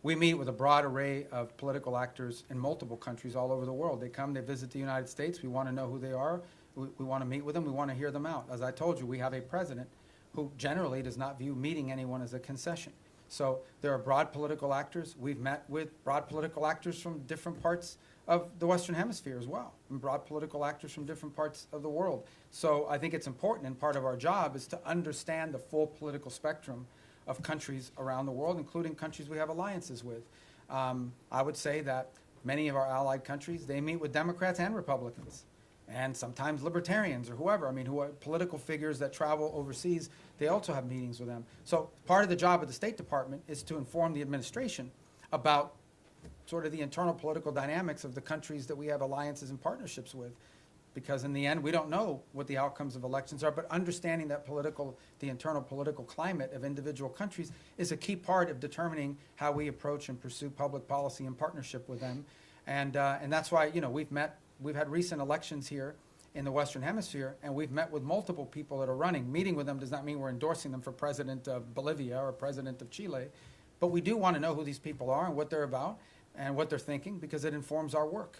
We meet with a broad array of political actors in multiple countries all over the world. They come, they visit the United States. We want to know who they are. We want to meet with them. We want to hear them out. As I told you, we have a president who generally does not view meeting anyone as a concession. So there are broad political actors. We've met with broad political actors from different parts of the Western Hemisphere as well, and broad political actors from different parts of the world. So I think it's important, and part of our job is to understand the full political spectrum of countries around the world, including countries we have alliances with. I would say that many of our allied countries, they meet with Democrats and Republicans, and sometimes libertarians or whoever. I mean, who are political figures that travel overseas, they also have meetings with them. So part of the job of the State Department is to inform the administration about sort of the internal political dynamics of the countries that we have alliances and partnerships with. Because in the end, we don't know what the outcomes of elections are, but understanding that the internal political climate of individual countries is a key part of determining how we approach and pursue public policy in partnership with them. And that's why, you know, we've had recent elections here in the Western Hemisphere, and we've met with multiple people that are running. Meeting with them does not mean we're endorsing them for president of Bolivia or president of Chile, but we do want to know who these people are and what they're about and what they're thinking, because it informs our work.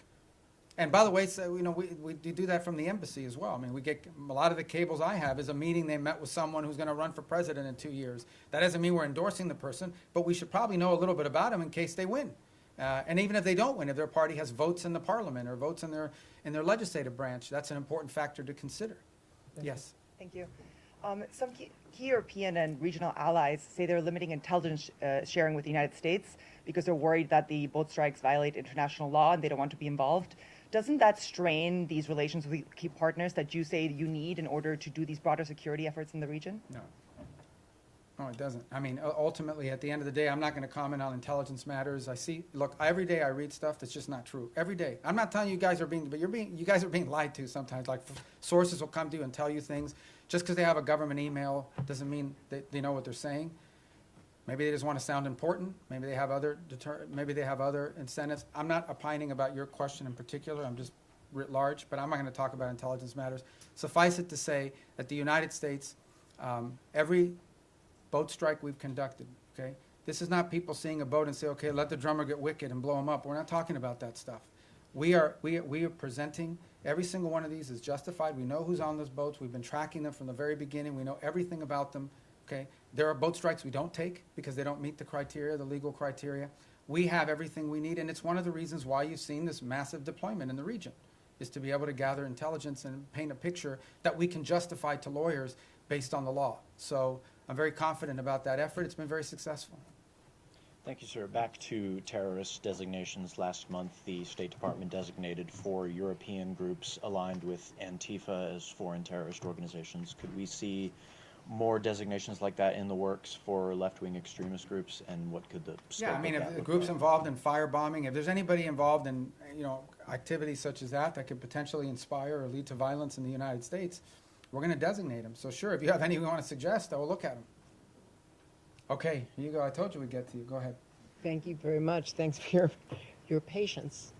And by the way, so, you know, we do that from the embassy as well. I mean, we get a lot of the cables I have is a meeting they met with someone who's going to run for president in 2 years. That doesn't mean we're endorsing the person, but we should probably know a little bit about them in case they win. And even if they don't win, if their party has votes in the parliament or votes in their legislative branch, that's an important factor to consider. Yes. Thank you. Some key European and regional allies say they're limiting intelligence sharing with the United States because they're worried that the boat strikes violate international law and they don't want to be involved. Doesn't that strain these relations with key partners that you say you need in order to do these broader security efforts in the region? No. No, it doesn't. I mean, ultimately, at the end of the day, I'm not going to comment on intelligence matters. Look, every day I read stuff that's just not true. Every day. I'm not telling you guys you guys are being lied to sometimes. Like, sources will come to you and tell you things. Just because they have a government email doesn't mean that they know what they're saying. Maybe they just want to sound important. Maybe they have other incentives. I'm not opining about your question in particular. I'm just writ large, but I'm not going to talk about intelligence matters. Suffice it to say that the United States, every boat strike we've conducted, okay, this is not people seeing a boat and say, okay, let the drummer get wicked and blow him up. We're not talking about that stuff. We are presenting every single one of these is justified. We know who's on those boats. We've been tracking them from the very beginning. We know everything about them. Okay, there are boat strikes we don't take because they don't meet the criteria, the legal criteria. We have everything we need, and it's one of the reasons why you've seen this massive deployment in the region, is to be able to gather intelligence and paint a picture that we can justify to lawyers based on the law. So I'm very confident about that effort. It's been very successful. Thank you, sir. Back to terrorist designations. Last month, the State Department designated 4 European groups aligned with Antifa as foreign terrorist organizations. Could we see more designations like that in the works for left-wing extremist groups, and what could the scope I mean, of if that the look group's like? involved in firebombing, if there's anybody involved in activities such as that could potentially inspire or lead to violence in the United States, we're going to designate them. So sure, if you have any we want to suggest, I will look at them. Okay, here you go. I told you we'd get to you. Go ahead. Thank you very much. Thanks for your patience.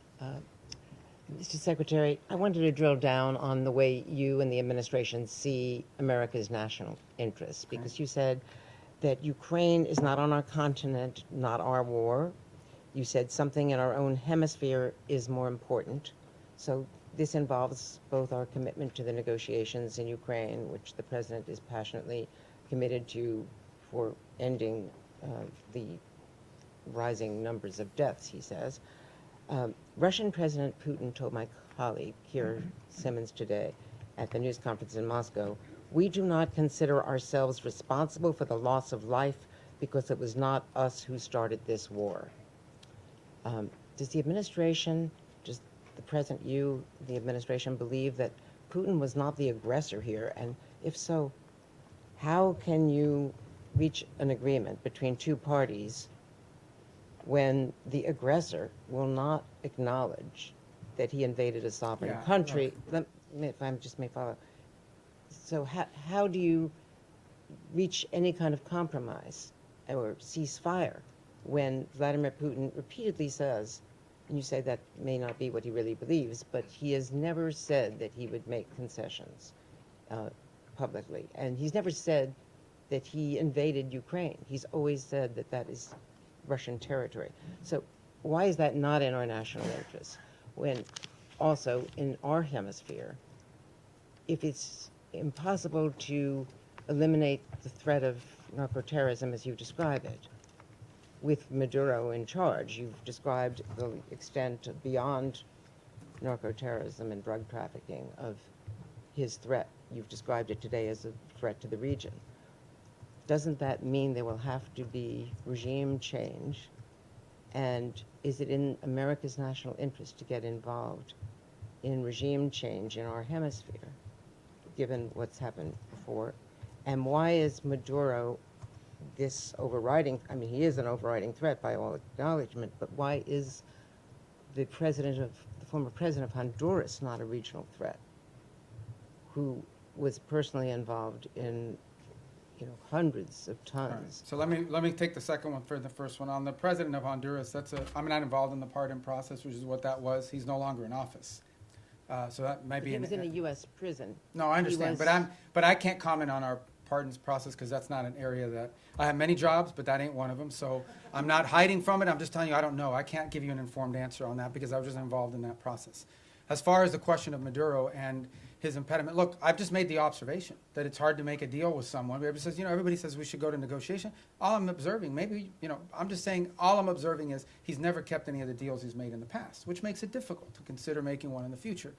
Mr. Secretary, I wanted to drill down on the way you and the administration see America's national interests, because you said that Ukraine is not on our continent, not our war. You said something in our own hemisphere is more important. So This involves both our commitment to the negotiations in Ukraine, which the president is passionately committed to for ending the rising numbers of deaths, he says. Russian President Putin told my colleague, Keir Simmons, today at the news conference in Moscow, "We do not consider ourselves responsible for the loss of life because it was not us who started this war." Does the administration, does the President, you, the administration, believe that Putin was not the aggressor here? And if so, how can you reach an agreement between two parties when the aggressor will not acknowledge that he invaded a sovereign country? If I just may follow. So how do you reach any kind of compromise or ceasefire when Vladimir Putin repeatedly says, and you say that may not be what he really believes, but he has never said that he would make concessions publicly. And he's never said that he invaded Ukraine. He's always said that that is Russian territory. So why is that not in our national interest? When also in our hemisphere, if it's impossible to eliminate the threat of narco-terrorism as you describe it, with Maduro in charge, you've described the extent beyond narco-terrorism and drug trafficking of his threat. You've described it today as a threat to the region. Doesn't that mean there will have to be regime change? And is it in America's national interest to get involved in regime change in our hemisphere, given what's happened before? And why is Maduro this overriding, I mean, he is an overriding threat by all acknowledgement, but why is the former president of Honduras not a regional threat, who was personally involved in, hundreds of tons? Right. So let me take the second one for the first one. On the president of Honduras, I'm not involved in the pardon process, which is what that was. He's no longer in office. So that might be. He was in a U.S. prison. No, I understand, but I can't comment on our pardons process because that's not an area that I have many jobs, but that ain't one of them. So I'm not hiding from it. I'm just telling you I don't know. I can't give you an informed answer on that because I was just involved in that process. As far as the question of Maduro and his impediment, look, I've just made the observation that it's hard to make a deal with someone. Everybody says we should go to negotiation. All I'm observing, I'm just saying all I'm observing is he's never kept any of the deals he's made in the past, which makes it difficult to consider making one in the future.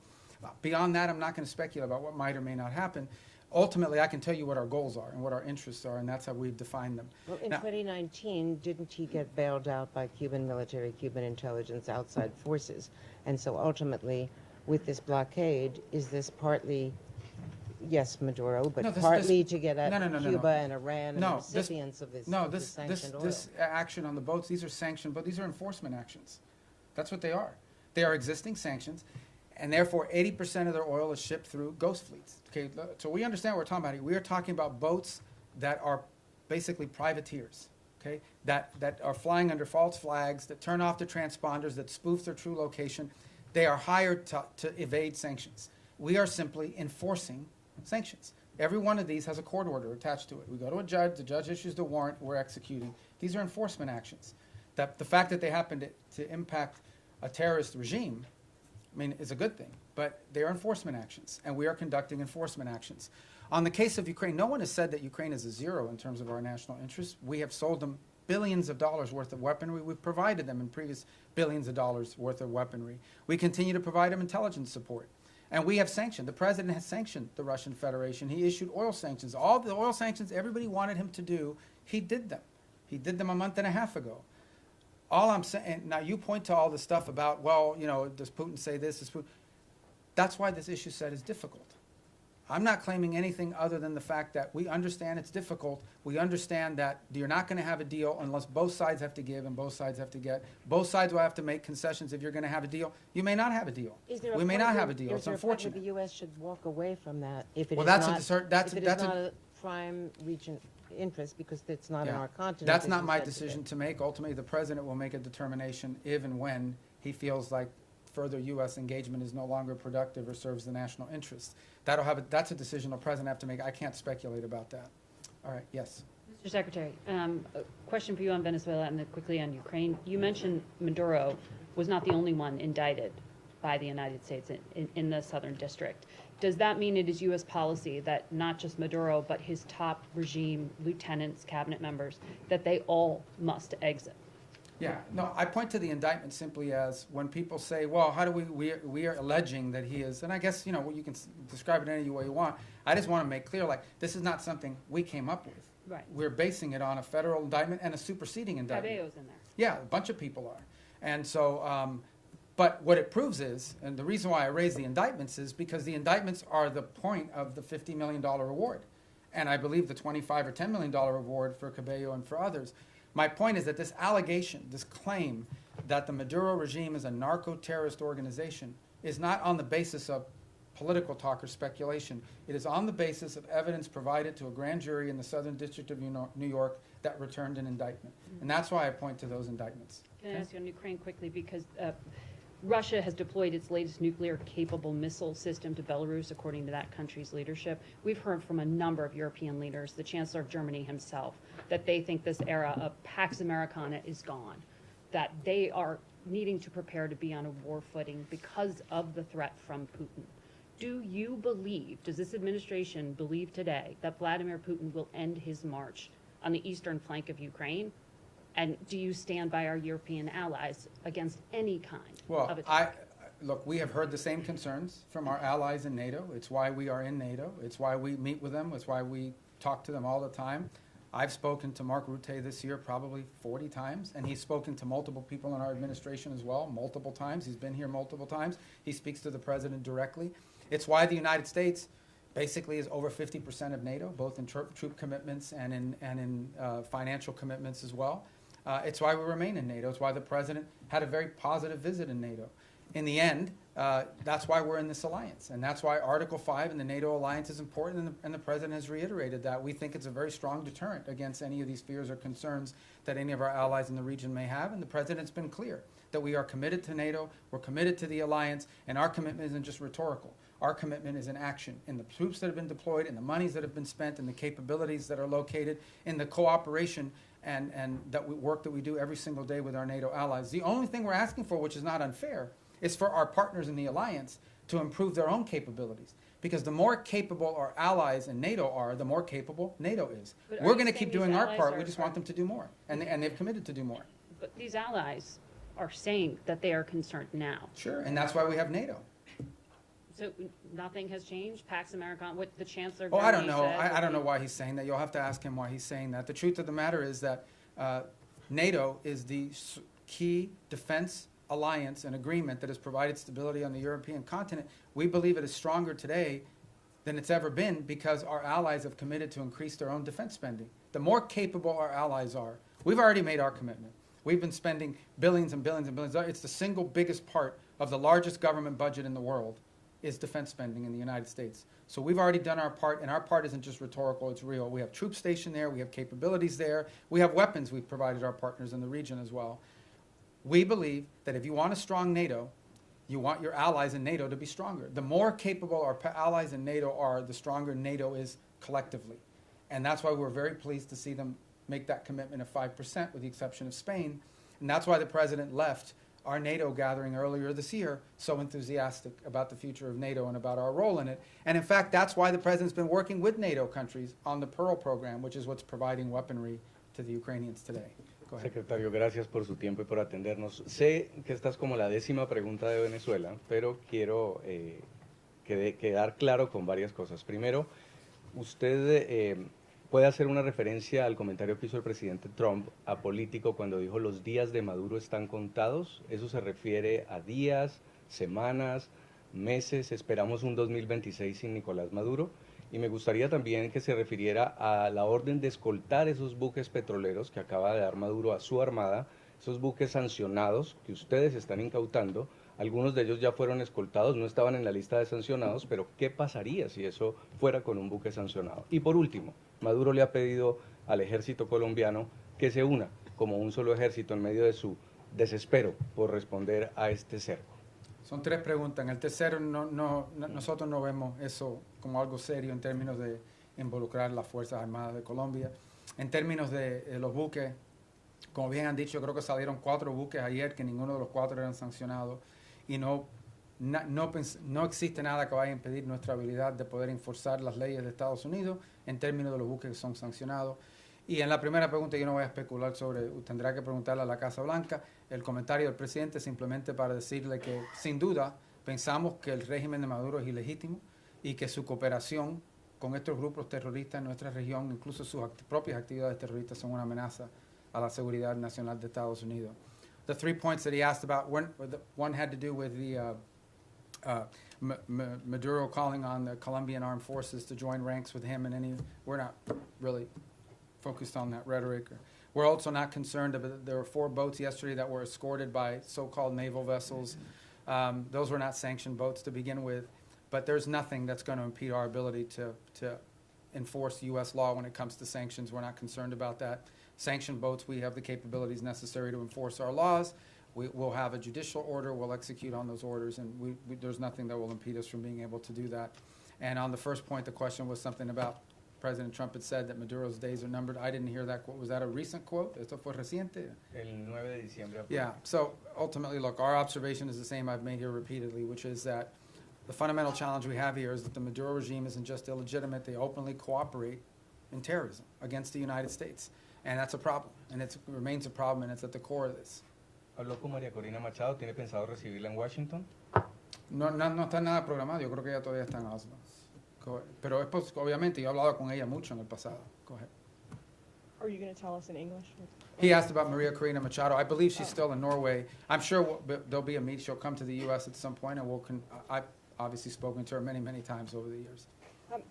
Beyond that, I'm not going to speculate about what might or may not happen. Ultimately, I can tell you what our goals are and what our interests are, and that's how we've defined them. Well, in 2019, didn't he get bailed out by Cuban military, Cuban intelligence, outside forces? And so ultimately, with this blockade, is this partly, yes, Maduro, but partly to get at Cuba and Iran and the recipients of this sanctioned oil? This action on the boats, these are sanctioned, but these are enforcement actions. That's what they are. They are existing sanctions. And therefore, 80% of their oil is shipped through ghost fleets. Okay, so we understand what we're talking about here. We are talking about boats that are basically privateers, okay, that are flying under false flags, that turn off the transponders, that spoof their true location. They are hired to evade sanctions. We are simply enforcing sanctions. Every one of these has a court order attached to it. We go to a judge, the judge issues the warrant, we're executing. These are enforcement actions. The fact that they happen to impact a terrorist regime, is a good thing, but they are enforcement actions, and we are conducting enforcement actions. On the case of Ukraine, no one has said that Ukraine is a zero in terms of our national interests. We have sold them billions of dollars worth of weaponry. We've provided them in previous billions of dollars worth of weaponry. We continue to provide them intelligence support. And we have sanctioned. The president has sanctioned the Russian Federation. He issued oil sanctions. All the oil sanctions everybody wanted him to do, he did them. He did them a month and a half ago. All I'm saying, now you point to all the stuff about, does Putin say this? Does Putin? That's why this issue set is difficult. I'm not claiming anything other than the fact that we understand it's difficult. We understand that you're not going to have a deal unless both sides have to give and both sides have to get. Both sides will have to make concessions if you're going to have a deal. You may not have a deal. We may not have a deal. It's unfortunate. The U.S. should walk away from that if it is not a prime region interest, because it's not in our continent. That's not my decision to make. Ultimately, the president will make a determination if and when he feels like further U.S. engagement is no longer productive or serves the national interest. That's a decision the president have to make. I can't speculate about that. All right, yes. Mr. Secretary, a question for you on Venezuela and then quickly on Ukraine. You mentioned Maduro was not the only one indicted by the United States in the Southern District. Does that mean it is U.S. policy that not just Maduro, but his top regime lieutenants, cabinet members, that they all must exit? Yeah, no, I point to the indictment simply as when people say, well, how do we are alleging that he is, and I guess, you know, you can describe it any way you want. I just want to make clear, like, this is not something we came up with. Right. We're basing it on a federal indictment and a superseding indictment. Cabeo's in there. Yeah, a bunch of people are. And so, but what it proves is, and the reason why I raise the indictments is because the indictments are the point of the $50 million reward. And I believe the $25 or $10 million reward for Cabello and for others. My point is that this allegation, this claim that the Maduro regime is a narco-terrorist organization is not on the basis of political talk or speculation. It is on the basis of evidence provided to a grand jury in the Southern District of New York that returned an indictment. And that's why I point to those indictments. Can I ask you on Ukraine quickly, because Russia has deployed its latest nuclear-capable missile system to Belarus, according to that country's leadership. We've heard from a number of European leaders, the Chancellor of Germany himself, that they think this era of Pax Americana is gone, that they are needing to prepare to be on a war footing because of the threat from Putin. Do you believe, does this administration believe today that Vladimir Putin will end his march on the eastern flank of Ukraine? And do you stand by our European allies against any kind of attack? Look, we have heard the same concerns from our allies in NATO. It's why we are in NATO. It's why we meet with them. It's why we talk to them all the time. I've spoken to Mark Rutte this year probably 40 times, and he's spoken to multiple people in our administration as well, multiple times. He's been here multiple times. He speaks to the president directly. It's why the United States basically is over 50% of NATO, both in troop commitments and in financial commitments as well. It's why we remain in NATO. It's why the president had a very positive visit in NATO. In the end, that's why we're in this alliance. And that's why Article 5 in the NATO alliance is important, and the president has reiterated that. We think it's a very strong deterrent against any of these fears or concerns that any of our allies in the region may have. And the president's been clear that we are committed to NATO, we're committed to the alliance, and our commitment isn't just rhetorical. Our commitment is in action, in the troops that have been deployed, in the monies that have been spent, in the capabilities that are located, in the cooperation and work that we do every single day with our NATO allies. The only thing we're asking for, which is not unfair, is for our partners in the alliance to improve their own capabilities. Because the more capable our allies in NATO are, the more capable NATO is. But We're going to keep doing our part. We just want them to do more. And they've committed to do more. But these allies are saying that they are concerned now. Sure, and that's why we have NATO. So nothing has changed? Pax Americana, what the Chancellor Oh, I don't Germany know. said I don't know why he's saying that. You'll have to ask him why he's saying that. The truth of the matter is that NATO is the key defense alliance and agreement that has provided stability on the European continent. We believe it is stronger today than it's ever been because our allies have committed to increase their own defense spending. The more capable our allies are, we've already made our commitment. We've been spending billions and billions and billions. It's the single biggest part of the largest government budget in the world is defense spending in the United States. So we've already done our part, and our part isn't just rhetorical, it's real. We have troops stationed there, we have capabilities there, we have weapons we've provided our partners in the region as well. We believe that if you want a strong NATO, you want your allies in NATO to be stronger. The more capable our allies in NATO are, the stronger NATO is collectively. And that's why we're very pleased to see them make that commitment of 5%, with the exception of Spain. And that's why the president left our NATO gathering earlier this year so enthusiastic about the future of NATO and about our role in it. And in fact, that's why the president's been working with NATO countries on the Pearl program, which is what's providing weaponry to the Ukrainians today. Go ahead. Secretario, gracias por su tiempo y por atendernos. Sé que esta es como la 10ª pregunta de Venezuela, pero quiero quedar claro con varias cosas. Primero, usted puede hacer una referencia al comentario que hizo el presidente Trump apolítico cuando dijo los días de Maduro están contados. ¿Eso se refiere a días, semanas, meses? Esperamos un 2026 sin Nicolás Maduro. Y me gustaría también que se refiriera a la orden de escoltar esos buques petroleros que acaba de dar Maduro a su armada, esos buques sancionados que ustedes están incautando. Algunos de ellos ya fueron escoltados, no estaban en la lista de sancionados, pero ¿qué pasaría si eso fuera con un buque sancionado? Y por último, Maduro le ha pedido al ejército colombiano que se una como un solo ejército en medio de su desespero por responder a este cerco. Son 3 preguntas. En el tercero, nosotros no vemos eso como algo serio en términos de involucrar las Fuerzas Armadas de Colombia. En términos de los buques, como bien han dicho, creo que salieron 4 buques ayer, que ninguno de los 4 eran sancionados. Y no no existe nada que vaya a impedir nuestra habilidad de poder enforzar las leyes de Estados Unidos en términos de los buques que son sancionados. Y en la primera pregunta yo no voy a especular sobre, tendrá que preguntarle a la Casa Blanca, el comentario del presidente simplemente para decirle que sin duda pensamos que el régimen de Maduro es ilegítimo y que su cooperación con estos grupos terroristas en nuestra región, incluso sus propias actividades terroristas, son una amenaza a la seguridad nacional de Estados Unidos. The 3 points that he asked about, one had to do with the Maduro calling on the Colombian armed forces to join ranks with him, and we're not really focused on that rhetoric. We're also not concerned about, there were 4 boats yesterday that were escorted by so-called naval vessels. Those were not sanctioned boats to begin with, but there's nothing that's going to impede our ability to enforce U.S. law when it comes to sanctions. We're not concerned about that. Sanctioned boats, we have the capabilities necessary to enforce our laws. We'll have a judicial order, we'll execute on those orders, and there's nothing that will impede us from being able to do that. And on the first point, the question was something about President Trump had said that Maduro's days are numbered. I didn't hear that quote. Was that a recent quote? ¿Esto fue reciente? El 9 de diciembre. Yeah, so ultimately, look, our observation is the same I've made here repeatedly, which is that the fundamental challenge we have here is that the Maduro regime isn't just illegitimate, they openly cooperate in terrorism against the United States. And that's a problem, and it remains a problem, and it's at the core of this. Habló con María Corina Machado, ¿tiene pensado recibirla en Washington? No está nada programado, yo creo que ella todavía está en Oslo. Pero obviamente yo he hablado con ella mucho en el pasado. Go ahead. Are you going to tell us in English? He asked about Maria Corina Machado. I believe she's still in Norway. I'm sure there'll be a meet. She'll come to the U.S. at some point, and I've obviously spoken to her many, many times over the years.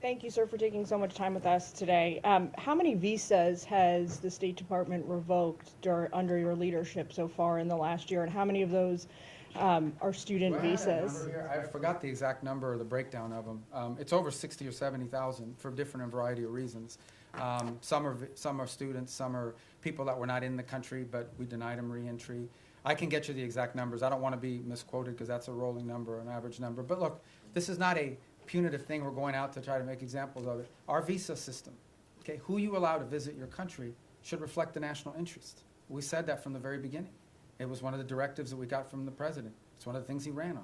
Thank you, sir, for taking so much time with us today. How many visas has the State Department revoked under your leadership so far in the last year, and how many of those are student visas? I forgot the exact number or the breakdown of them. It's over 60 or 70,000 for different and variety of reasons. Some are students, some are people that were not in the country, but we denied them re-entry. I can get you the exact numbers. I don't want to be misquoted because that's a rolling number, an average number. But look, this is not a punitive thing we're going out to try to make examples of it. Our visa system, okay, who you allow to visit your country should reflect the national interest. We said that from the very beginning. It was one of the directives that we got from the president. It's one of the things he ran on.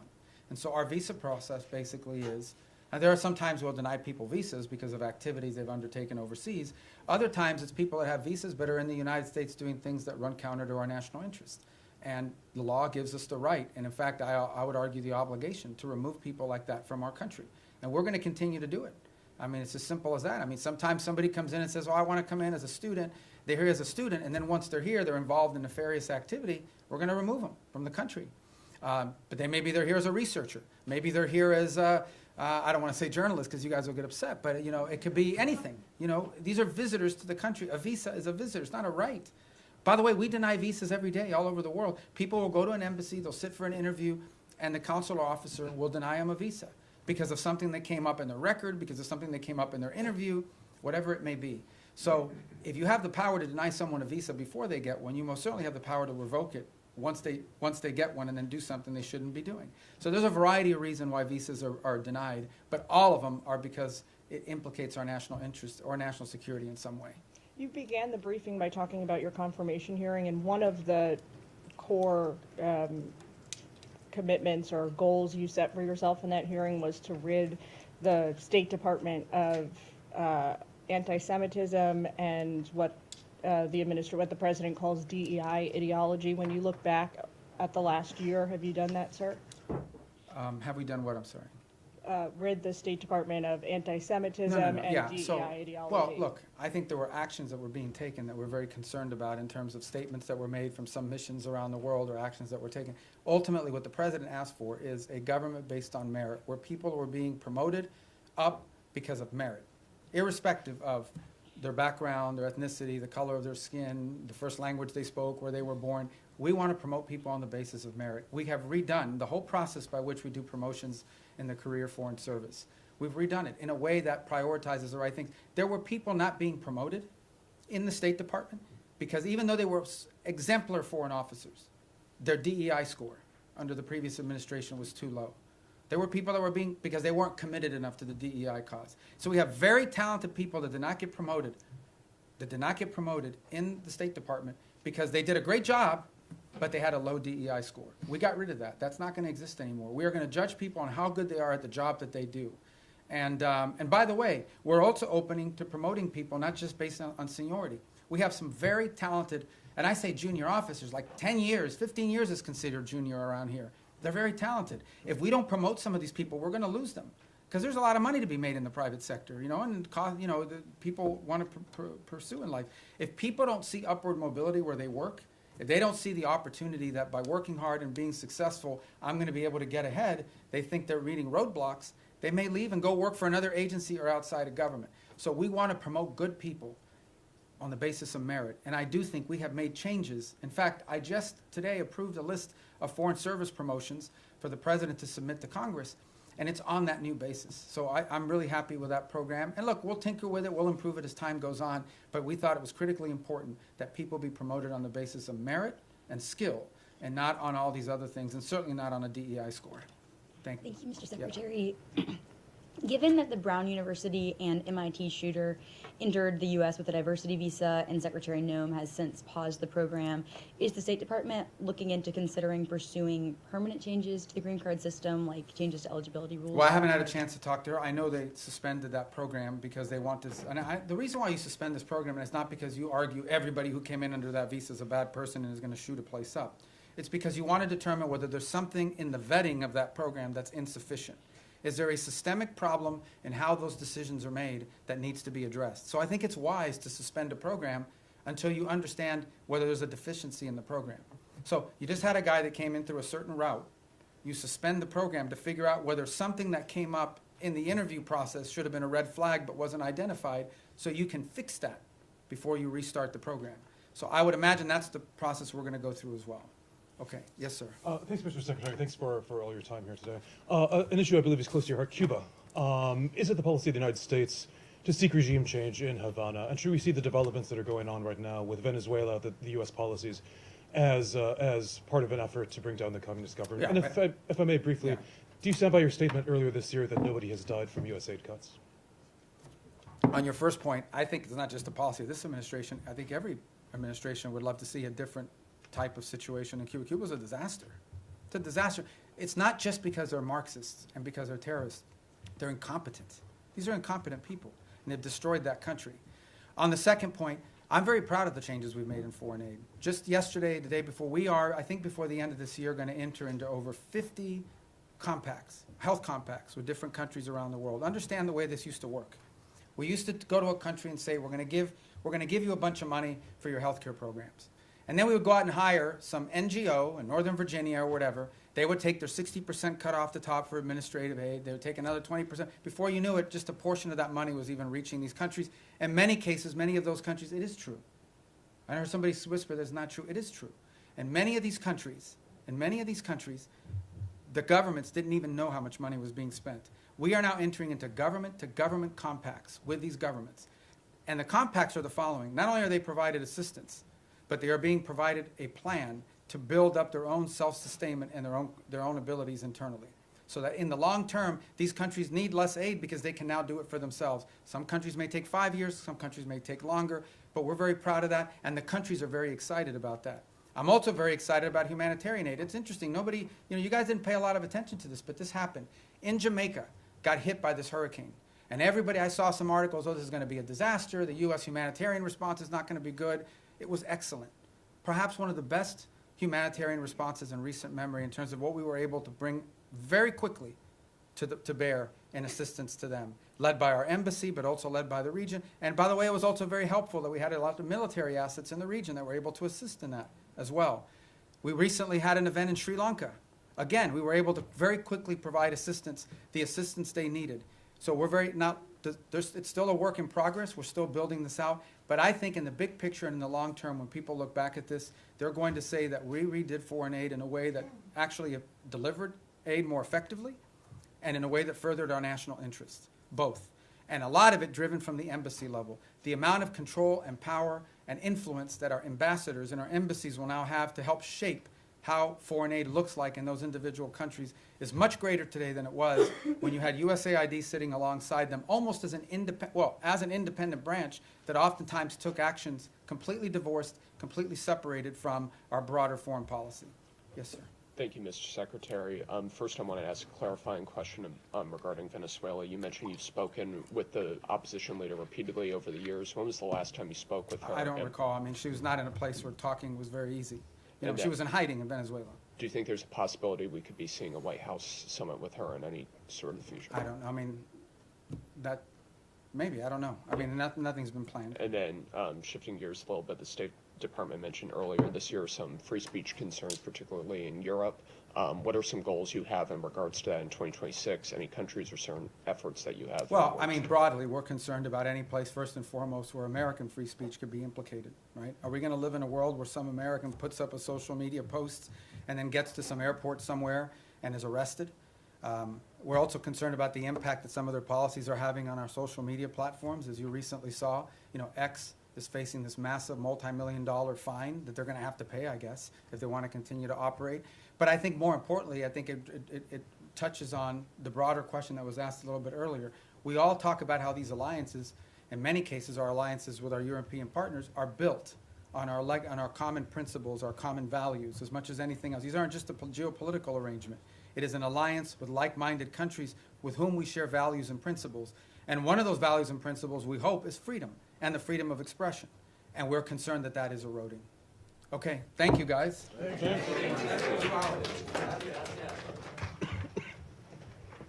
And so our visa process basically is, and there are some times we'll deny people visas because of activities they've undertaken overseas. Other times it's people that have visas but are in the United States doing things that run counter to our national interest. And the law gives us the right, and in fact, I would argue the obligation to remove people like that from our country. And we're going to continue to do it. I mean, it's as simple as that. I mean, sometimes somebody comes in and says, oh, I want to come in as a student. They're here as a student, and then once they're here, they're involved in nefarious activity. We're going to remove them from the country. But maybe they're here as a researcher. Maybe they're here as, I don't want to say journalists because you guys will get upset, but, it could be anything. These are visitors to the country. A visa is a visitor. It's not a right. By the way, we deny visas every day all over the world. People will go to an embassy, they'll sit for an interview, and the consular officer will deny them a visa because of something that came up in their record, because of something that came up in their interview, whatever it may be. So if you have the power to deny someone a visa before they get one, you most certainly have the power to revoke it once they get one and then do something they shouldn't be doing. So there's a variety of reasons why visas are denied, but all of them are because it implicates our national interest or national security in some way. You began the briefing by talking about your confirmation hearing, and one of the core commitments or goals you set for yourself in that hearing was to rid the State Department of anti-Semitism and what the president calls DEI ideology. When you look back at the last year, have you done that, sir? Have we done what? I'm sorry. Rid the State Department of anti-Semitism and DEI ideology. Well, look, I think there were actions that were being taken that we're very concerned about in terms of statements that were made from some missions around the world or actions that were taken. Ultimately, what the president asked for is a government based on merit, where people were being promoted up because of merit, irrespective of their background, their ethnicity, the color of their skin, the first language they spoke, where they were born. We want to promote people on the basis of merit. We have redone the whole process by which we do promotions in the career foreign service. We've redone it in a way that prioritizes the right things. There were people not being promoted in the State Department because even though they were exemplar foreign officers, their DEI score under the previous administration was too low. There were people that were because they weren't committed enough to the DEI cause. So we have very talented people that did not get promoted in the State Department because they did a great job, but they had a low DEI score. We got rid of that. That's not going to exist anymore. We are going to judge people on how good they are at the job that they do. And by the way, we're also opening to promoting people, not just based on seniority. We have some very talented, and I say junior officers, like 10 years, 15 years is considered junior around here. They're very talented. If we don't promote some of these people, we're going to lose them. Because there's a lot of money to be made in the private sector, and the people want to pursue in life. If people don't see upward mobility where they work, if they don't see the opportunity that by working hard and being successful, I'm going to be able to get ahead, they think they're reading roadblocks, they may leave and go work for another agency or outside of government. So we want to promote good people on the basis of merit. And I do think we have made changes. In fact, I just today approved a list of foreign service promotions for the president to submit to Congress. And it's on that new basis. So I'm really happy with that program. And look, we'll tinker with it, we'll improve it as time goes on, but we thought it was critically important that people be promoted on the basis of merit and skill, and not on all these other things, and certainly not on a DEI score. Thank you. Thank you, Mr. Secretary. Given that the Brown University and MIT shooter entered the U.S. with a diversity visa and Secretary Noem has since paused the program, is the State Department looking into considering pursuing permanent changes to the green card system, like changes to eligibility rules? Well, I haven't had a chance to talk to her. I know they suspended that program because they want this. And the reason why you suspend this program is not because you argue everybody who came in under that visa is a bad person and is going to shoot a place up. It's because you want to determine whether there's something in the vetting of that program that's insufficient. Is there a systemic problem in how those decisions are made that needs to be addressed? So I think it's wise to suspend a program until you understand whether there's a deficiency in the program. So you just had a guy that came in through a certain route. You suspend the program to figure out whether something that came up in the interview process should have been a red flag but wasn't identified, so you can fix that before you restart the program. So I would imagine that's the process we're going to go through as well. Okay. Yes, sir. Thanks, Mr. Secretary. Thanks for all your time here today. An issue I believe is close to your heart, Cuba. Is it the policy of the United States to seek regime change in Havana? And should we see the developments that are going on right now with Venezuela, the U.S. policies, as part of an effort to bring down the communist government? Yeah, and if I may briefly, do you stand by your statement earlier this year that nobody has died from USAID cuts? On your first point, I think it's not just a policy of this administration. I think every administration would love to see a different type of situation in Cuba. Cuba's a disaster. It's a disaster. It's not just because they're Marxists and because they're terrorists. They're incompetent. These are incompetent people, and they've destroyed that country. On the second point, I'm very proud of the changes we've made in foreign aid. Just yesterday, the day before, we are, I think before the end of this year, going to enter into over 50 compacts, health compacts with different countries around the world. Understand the way this used to work. We used to go to a country and say, we're going to give you a bunch of money for your healthcare programs. And then we would go out and hire some NGO in Northern Virginia or whatever. They would take their 60% cut off the top for administrative aid. They would take another 20%. Before you knew it, just a portion of that money was even reaching these countries. In many cases, many of those countries, it is true. I heard somebody whisper that's not true. It is true. In many of these countries, the governments didn't even know how much money was being spent. We are now entering into government-to-government compacts with these governments. And the compacts are the following. Not only are they provided assistance, but they are being provided a plan to build up their own self-sustainment and their own abilities internally. So that in the long term, these countries need less aid because they can now do it for themselves. Some countries may take 5 years, some countries may take longer, but we're very proud of that, and the countries are very excited about that. I'm also very excited about humanitarian aid. It's interesting, you guys didn't pay a lot of attention to this, but this happened. In Jamaica, got hit by this hurricane. And everybody, I saw some articles, this is going to be a disaster, the U.S. humanitarian response is not going to be good. It was excellent. Perhaps one of the best humanitarian responses in recent memory in terms of what we were able to bring very quickly to bear in assistance to them, led by our embassy, but also led by the region. And by the way, it was also very helpful that we had a lot of military assets in the region that were able to assist in that as well. We recently had an event in Sri Lanka. Again, we were able to very quickly provide assistance, the assistance they needed. So it's still a work in progress. We're still building this out. But I think in the big picture and in the long term, when people look back at this, they're going to say that we redid foreign aid in a way that actually delivered aid more effectively and in a way that furthered our national interests, both. And a lot of it driven from the embassy level. The amount of control and power and influence that our ambassadors and our embassies will now have to help shape how foreign aid looks like in those individual countries is much greater today than it was when you had USAID sitting alongside them almost as an independent branch that oftentimes took actions completely divorced, completely separated from our broader foreign policy. Yes, sir. Thank you, Mr. Secretary. First, I want to ask a clarifying question regarding Venezuela. You mentioned you've spoken with the opposition leader repeatedly over the years. When was the last time you spoke with her? I don't recall. I mean, she was not in a place where talking was very easy. You know, she was in hiding in Venezuela. Do you think there's a possibility we could be seeing a White House summit with her in any sort of future? I don't know. I mean, that maybe. I don't know. I mean, nothing's been planned. And then shifting gears a little bit, the State Department mentioned earlier this year some free speech concerns, particularly in Europe. What are some goals you have in regards to that in 2026? Any countries or certain efforts that you have? Well, I mean, broadly, we're concerned about any place, first and foremost, where American free speech could be implicated, right? Are we going to live in a world where some American puts up a social media post and then gets to some airport somewhere and is arrested? We're also concerned about the impact that some of their policies are having on our social media platforms. As you recently saw, you know, X is facing this massive multi-million-dollar fine that they're going to have to pay, I guess, if they want to continue to operate. But I think more importantly, I think it touches on the broader question that was asked a little bit earlier. We all talk about how these alliances, in many cases our alliances with our European partners, are built on our common principles, our common values, as much as anything else. These aren't just a geopolitical arrangement. It is an alliance with like-minded countries with whom we share values and principles. And one of those values and principles, we hope, is freedom and the freedom of expression. And we're concerned that that is eroding. Okay, thank you, guys. Thank you.